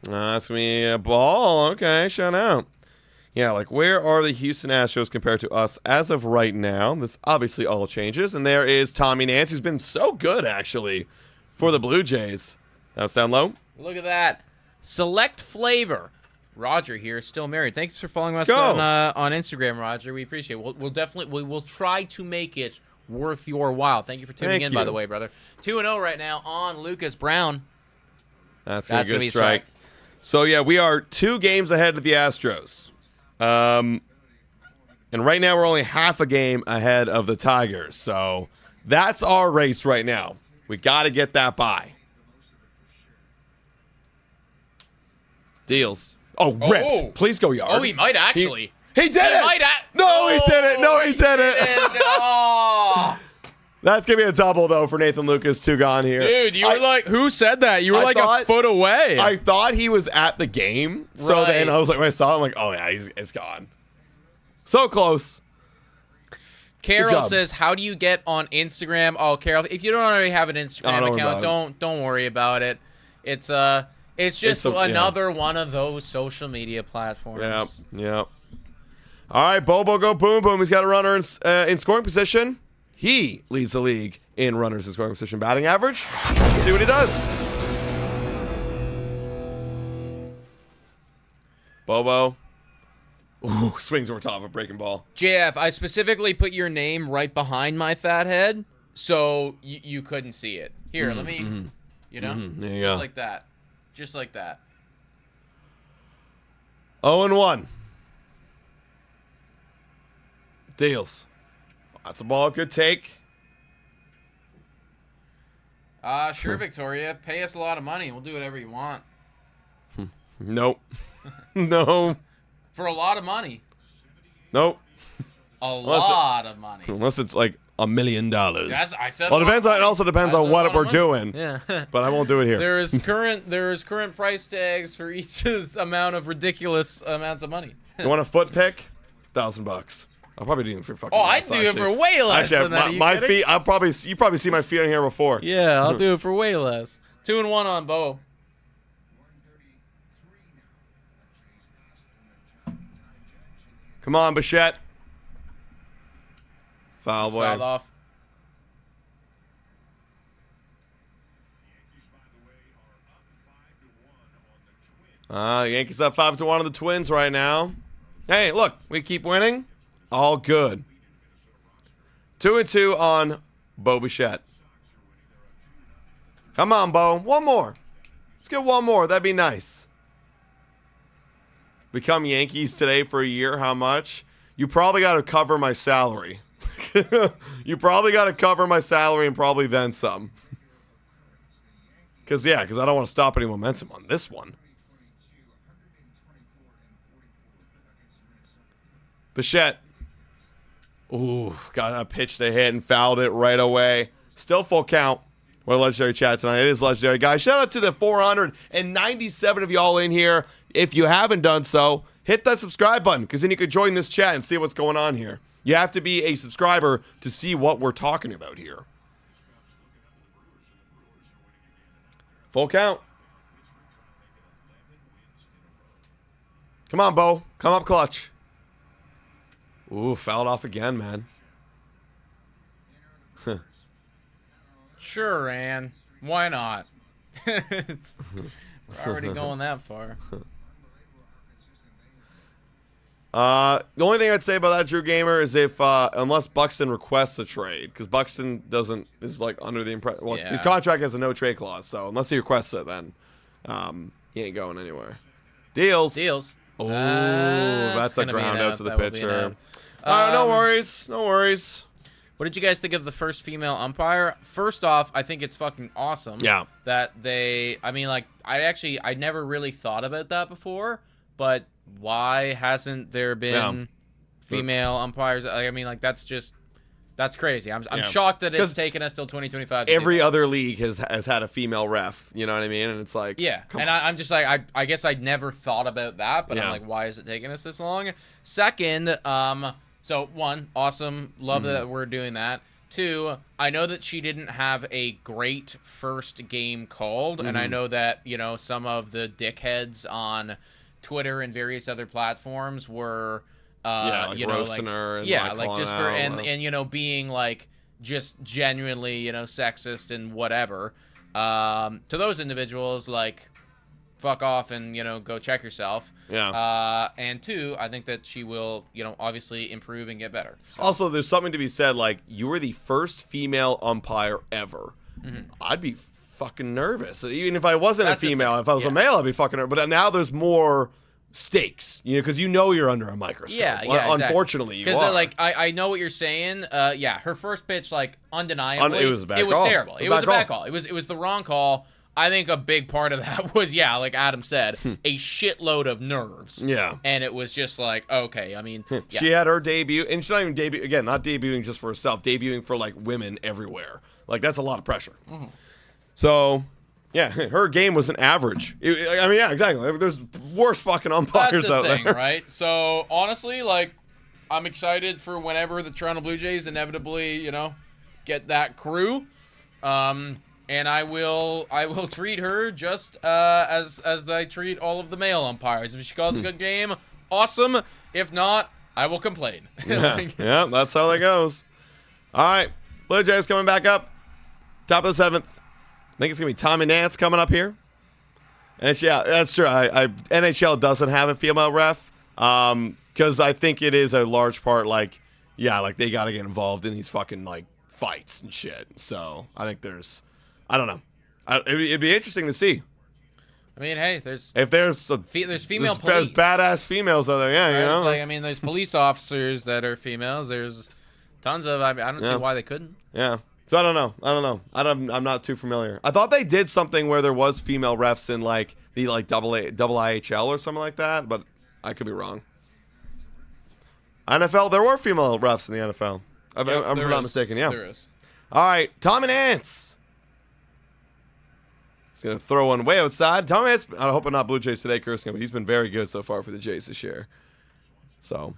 That's me a ball. Okay, shout out. Yeah, like where are the Houston Astros compared to us as of right now? This obviously all changes. And there is Tommy Nance, who's been so good, actually, for the Blue Jays. That sound low? Look at that. Select flavor. Roger here, still married. Thanks for following us on Instagram, Roger. We appreciate it. We'll definitely we'll try to make it worth your while. Thank you for tuning in, by the way, brother. 2-0 right now on Lucas Brown. That's gonna be a good strike. So yeah, we are 2 games ahead of the Astros. And right now we're only half a game ahead of the Tigers. So that's our race right now. We got to get that by. Deals. Oh, ripped. Oh. Please go yard. Oh, he might actually. He did it. No, he did it. No, he did it. Oh. That's going to be a double, though, for Nathan Lucas. 2 gone here. Dude, you were like, who said that? You were like a foot away. I thought he was at the game. So then I was like, when I saw him, I'm like, oh, yeah, it's gone. So close. Carol says, how do you get on Instagram? Oh, Carol, if you don't already have an Instagram account, don't worry about it. It's just another one of those social media platforms. Yep. All right, Bobo go boom boom. He's got a runner in scoring position. He leads the league in runners in scoring position batting average. Let's see what he does. Bobo. Ooh, swings over top of a breaking ball. JF, I specifically put your name right behind my fat head so you couldn't see it. Here, let me, you know, there you just go. like that. Just like that. 0-1. Deals. That's a ball. Good take. Sure, Victoria. Pay us a lot of money. We'll do whatever you want. Nope. No. For a lot of money. Nope. Lot of money. Unless it's like $1 million. I said. Well, it also depends on what we're doing. Yeah. But I won't do it here. There is current price tags for each amount of ridiculous amounts of money. You want a foot pick? $1,000. I'll probably do it for fucking. Oh, I'd do it for way less than that. My feet. You probably see my feet on here before. Yeah, I'll do it for way less. 2-1 on Bo. Come on, Bichette. Fouled off. Yankees up 5-1 on the Twins right now. Hey, look, we keep winning. All good. 2-2 on Bo Bichette. Come on, Bo. One more. Let's get one more. That'd be nice. Become Yankees today for a year. How much? You probably got to cover my salary. You probably got to cover my salary and probably then some. Because I don't want to stop any momentum on this one. Bichette. Ooh, got a pitch to hit and fouled it right away. Still full count. What a legendary chat tonight. It is legendary, guys. Shout out to the 497 of y'all in here. If you haven't done so, hit that subscribe button because then you can join this chat and see what's going on here. You have to be a subscriber to see what we're talking about here. Full count. Come on, Bo. Come up clutch. Ooh, fouled off again, man. Sure, Ann. Why not? We're already going that far. The only thing I'd say about that, Drew Gamer, is if unless Buxton requests a trade, because Buxton is like under the impression. Well, his contract has a no trade clause, so unless he requests it, then he ain't going anywhere. Deals. Oh, that's a ground out to the pitcher. No worries. No worries. What did you guys think of the first female umpire? First off, I think it's fucking awesome. Yeah. That they, I mean, like, I never really thought about that before, but why hasn't there been female umpires? I mean, like, that's crazy. I'm shocked that it's taken us till 2025. Every other league has had a female ref. You know what I mean? And it's like, I'm just like, I guess I'd never thought about that, but I'm like, why is it taking us this long? Second, so one, awesome, love that we're doing that. Two, I know that she didn't have a great first game called, and I know that, you know, some of the dickheads on Twitter and various other platforms were like you know, roasting her and like just for and you know, being like just genuinely, you know, sexist and whatever. To those individuals, like, fuck off and, you know, go check yourself. And two, I think that she will, you know, obviously improve and get better. So. Also, there's something to be said, like, you were the first female umpire ever. I'd be fucking nervous. Even if I wasn't a female, if I was a male, I'd be fucking nervous. But now there's more stakes, you know, because you know you're under a microscope. Exactly. Unfortunately, you are. Because, like, I know what you're saying. Her first pitch, like, undeniably, it was a bad call. It was terrible. It was a bad call. It was the wrong call. I think a big part of that was, like Adam said, a shitload of nerves. Yeah. And it was just like, okay, I mean. She had her debut, and she's not even not debuting just for herself, debuting for, like, women everywhere. Like, that's a lot of pressure. So, yeah, her game was an average. Exactly. There's worse fucking umpires out there. Right? So, honestly, like, I'm excited for whenever the Toronto Blue Jays inevitably, you know, get that crew. And I will treat her just as I treat all of the male umpires. If she calls a good game, awesome. If not, I will complain. Yeah, that's how that goes. All right, Blue Jays coming back up. Top of the 7th. I think it's going to be Tom and Nance coming up here. And that's true. NHL doesn't have a female ref because I think it is a large part, like they got to get involved in these fucking, like, fights and shit. So I think I don't know. It'd be interesting to see. I mean, hey, there's female police. There's badass females out there, right? You know. It's like, I mean, there's police officers that are females. There's tons of. I don't see why they couldn't. Yeah. So I don't know. I'm not too familiar. I thought they did something where there was female refs in, like, the, like, double IHL or something like that, but I could be wrong. NFL, there were female refs in the NFL. I'm not mistaken. Yeah. There is. All right, Tom and Nance. He's going to throw one way outside. Tom Nance, I hope I'm not Blue Jays today cursing him, but he's been very good so far for the Jays this year. So,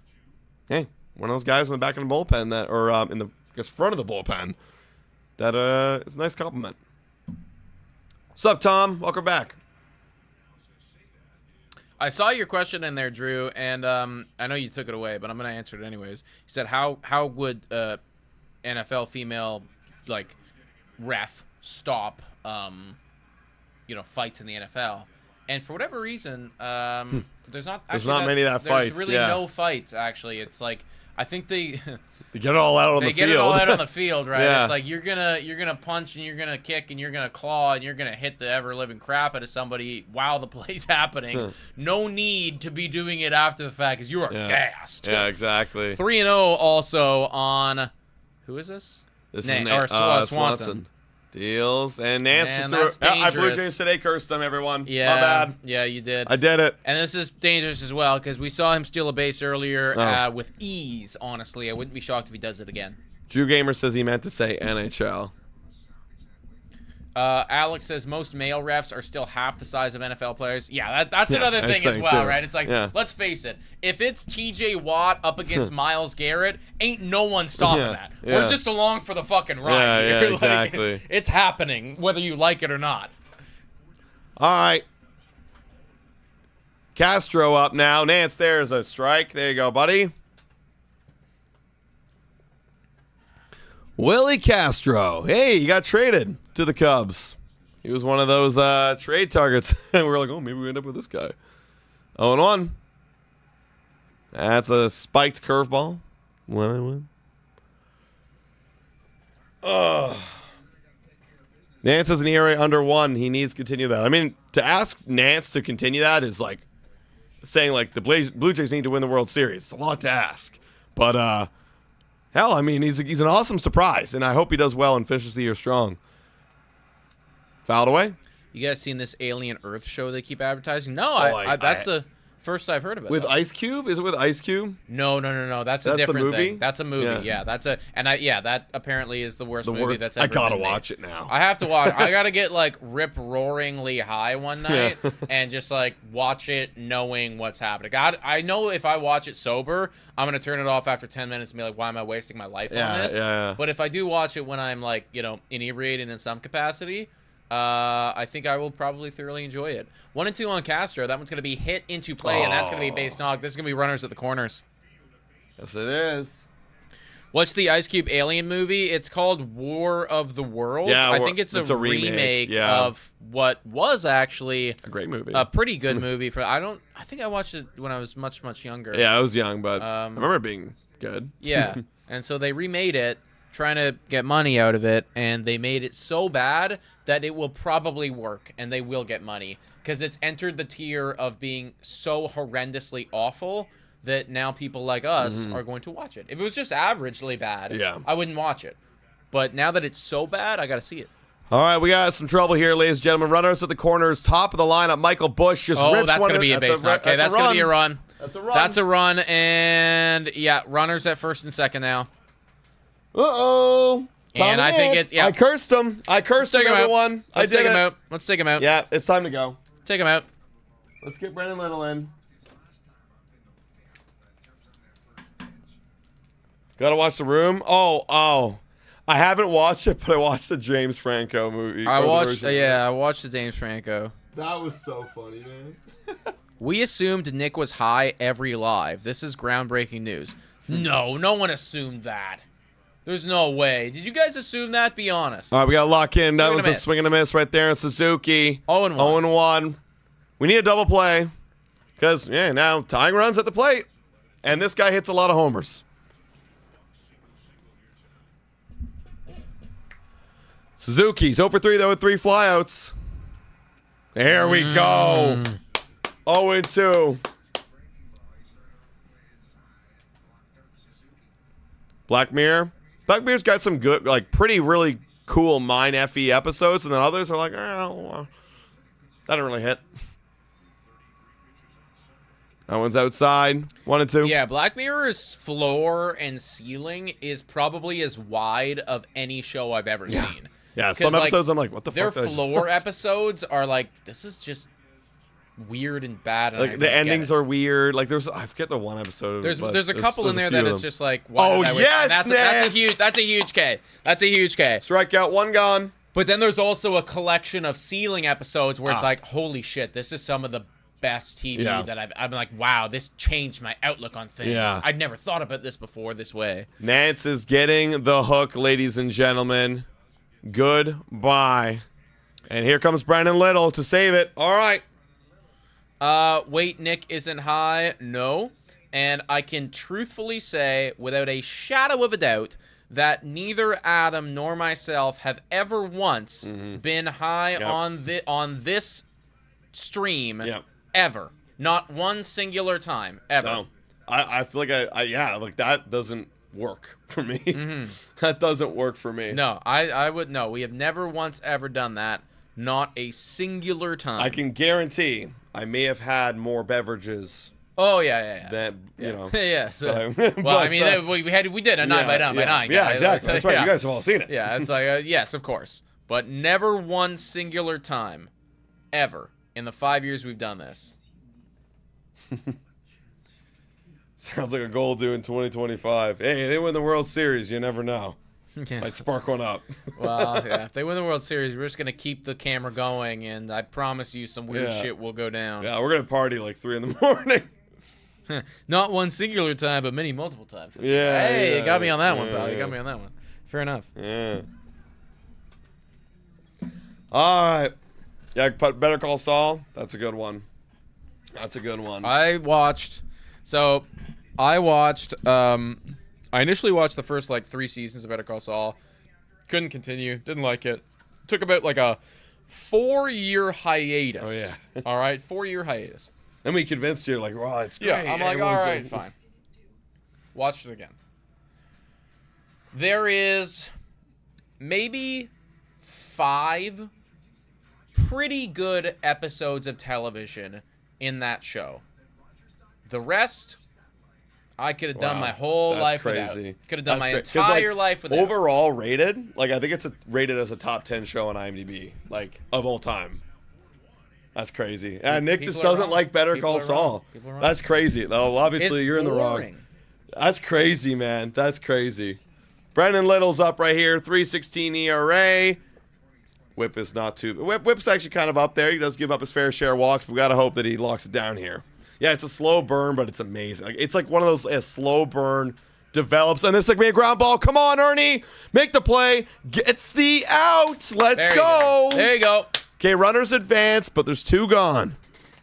hey, one of those guys in the back of the bullpen in the front of the bullpen that is a nice compliment. What's up, Tom? Welcome back. I saw your question in there, Drew, and I know you took it away, but I'm going to answer it anyways. He said, how would NFL female, like, ref stop fights in the NFL? And for whatever reason, there's not many that fights. There's really no fights, actually. It's like, I think they get it all out on the field. They get it all out on the field, right? Yeah. It's like you're gonna punch and you're gonna kick and you're gonna claw and you're gonna hit the ever living crap out of somebody while the play's happening. No need to be doing it after the fact, because you are gassed. Yeah, exactly. 3-0 also on who is this? This is Swanson. Deals and Nance just threw. I Blue Jays today cursed them, everyone. Yeah, my bad. Yeah, you did. I did it. And this is dangerous as well because we saw him steal a base earlier with ease. Honestly, I wouldn't be shocked if he does it again. Drew Gamer says he meant to say NHL. Alex says most male refs are still half the size of NFL players. Yeah, that's another thing as well, right? It's like, let's face it. If it's TJ Watt up against Myles Garrett, ain't no one stopping that. We're just along for the fucking ride. Yeah, exactly. It's happening, whether you like it or not. All right. Castro up now. Nance, there's a strike. There you go, buddy. Willie Castro. Hey, he got traded to the Cubs. He was one of those trade targets. And we were like, oh, maybe we end up with this guy. 0-1. That's a spiked curveball. Win. Nance has an ERA under 1. He needs to continue that. I mean, to ask Nance to continue that is like saying like the Blue Jays need to win the World Series. It's a lot to ask, but hell, I mean, he's an awesome surprise, and I hope he does well and finishes the year strong. Fouled away. You guys seen this Alien Earth show they keep advertising? No, that's the first I've heard of it. With though. Ice Cube? Is it with Ice Cube? No. That's a different movie? thing. That's a movie. Yeah, that apparently is the worst movie that's ever I gotta been made. watch it now. I have to watch. I gotta get like rip-roaringly high one night and just like watch it knowing what's happening. I know if I watch it sober, I'm gonna turn it off after 10 minutes and be like, why am I wasting my life on this? Yeah. But if I do watch it when I'm like, inebriated in some capacity, I think I will probably thoroughly enjoy it. 1 and 2 on Castro. That one's going to be hit into play, and that's going to be base knock. This is going to be runners at the corners. Yes, it is. What's the Ice Cube Alien movie? It's called War of the Worlds. Yeah, I think it's a remake yeah. of what was actually A great movie. a pretty good movie. I think I watched it when I was much, much younger. Yeah, I was young, but I remember it being good. Yeah, and so they remade it, trying to get money out of it, and they made it so bad that it will probably work, and they will get money, because it's entered the tier of being so horrendously awful that now people like us are going to watch it. If it was just averagely bad, I wouldn't watch it. But now that it's so bad, I got to see it. All right, we got some trouble here, ladies and gentlemen. Runners at the corners, top of the lineup. Michael Bush just rips that's one. Going to be a base knock. Okay, that's going to be a run. That's a run. That's a run, and yeah, runners at first and second now. Uh-oh. And I think it's, I cursed him. I cursed him, everyone. Let's take him out. Let's take him out. Yeah, it's time to go. Take him out. Let's get Brendan Little in. Gotta watch The Room. Oh. I haven't watched it, but I watched the James Franco movie. I watched the James Franco. That was so funny, man. We assumed Nick was high every live. This is groundbreaking news. No one assumed that. There's no way. Did you guys assume that? Be honest. All right, we got to lock in. That was a miss. swing and a miss right there in Suzuki. 0-1. 0-1. We need a double play because, now tying runs at the plate. And this guy hits a lot of homers. Suzuki's 0 for 3, though, with 3 flyouts. There we go. 0-2. Black Mirror. Black Mirror's got some good, like, really cool Mine FE episodes, and then others are like, that didn't really hit. That one's outside. 1 and 2. Yeah, Black Mirror's floor and ceiling is probably as wide of any show I've ever seen. Yeah, some episodes I'm like, what the fuck? Their floor episodes are like, this is just weird and bad. And like the endings are weird. Like I forget the one episode. There's a couple in there that is just like, yes, that's a huge K. That's a huge K. Strikeout, 1 gone. But then there's also a collection of ceiling episodes where it's like, holy shit, this is some of the best TV that I'm like, wow, this changed my outlook on things. Yeah. I'd never thought about this before this way. Nance is getting the hook, ladies and gentlemen. Goodbye. And here comes Brandon Little to save it. All right. Wait, Nick isn't high. No. And I can truthfully say, without a shadow of a doubt, that neither Adam nor myself have ever once been high on this stream ever. Not one singular time ever. No. I feel like like that doesn't work for me. That doesn't work for me. No, I would no. We have never once ever done that. Not a singular time. I can guarantee I may have had more beverages. Oh yeah. That you know. yeah. So, but, well, I mean, we did a 9 by 9 by 9. Yeah, exactly. That's right. You guys have all seen it. Yeah, it's like yes, of course, but never one singular time, ever in the 5 years we've done this. Sounds like a goal due in 2025. Hey, they win the World Series. You never know. Might spark one up. Well, yeah. If they win the World Series, we're just gonna keep the camera going, and I promise you, some weird shit will go down. Yeah, we're gonna party like 3 in the morning. Not one singular time, but many multiple times. Yeah. Hey, you got me on that one, pal. You got me on that one. Fair enough. Yeah. All right. Yeah, Better Call Saul. That's a good one. That's a good one. I initially watched the first like 3 seasons of Better Call Saul. Couldn't continue. Didn't like it. Took about like a 4-year hiatus. Oh yeah. All right, 4-year hiatus. And we convinced you, like, wow, it's great. Yeah, I'm like, all right, fine. Watched it again. There is maybe 5 pretty good episodes of television in that show. The rest, I could have done my whole life without. Could have done my entire life without. Overall rated, like I think it's rated as a top 10 show on IMDb, like of all time. That's crazy. And Nick just doesn't like Better Call Saul. That's crazy. Though obviously you're in the wrong. That's crazy, man. That's crazy. Brendan Little's up right here, 3.16 ERA. Whip is not too. Whip's actually kind of up there. He does give up his fair share of walks, but we gotta hope that he locks it down here. Yeah, it's a slow burn, but it's amazing. Like, it's like one of those a slow burn develops, and it's like a ground ball. Come on, Ernie, make the play. Gets the out. Let's go. There you go. Okay, runners advance, but there's 2 gone.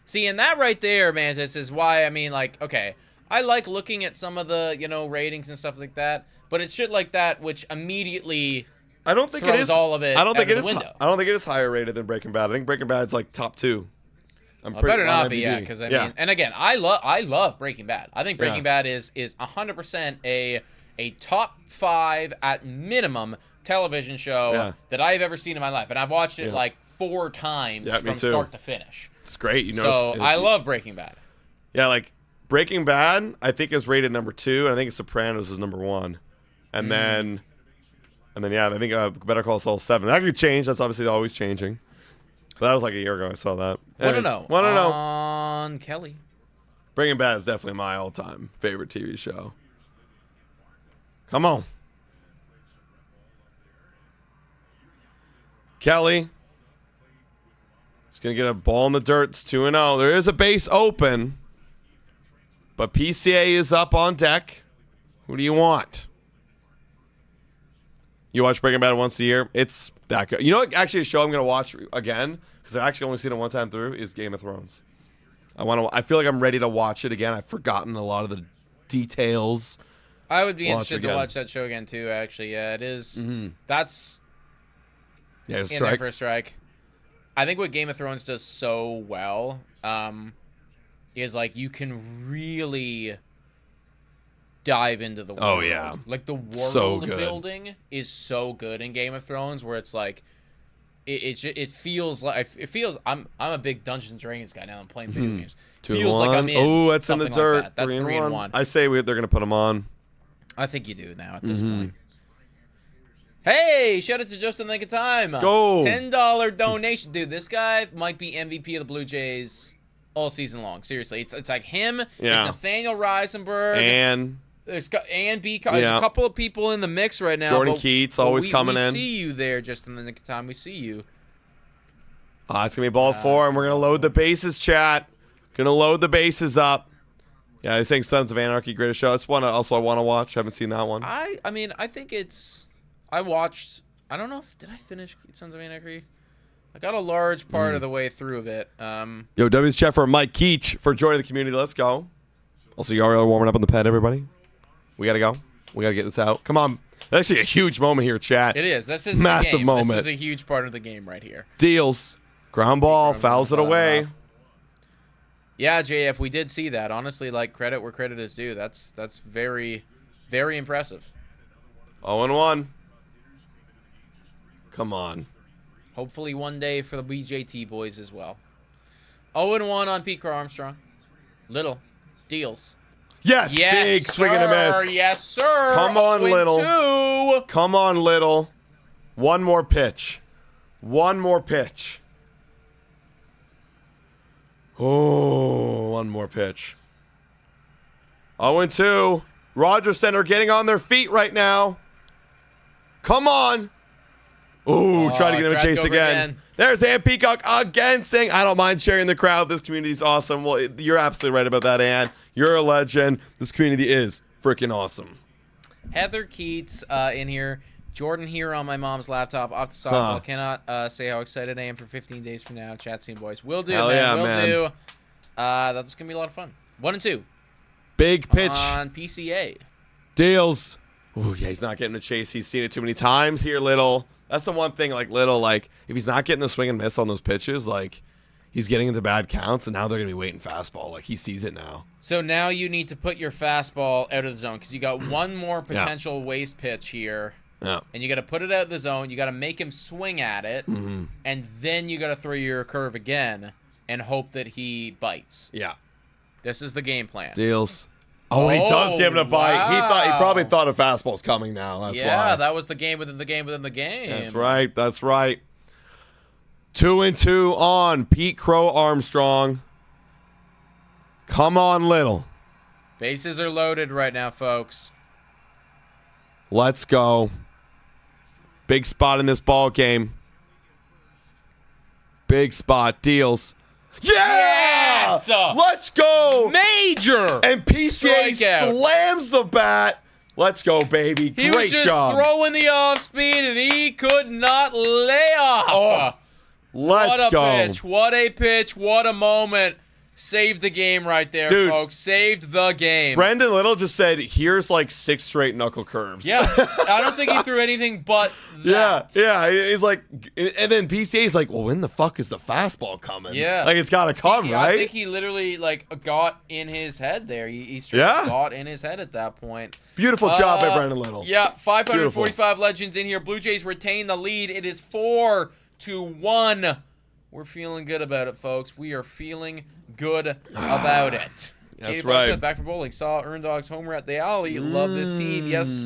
See, and that right there, man, this is why, I mean, like, okay, I like looking at some of the, ratings and stuff like that, but it's shit like that which immediately I don't think it is all of it I don't think out it of the is. window. I don't think it is higher rated than Breaking Bad. I think Breaking Bad's like top 2. Better not be, yeah, because I mean, and again, I love Breaking Bad. I think Breaking Bad is 100% a top 5 at minimum television show that I've ever seen in my life, and I've watched it like 4 times from start to finish. It's great, So I love Breaking Bad. Yeah, like Breaking Bad, I think is rated number 2, and I think Sopranos is number 1, and then yeah, I think Better Call Saul 7. That could change. That's obviously always changing. But that was like a year ago. I saw that. Want to know? On Kelly. Breaking Bad is definitely my all-time favorite TV show. Come on. Kelly. He's going to get a ball in the dirt. It's 2-0. There is a base open. But PCA is up on deck. Who do you want? You watch Breaking Bad once a year. It's that good. You know what? Actually, a show I'm going to watch again, because I've actually only seen it one time through, is Game of Thrones. I feel like I'm ready to watch it again. I've forgotten a lot of the details. I would be interested to watch that show again, too, actually. Yeah, it is. That's in there for a strike. I think what Game of Thrones does so well is, like, you can really dive into the world. Oh, yeah. Like, the world building is so good in Game of Thrones, where it's like, it feels like, I'm a big Dungeons and Dragons guy now. I'm playing video games. Feels like I'm in. Oh, that's in the dirt. Like that. That's 3-1. I say they're going to put them on. I think you do now at this point. Hey, shout out to Justin Think of Time. Let's go. $10 donation. Dude, this guy might be MVP of the Blue Jays all season long. Seriously. It's like him, it's Nathaniel Risenberg. There's a couple of people in the mix right now. Jordan Keats always coming in. We see you there, Justin Think of Time. We see you. It's going to be ball 4, and we're going to load the bases, chat. Going to load the bases up. Yeah, he's saying Sons of Anarchy, greatest show. That's one also I want to watch. Haven't seen that one. I mean, I think it's... I watched... I don't know if... Did I finish Sons of Anarchy? I got a large part of the way through of it. Yo, W's chat for Mike Keach for joining the community. Let's go. Also, you are warming up on the pad, everybody. We got to go. We got to get this out. Come on. That's actually a huge moment here, chat. It is. This is massive the game. moment. This is a huge part of the game right here. Deals. Ground ball. Fouls it away. Yeah, JF, we did see that. Honestly, like, credit where credit is due. That's very, very impressive. 0-1. Come on. Hopefully one day for the BJT boys as well. 0-1 on Pete Armstrong. Little. Deals. Yes, big swing and a miss. Yes, sir. Come on, Little. 2. Come on, Little. One more pitch. One more pitch. Oh, one more pitch. 0-2. Rogers Center getting on their feet right now. Come on. Ooh, try to get him a chase again. There's Ann Peacock again saying, I don't mind sharing the crowd. This community is awesome. Well, you're absolutely right about that, Ann. You're a legend. This community is freaking awesome. Heather Keats in here. Jordan here on my mom's laptop off the softball. Cannot say how excited I am for 15 days from now. Chat scene boys. Will do, man. Will do. That's going to be a lot of fun. 1-2. Big pitch. On PCA. Deals. Ooh, yeah, he's not getting the chase. He's seen it too many times here, Little. That's the one thing, like, Little, like, if he's not getting the swing and miss on those pitches, like, he's getting into bad counts, and now they're going to be waiting fastball. Like, he sees it now. So now you need to put your fastball out of the zone because you got one more potential waste pitch here. Yeah. And you got to put it out of the zone. You got to make him swing at it. And then you got to throw your curve again and hope that he bites. Yeah. This is the game plan. Deals. Oh, he does give him a bite. Wow. He probably thought a fastball's coming now. That's why. Yeah, that was the game within the game within the game. That's right. That's right. 2-2 on Pete Crow Armstrong. Come on, Little. Bases are loaded right now, folks. Let's go. Big spot in this ball game. Big spot. Deals. Yeah! Yes! Let's go! Major! And PCA strikeout. slams the bat. Let's go, baby. He Great was just job. throwing the off speed, and he could not lay off. Oh, let's what a go. pitch. What a pitch. What a moment. Saved the game right there, Dude. folks. Saved the game. Brendan Little just said, here's like 6 straight knuckle curves. Yeah, I don't think he threw anything but that. Yeah. He's like, and then PCA's like, well, when the fuck is the fastball coming? Yeah. Like, it's got to come, I right? think he literally, like, got in his head there. He straight got in his head at that point. Beautiful job by Brendan Little. Yeah, 545 legends in here. Blue Jays retain the lead. It is 4-1. We're feeling good about it, folks. We are feeling good about it. That's Katie right. Smith, back for bowling. Saw Earn Dog's homer at the alley. Love this team. Yes.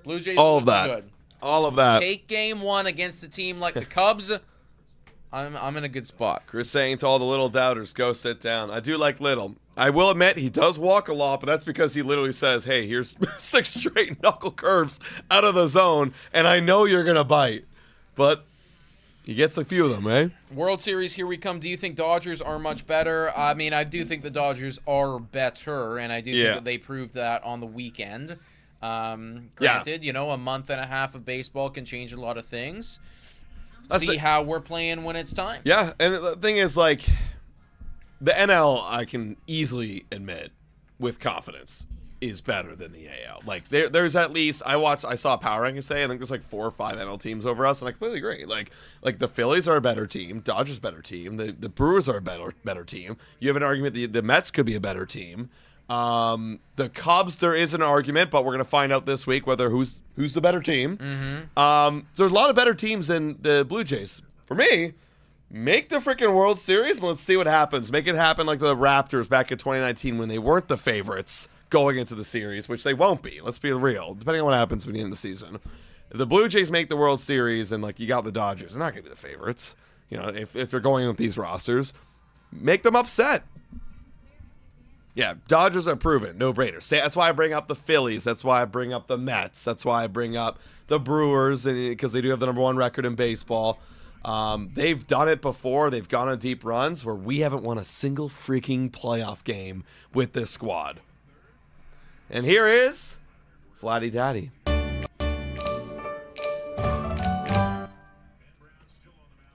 Blue Jays All of looking that. good. All of that. Take game 1 against a team like the Cubs. I'm in a good spot. Chris saying to all the Little doubters, go sit down. I do like Little. I will admit he does walk a lot, but that's because he literally says, hey, here's 6 straight knuckle curves out of the zone, and I know you're going to bite. But he gets a few of them, right? World Series, here we come. Do you think Dodgers are much better? I mean, I do think the Dodgers are better, and I do think that they proved that on the weekend. Granted, a month and a half of baseball can change a lot of things. See how we're playing when it's time. Yeah, and the thing is, like, the NL, I can easily admit with confidence, is better than the AL. Like, there's at least, I saw a power ranking say, I think there's like 4 or 5 NL teams over us, and I completely agree. Like the Phillies are a better team, Dodgers better team, the Brewers are a better team. You have an argument the Mets could be a better team. The Cubs, there is an argument, but we're gonna find out this week whether who's the better team. So there's a lot of better teams than the Blue Jays. For me, make the freaking World Series and let's see what happens. Make it happen like the Raptors back in 2019 when they weren't the favorites going into the series, which they won't be. Let's be real, depending on what happens when you end the season. If the Blue Jays make the World Series and like you got the Dodgers, they're not gonna be the favorites. If they're going with these rosters, make them upset. Yeah, Dodgers are proven, no brainer. That's why I bring up the Phillies. That's why I bring up the Mets. That's why I bring up the Brewers, and because they do have the #1 record in baseball. They've done it before. They've gone on deep runs where we haven't won a single freaking playoff game with this squad. And here is Vladdy Daddy.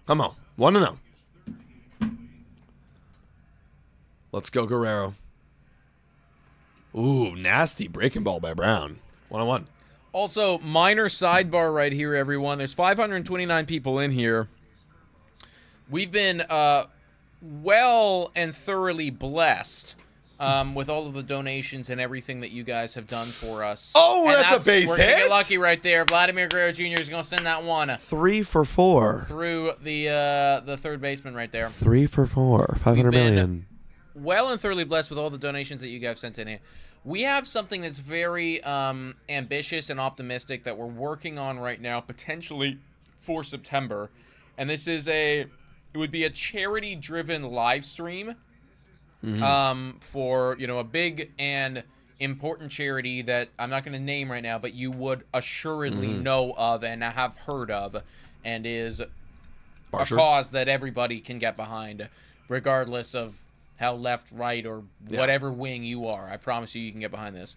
Come on, 1-0. Let's go, Guerrero. Ooh, nasty breaking ball by Brown. 1-1. Also, minor sidebar right here, everyone. There's 529 people in here. We've been well and thoroughly blessed with all of the donations and everything that you guys have done for us. Oh, and that's a base we're gonna hit. get lucky right there. Vladimir Guerrero Jr. is going to send that one 3 for 4. through the third baseman right there. 3 for 4. 500 million. Well and thoroughly blessed with all the donations that you guys sent in here. We have something that's very ambitious and optimistic that we're working on right now, potentially for September. And this is it would be a charity-driven live stream for, a big and important charity that I'm not going to name right now, but you would assuredly know of and have heard of, and is a cause that everybody can get behind, regardless of how left, right, or whatever wing you are. I promise you can get behind this.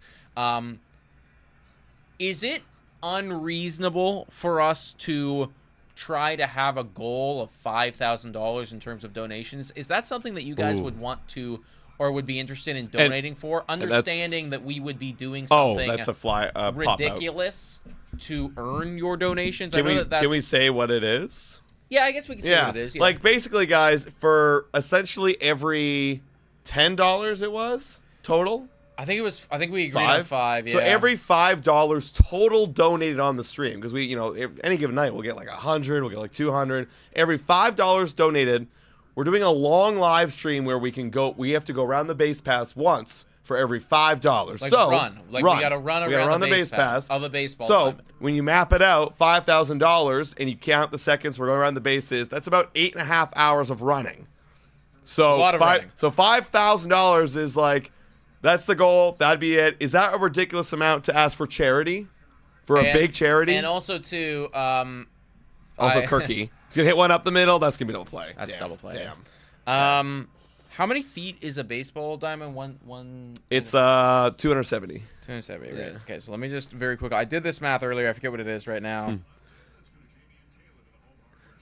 Is it unreasonable for us to try to have a goal of $5,000 in terms of donations? Is that something that you guys would want to or would be interested in donating for? Understanding that we would be doing something that's a ridiculous to earn your donations. Can we say what it is? Yeah, I guess we can say what it is. Yeah. Like, basically, guys, for essentially every $10 it was total. I think we agreed on 5. Yeah. So every $5 total donated on the stream, because we, any given night we'll get like 100, we'll get like 200. Every $5 donated, we're doing a long live stream where we have to go around the base pass once for every $5. Like so run. Like we got to run around the base pass of a baseball. So diamond. when you map it out, $5,000, and you count the seconds we're going around the bases, that's about 8.5 hours of running. So a lot of running. So $5,000 is like, that's the goal. That'd be it. Is that a ridiculous amount to ask for charity? For a big charity? And also to Kirky. He's gonna hit one up the middle. That's gonna be double play. That's double play. Damn. How many feet is a baseball diamond? One. It's 270. 270. Yeah. Right. Okay, so let me just very quick. I did this math earlier. I forget what it is right now.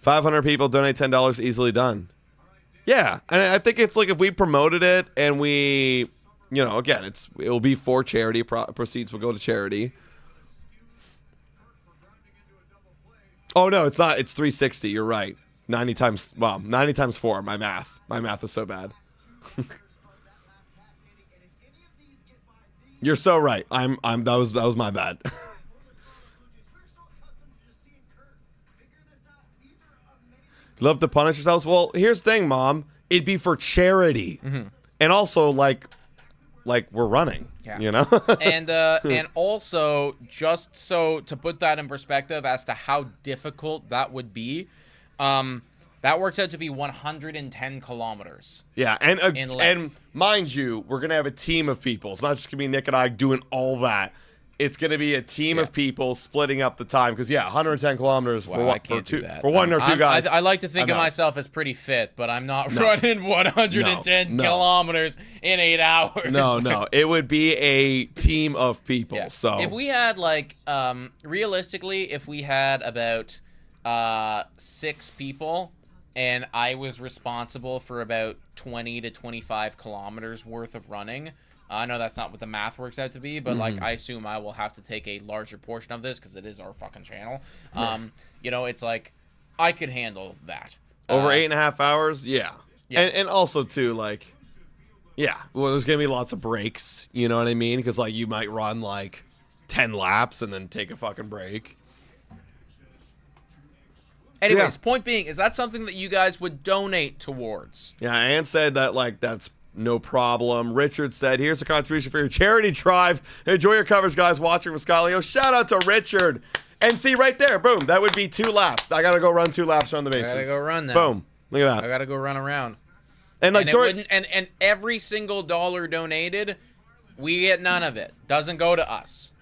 500 people donate $10. Easily done. Yeah, and I think it's like if we promoted it and we, again, it'll be for charity. Proceeds will go to charity. Oh no, it's not. It's 360. You're right. 90 times 4. My math is so bad. You're so right. That was my bad. Love to punish yourselves? Well, here's the thing, Mom. It'd be for charity. And also like we're running. Yeah. And also, just so to put that in perspective as to how difficult that would be, that works out to be 110 kilometers. Yeah, and mind you, we're gonna have a team of people. It's not just gonna be Nick and I doing all that. It's gonna be a team of people splitting up the time. Because 110 kilometers for one or two guys. I like to think of myself as pretty fit, but I'm not running 110 kilometers in 8 hours. No, it would be a team of people. Yeah. So if we had realistically, if we had about 6 people, and I was responsible for about 20 to 25 kilometers worth of running. I know that's not what the math works out to be, but I assume I will have to take a larger portion of this because it is our fucking channel. It's like I could handle that. Over 8.5 hours, yeah. And also too, well, there's gonna be lots of breaks. You know what I mean? Because you might run 10 laps and then take a fucking break. Anyways, point being, is that something that you guys would donate towards? Yeah, Ann said that that's no problem. Richard said, here's a contribution for your charity drive. Enjoy your coverage, guys, watching from Scalio. Shout out to Richard. And see, right there, boom, that would be 2 laps. I got to go run 2 laps around the bases. I got to go run now. Boom. Look at that. I got to go run around. And and every single dollar donated, we get none of it. Doesn't go to us.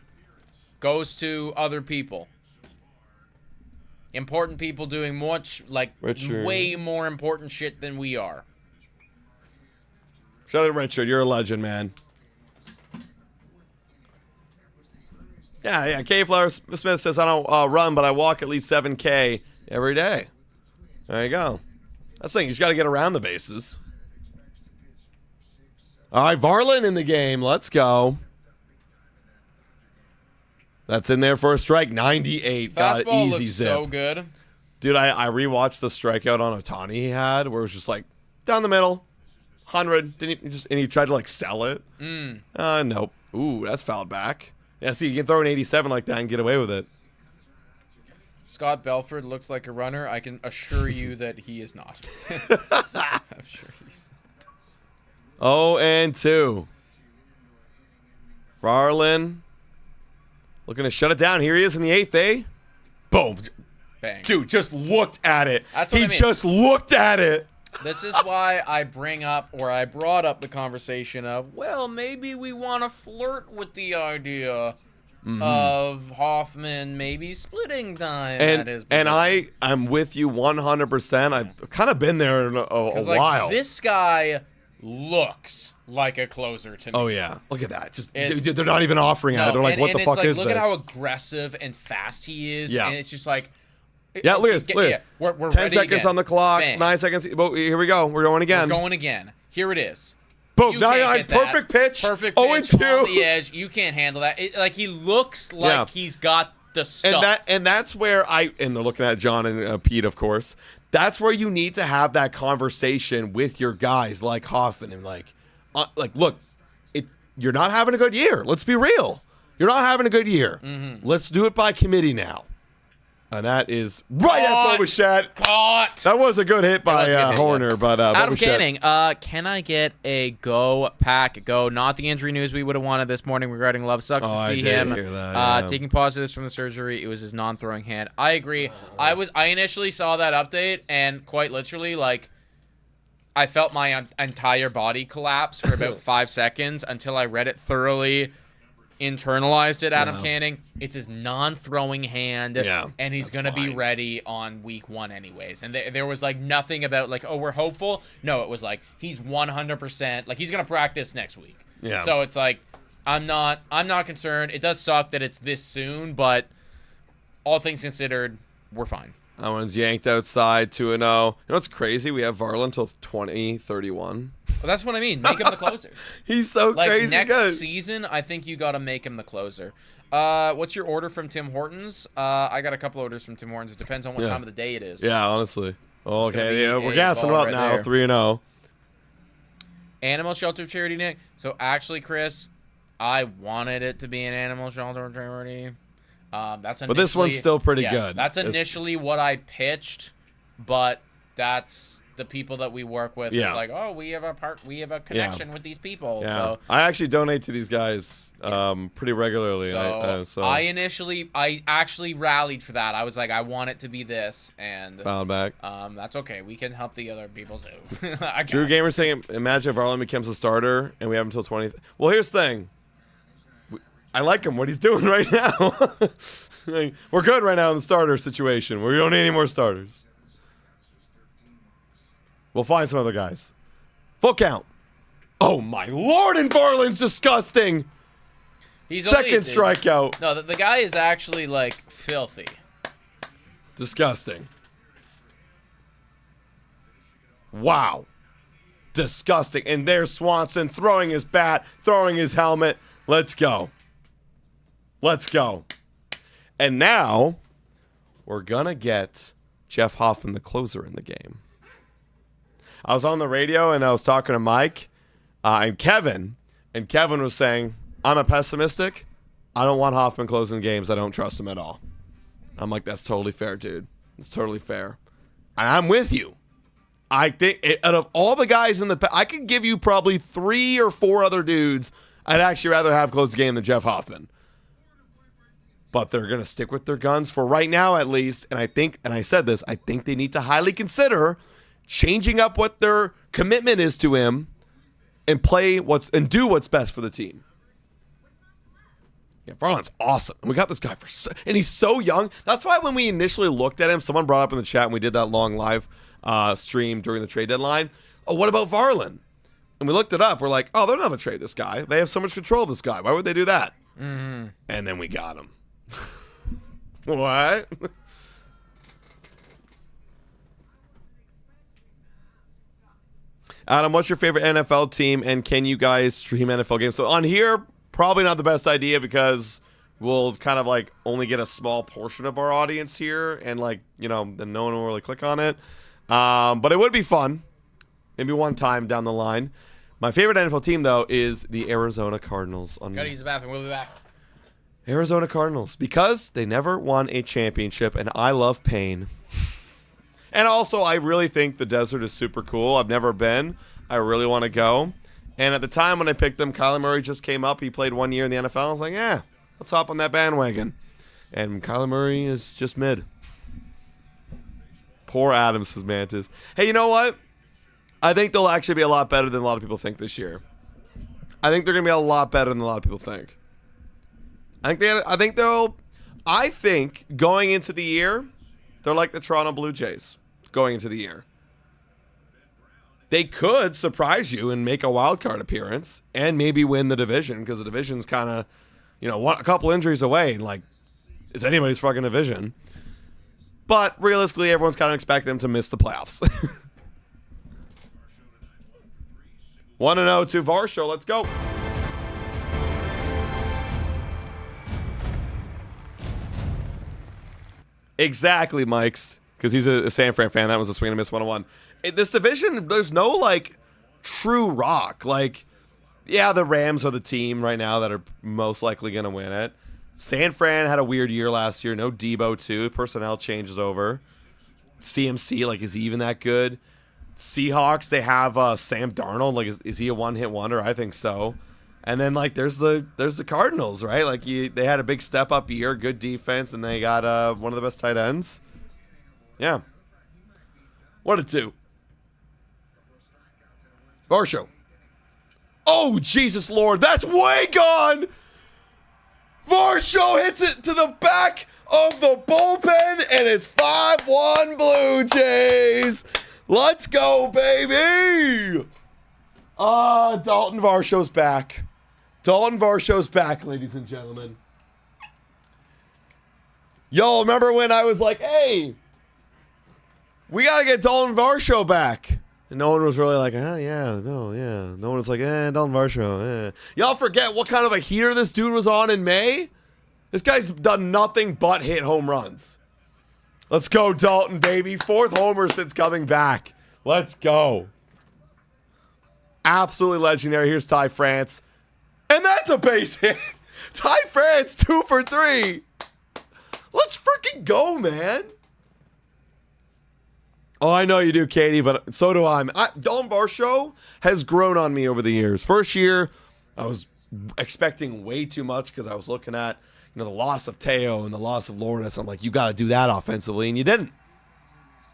Goes to other people. Important people doing much, way more important shit than we are. Shout out to Richard. You're a legend, man. Yeah. K-Flower Smith says, I don't run, but I walk at least 7K every day. There you go. That's the thing. You just got to get around the bases. All right, Varlin in the game. Let's go. That's in there for a strike. 98. Got Fastball easy looks zip. so good. Dude, I rewatched the strikeout on Ohtani he had, where it was just down the middle, 100. And he tried to sell it. Nope. Ooh, that's fouled back. Yeah, see, you can throw an 87 like that and get away with it. Scott Belford looks like a runner. I can assure you that he is not. I'm sure he's not. 0-2. Farland looking to shut it down. Here he is in the 8th, eh? Boom. Bang. Dude, just looked at it. That's what I mean. Just looked at it. This is why I brought up the conversation of, well, maybe we want to flirt with the idea of Hoffman maybe splitting time at his position. And I'm with you 100%. I've kind of been there in a while. This guy looks like a closer to me. Oh, yeah. Look at that. Dude, they're not even offering at it. They're what the fuck is this? Look at how aggressive and fast he is. Yeah. And it's just like... Yeah, look at it. We're 10 seconds again. on the clock. Bang. 9 seconds. Here we go. We're going again. Here it is. Boom. You 99. Perfect pitch. Perfect pitch 0-2. on the edge. You can't handle that. He looks like he's got the stuff. And that's where and they're looking at John and Pete, of course. that's where you need to have that conversation with your guys like Hoffman and like look, you're not having a good year. Let's be real. You're not having a good year. Let's do it by committee now. And that is right at Bobuchet. Caught. That was a good hit by Horner, but Adam Bobuchet. Canning, can I get a go pack go? Not the injury news we would have wanted this morning regarding Love. Sucks to see him hear that, yeah. taking positives from the surgery. It was his non-throwing hand. I agree. I initially saw that update and quite literally like I felt my entire body collapse for about 5 seconds until I read it thoroughly. Internalized it, Adam Canning. It's his non-throwing hand, and he's going to be ready on week 1 anyways. And there was, like, nothing about, like, oh, we're hopeful. No, it was like, he's 100%, like, he's going to practice next week. Yeah. So it's like, I'm not concerned. It does suck that it's this soon, but all things considered, we're fine. That one's yanked outside 2-0. You know what's crazy? We have Varland until 2031. Well, that's what I mean. Make him the closer. He's so like, crazy next good. season, I think you got to make him the closer. What's your order from Tim Hortons? I got a couple orders from Tim Hortons. It depends on what time of the day it is. Yeah, honestly. Okay, It's we're gassing him up right now, there. 3-0. Animal shelter charity, Nick. So actually, Chris, I wanted it to be an animal shelter charity. That's But this one's still pretty good. That's initially what I pitched, but that's the people that we work with. Yeah. It's like, oh, we have a connection with these people. Yeah. So I actually donate to these guys pretty regularly. So I actually rallied for that. I was like, I want it to be this, and found back. that's okay. We can help the other people too. I Drew guess. Gamer saying, imagine if Varland becomes a starter and we have him until 20. Well, here's the thing. I like him, what he's doing right now. Like, we're good right now in the starter situation. We don't need any more starters. We'll find some other guys. Full count. Oh, my Lord, and Varland's disgusting. He's Second strikeout. No, the guy is actually, like, filthy. Disgusting. Wow. Disgusting. And there's Swanson throwing his bat, throwing his helmet. Let's go. Let's go. And now we're going to get Jeff Hoffman, the closer, in the game. I was on the radio and I was talking to Mike and Kevin was saying, I'm a pessimistic. I don't want Hoffman closing games. I don't trust him at all. I'm like, that's totally fair, dude. It's totally fair. And I'm with you. I think out of all the guys in I could give you probably 3 or 4 other dudes I'd actually rather have close the game than Jeff Hoffman. But they're going to stick with their guns for right now at least. And I think, and I said this, I think they need to highly consider changing up what their commitment is to him and do what's best for the team. Yeah, Varland's awesome. And we got this guy and he's so young. That's why when we initially looked at him, someone brought up in the chat and we did that long live stream during the trade deadline. Oh, what about Varland? And we looked it up. We're like, oh, they're not going to trade this guy. They have so much control of this guy. Why would they do that? Mm-hmm. And then we got him. What? Adam, what's your favorite NFL team, and can you guys stream NFL games? So on here, probably not the best idea because we'll kind of like only get a small portion of our audience here, and like, you know, then no one will really click on it. But it would be fun, maybe one time down the line. My favorite NFL team, though, is the Arizona Cardinals. Gotta use the bathroom. We'll be back. Arizona Cardinals, because they never won a championship, and I love pain. And also, I really think the desert is super cool. I've never been. I really want to go. And at the time when I picked them, Kyler Murray just came up. He played 1 year in the NFL. I was like, yeah, let's hop on that bandwagon. And Kyler Murray is just mid. Poor Adams, says Mantis. Hey, you know what? I think they'll actually be a lot better than a lot of people think this year. I think they're going to be a lot better than a lot of people think. I think going into the year, they're like the Toronto Blue Jays going into the year. They could surprise you and make a wild card appearance and maybe win the division, because the division's kind of, you know, a couple injuries away. And like, it's anybody's fucking division. But realistically, everyone's kind of expecting them to miss the playoffs. 1-0 to Varsho. Let's go. Exactly, Mikes. because he's a San Fran fan. That was a swing and a miss 101. In this division, there's no, like, true rock. Like, yeah, the Rams are the team right now that are most likely going to win it. San Fran had a weird year last year. No Debo, too. Personnel changes over. CMC, like, is he even that good? Seahawks, they have Sam Darnold. Like, is he a one-hit wonder? I think so. And then, like, there's the Cardinals, right? Like, they had a big step-up year, good defense, and they got one of the best tight ends. Yeah. What a two. Varsho. Oh, Jesus Lord. That's way gone. Varsho hits it to the back of the bullpen, and it's 5-1 Blue Jays. Let's go, baby. Dalton Varsho's back. Dalton Varsho's back, ladies and gentlemen. Yo, remember when I was like, hey, we got to get Dalton Varsho back. And no one was really like, yeah. No one was like, Dalton Varsho, Y'all forget what kind of a heater this dude was on in May? This guy's done nothing but hit home runs. Let's go, Dalton, baby. 4th homer since coming back. Let's go. Absolutely legendary. Here's Ty France. And that's a base hit. Ty France, 2 for 3. Let's freaking go, man. Oh, I know you do, Katie, but so do I. Dalton Varsho has grown on me over the years. First year, I was expecting way too much because I was looking at the loss of Teo and the loss of Lourdes. I'm like, you got to do that offensively, and you didn't.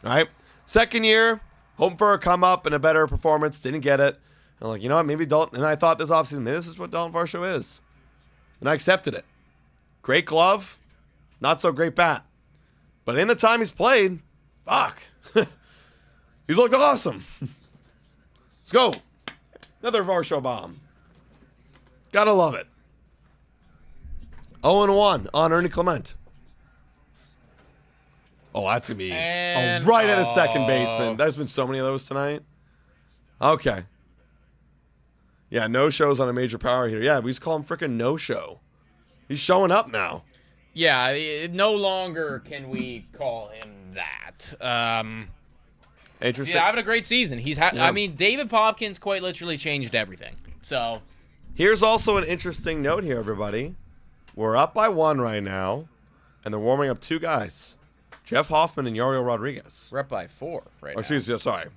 All right? Second year, hoping for a come-up and a better performance. Didn't get it. I'm like, you know what? Maybe Dalton. And I thought this offseason, maybe this is what Dalton Varsho is. And I accepted it. Great glove. Not so great bat. But in the time he's played, fuck. He's looked awesome. Let's go. Another Varsho bomb. Gotta love it. 0-1 on Ernie Clement. Oh, that's going to be right at a second baseman. There's been so many of those tonight. Okay. Yeah, no shows on a major power hitter. Yeah, we just call him freaking no-show. He's showing up now. Yeah, no longer can we call him that. Interesting. He's having a great season. I mean, David Popkins quite literally changed everything. So here's also an interesting note here, everybody. We're up by 1 right now, and they're warming up 2 guys. Jeff Hoffman and Yariel Rodriguez. We're up by 4 right now. Excuse me, sorry.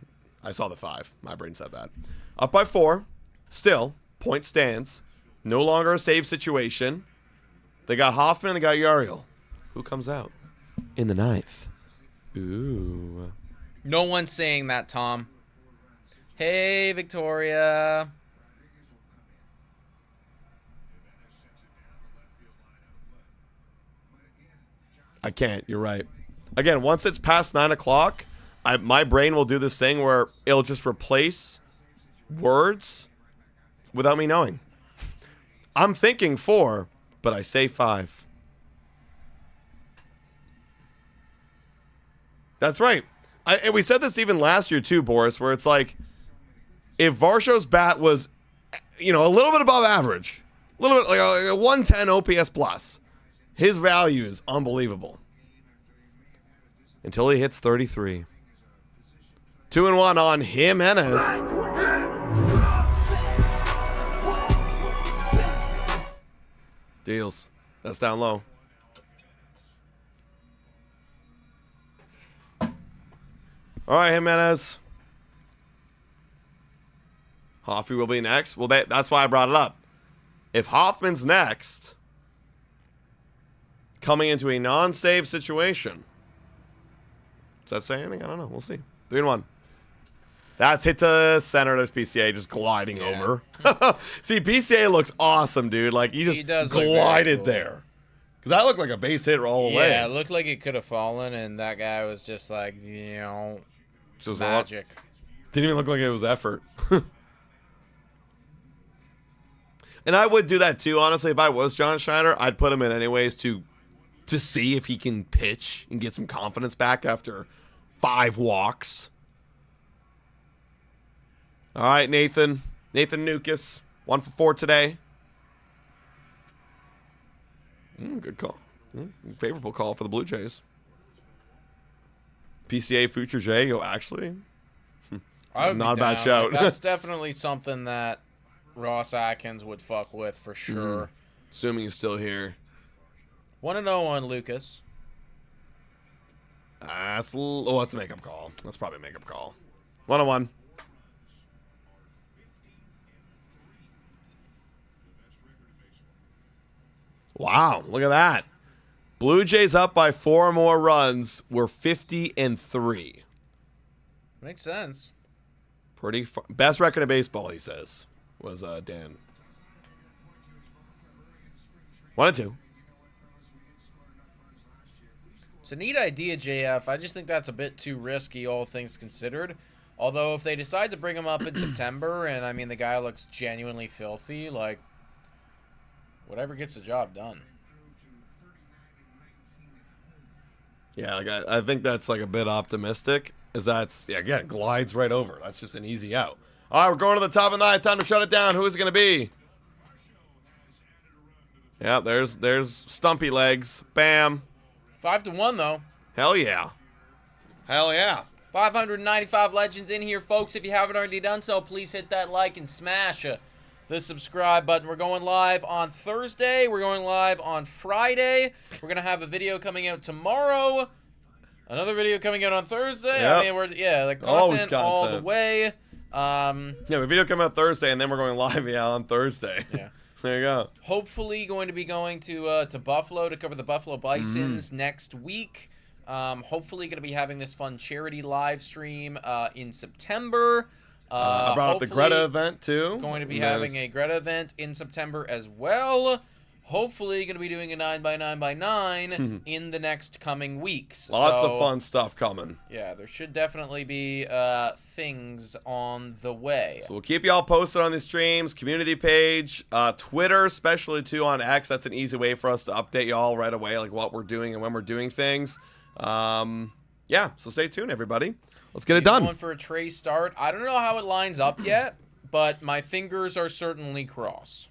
I saw the 5. My brain said that. Up by 4. Still, point stands. No longer a save situation. They got Hoffman and they got Yariel. Who comes out? In the 9th. Ooh. No one's saying that, Tom. Hey, Victoria. I can't. You're right. Again, once it's past 9 o'clock, my brain will do this thing where it'll just replace words without me knowing. I'm thinking 4, but I say 5. That's right. And we said this even last year too, Boris, where it's like, if Varsho's bat was, a little bit above average, a little bit like a 110 OPS plus, his value is unbelievable. Until he hits 33. 2-1 on Jimenez. Deals. That's down low. All right, Jimenez. Hoffy will be next. Well, that's why I brought it up. If Hoffman's next, coming into a non-save situation. Does that say anything? I don't know. We'll see. 3-1. That's hit to center. There's PCA just gliding over. See, PCA looks awesome, dude. Like, he just glided there. Because that looked like a base hit all the way. Yeah, it looked like it could have fallen, and that guy was just like, just magic. Didn't even look like it was effort. And I would do that too, honestly. If I was John Schneider, I'd put him in anyways to see if he can pitch and get some confidence back after 5 walks. All right, Nathan Nukas, 1 for 4 today. Good call. Favorable call for the Blue Jays. PCA Future J. Oh, actually, I would not a be bad down. shout. Like, that's definitely something that Ross Atkins would fuck with for sure. Assuming he's still here. 1-0 on Lucas. That's a makeup call. That's probably a makeup call. 1-1. Wow, look at that. Blue Jays up by 4 more runs. We're 50-3. Makes sense. Pretty best record in baseball, he says, was Dan. 1-2. It's a neat idea, JF. I just think that's a bit too risky, all things considered. Although, if they decide to bring him up in September, and I mean, the guy looks genuinely filthy, like, whatever gets the job done. Yeah, like I think that's like a bit optimistic. Is that's again glides right over. That's just an easy out. All right, we're going to the top of the ninth. Time to shut it down. Who is it going to be? Yeah, there's Stumpy Legs. Bam. 5-1 though. Hell yeah. Hell yeah. 595 legends in here, folks. If you haven't already done so, please hit that like and smash the subscribe button. We're going live on Thursday. We're going live on Friday. We're going to have a video coming out tomorrow. Another video coming out on Thursday. Yep. I mean, the Always content all the content. way. Yeah, the video coming out Thursday, and then we're going live on Thursday. Yeah. There you go. Hopefully going to be going to Buffalo to cover the Buffalo Bisons next week. Hopefully going to be having this fun charity live stream in September. About the Greta event, too. Going to be having a Greta event in September as well. Hopefully going to be doing a 9x9x9 in the next coming weeks. Lots of fun stuff coming. Yeah, there should definitely be things on the way. So we'll keep y'all posted on the streams, community page, Twitter, especially too on X. That's an easy way for us to update y'all right away, like what we're doing and when we're doing things. Yeah, so stay tuned, everybody. Let's get it done. Going for a Trey start. I don't know how it lines up yet, but my fingers are certainly crossed.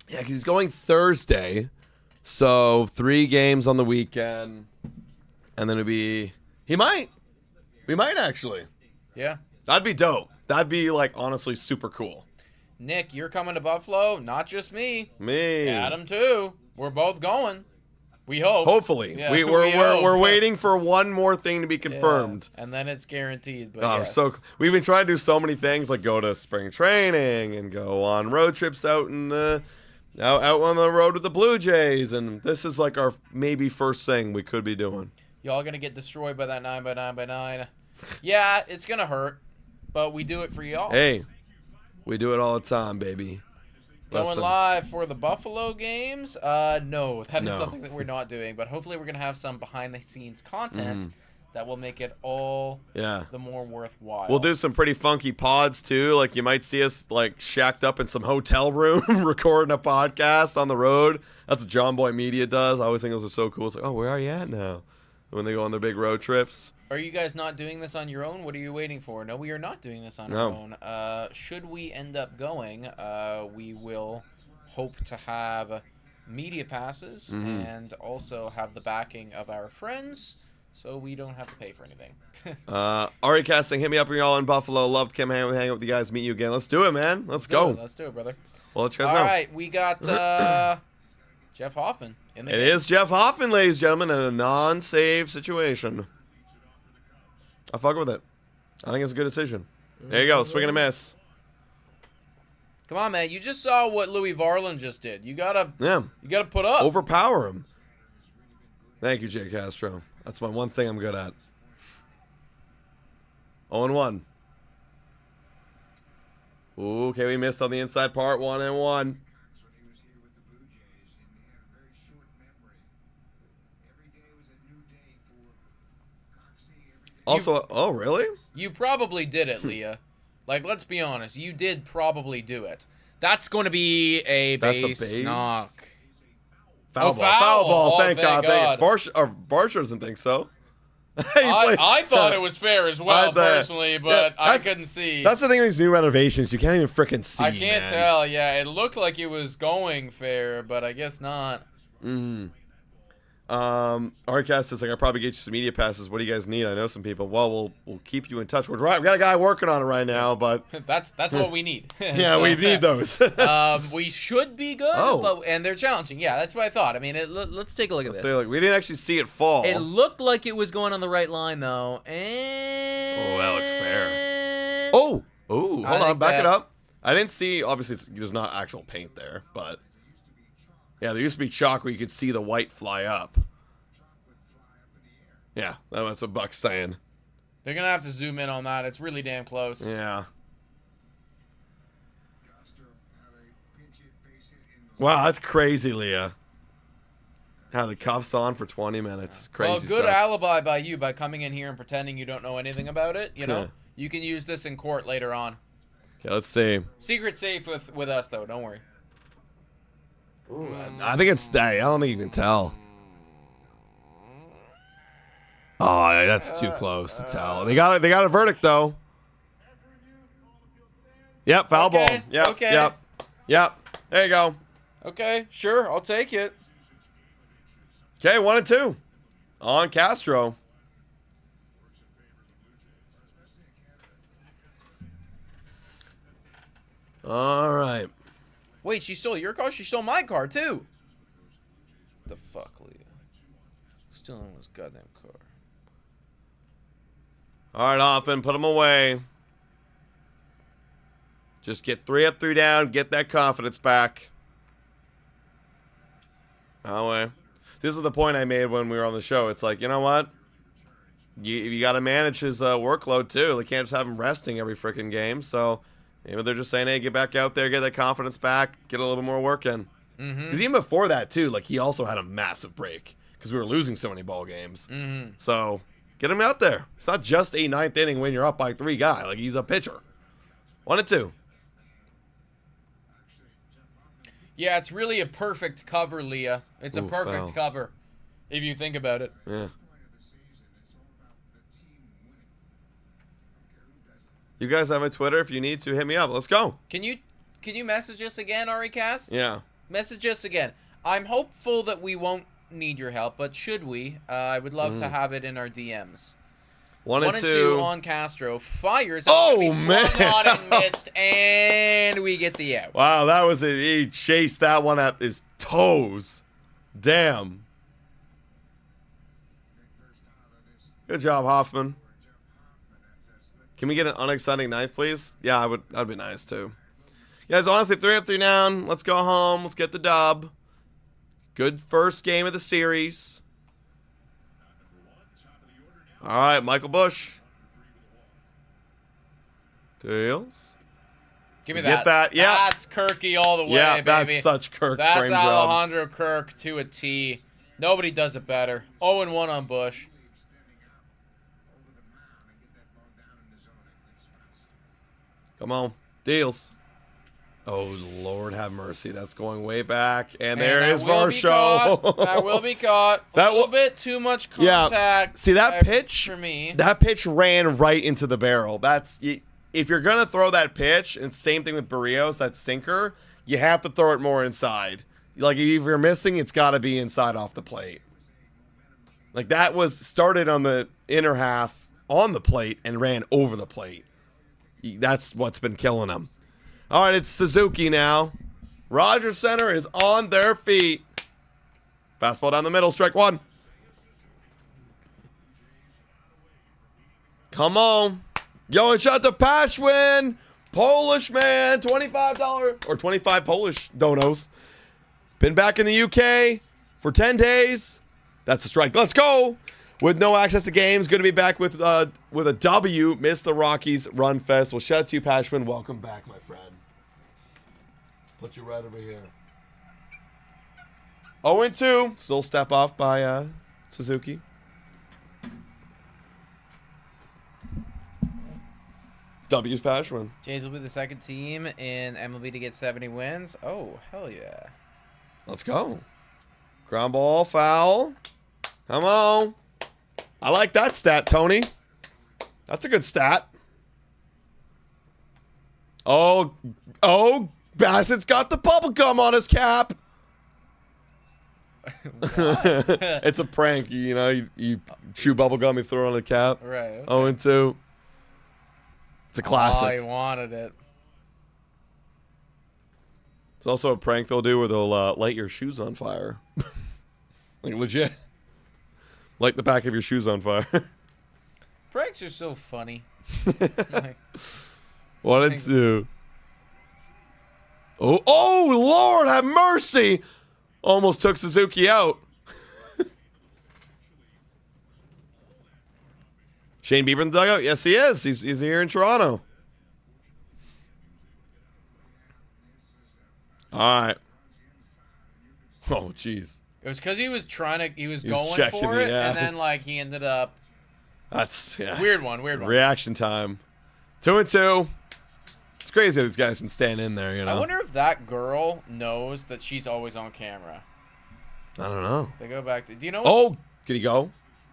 Yeah, because he's going Thursday, so 3 games on the weekend, and then we might actually. Yeah. That'd be dope. That'd be like honestly super cool. Nick, you're coming to Buffalo. Not just me. Me. Adam too. We're both going. We hope. Hopefully. Yeah, We're waiting for one more thing to be confirmed. Yeah, and then it's guaranteed. But Oh, yes. so we've been trying to do so many things, like go to spring training and go on road trips out on the road with the Blue Jays, and this is like our maybe first thing we could be doing. Y'all gonna get destroyed by that 9x9x9. Yeah, it's gonna hurt, but we do it for y'all. Hey, we do it all the time, baby. Going Listen. live for the Buffalo games? No, that is No. something that we're not doing. But hopefully we're going to have some behind-the-scenes content that will make it all Yeah. the more worthwhile. We'll do some pretty funky pods, too. Like, you might see us, like, shacked up in some hotel room recording a podcast on the road. That's what John Boy Media does. I always think those are so cool. It's like, oh, where are you at now? When they go on their big road trips. Are you guys not doing this on your own? What are you waiting for? No, we are not doing this on No. our own. Should we end up going, we will hope to have media passes and also have the backing of our friends, so we don't have to pay for anything. Ari Casting, hit me up when y'all in Buffalo. Loved Kim hanging out with you guys. Meet you again. Let's do it, man. Let's go. Let's do it, brother. Well, let you guys All know. right, we got Jeff Hoffman in the It game. is Jeff Hoffman, ladies and gentlemen, in a non-save situation. I fuck with it. I think it's a good decision. There you go. Swing and a miss. Come on, man. You just saw what Louis Varland just did. You gotta put up. Overpower him. Thank you, Jay Castro. That's my one thing I'm good at. 0-1. Ooh, okay, we missed on the inside part. 1-1. Also, oh, really? You probably did it, Leah. Like, let's be honest. You did probably do it. That's going to be a That's a base base? knock. Foul ball. foul. Foul ball. Oh, Thank thank God. God. Barsh doesn't think so. I thought it was fair as well, personally, but I couldn't see. That's the thing with these new renovations. You can't even freaking see, I can't man. tell. Yeah, it looked like it was going fair, but I guess not. Arcast says, I could probably get you some media passes. What do you guys need? I know some people. Well, we'll keep you in touch. We got a guy working on it right now, but that's what we need. yeah, we need those. We should be good, and they're challenging. Yeah, that's what I thought. I mean, let's take a look at this. We didn't actually see it fall. It looked like it was going on the right line, though. And that looks fair. Oh, hold on, back it up. I didn't see. Obviously, there's not actual paint there, but yeah, there used to be chalk where you could see the white fly up. Yeah, that's what Buck's saying. They're gonna have to zoom in on that. It's really damn close. Yeah. Wow, that's crazy, Leah. How the cuff's on for 20 minutes. Crazy well, good stuff. alibi by you by coming in here and pretending you don't know anything about it. You know, you can use this in court later on. Okay, let's see. Secret safe with us though. Don't worry. Ooh, I think it's. I don't think you can tell. Oh, that's too close to tell. They got a verdict though. Yep, foul ball. Yep. Okay. Yep. There you go. Okay, sure, I'll take it. Okay, 1-2 on Castro. All right. Wait, she stole your car? She stole my car, too. The fuck, Leah? Stealing this goddamn car. All right, Hoffman, put him away. Just get 3 up, 3 down. Get that confidence back. That way. This is the point I made when we were on the show. It's like, you know what? You got to manage his workload, too. They can't just have him resting every freaking game. So maybe they're just saying, hey, get back out there, get that confidence back, get a little more work in. Because even before that, too, like he also had a massive break because we were losing so many ball games. So get him out there. It's not just a 9th inning when you're up by 3 guy. Like, he's a pitcher. 1-2. Yeah, it's really a perfect cover, Leah. It's a perfect foul. cover, if you think about it. Yeah. You guys have a Twitter. If you need to, hit me up. Let's go. Can you message us again, REcast? Yeah. Message us again. I'm hopeful that we won't need your help, but should we, I would love to have it in our DMs. 1-2 on Castro. Fires. Oh, we swung man. on and missed, and we get the out. Wow, that was it. He chased that one at his toes. Damn. Good job, Hoffman. Can we get an unexciting 9th, please? Yeah, I would. That'd be nice too. Yeah, it's honestly 3 up, 3 down. Let's go home. Let's get the dub. Good first game of the series. All right, Michael Bush. Deals. Give me Get that. that. Yeah. That's Kirky all the way, Yeah, baby. that's such Kirk That's frame job. Alejandro Kirk to a T. Nobody does it better. 0-1 on Bush. Come on. Deals. Oh, Lord have mercy. That's going way back. And there is Varsho. That will be caught. A little bit too much contact. Yeah. See, that pitch, for me. that pitch ran right into the barrel. That's if you're going to throw that pitch, and same thing with Berrios, that sinker, you have to throw it more inside. Like, if you're missing, it's got to be inside off the plate. Like, that was started on the inner half on the plate and ran over the plate. That's what's been killing him. All right, it's Suzuki now. Rogers Center is on their feet. Fastball down the middle, strike 1. Come on. Yo, and shot to Pashwin. Polish man, $25 or 25 Polish donos. Been back in the UK for 10 days. That's a strike. Let's go. With no access to games, good to be back with a W. Missed the Rockies Run Fest. Well, shout out to you, Pashman. Welcome back, my friend. Put you right over here. 0-2. Still step off by Suzuki. W's Pashman. Jays will be the second team in MLB to get 70 wins. Oh, hell yeah. Let's go. Ground ball, foul. Come on. I like that stat, Tony. That's a good stat. Oh, Bassett's got the bubble gum on his cap. It's a prank. You know, you chew bubble gum, you throw it on a cap. Right. Okay. 0-2. It's a classic. Oh, he wanted it. It's also a prank they'll do where they'll light your shoes on fire. Like legit. Light the back of your shoes on fire. Pranks are so funny. 1-2. Oh, Lord, have mercy. Almost took Suzuki out. Shane Bieber in the dugout? Yes, he is. He's here in Toronto. All right. Oh, jeez. It was because he was going checking for it, it, yeah. and then like he ended up. That's Weird one. Reaction time. 2-2. It's crazy how these guys can stand in there, you know. I wonder if that girl knows that she's always on camera. I don't know. They go back to. Do you know? Oh, can he go?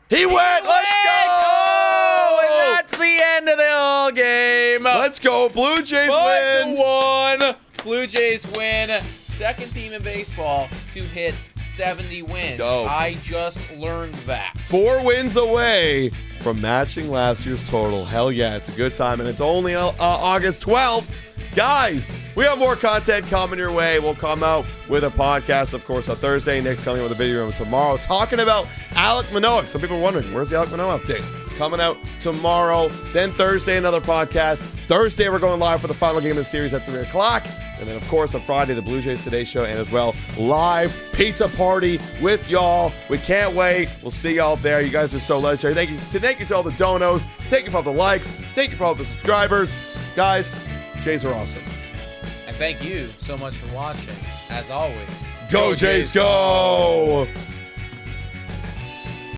He went. Let's go. Oh, and that's the end of the whole game. Let's go. Blue Jays win. 5-1. Blue Jays win. Second team in baseball to hit 70 wins. Go. I just learned that. 4 wins away from matching last year's total. Hell yeah, it's a good time, and it's only August 12th. Guys, we have more content coming your way. We'll come out with a podcast, of course, on Thursday. Nick's coming with a video room tomorrow talking about Alek Manoah. Some people are wondering, where's the Alek Manoah update? It's coming out tomorrow. Then Thursday, another podcast. Thursday, we're going live for the final game of the series at 3 o'clock. And then, of course, on Friday, the Blue Jays Today Show, and as well, live pizza party with y'all. We can't wait. We'll see y'all there. You guys are so legendary. Thank you to all the donos. Thank you for all the likes. Thank you for all the subscribers. Guys, Jays are awesome. And thank you so much for watching. As always, Go Jays, go!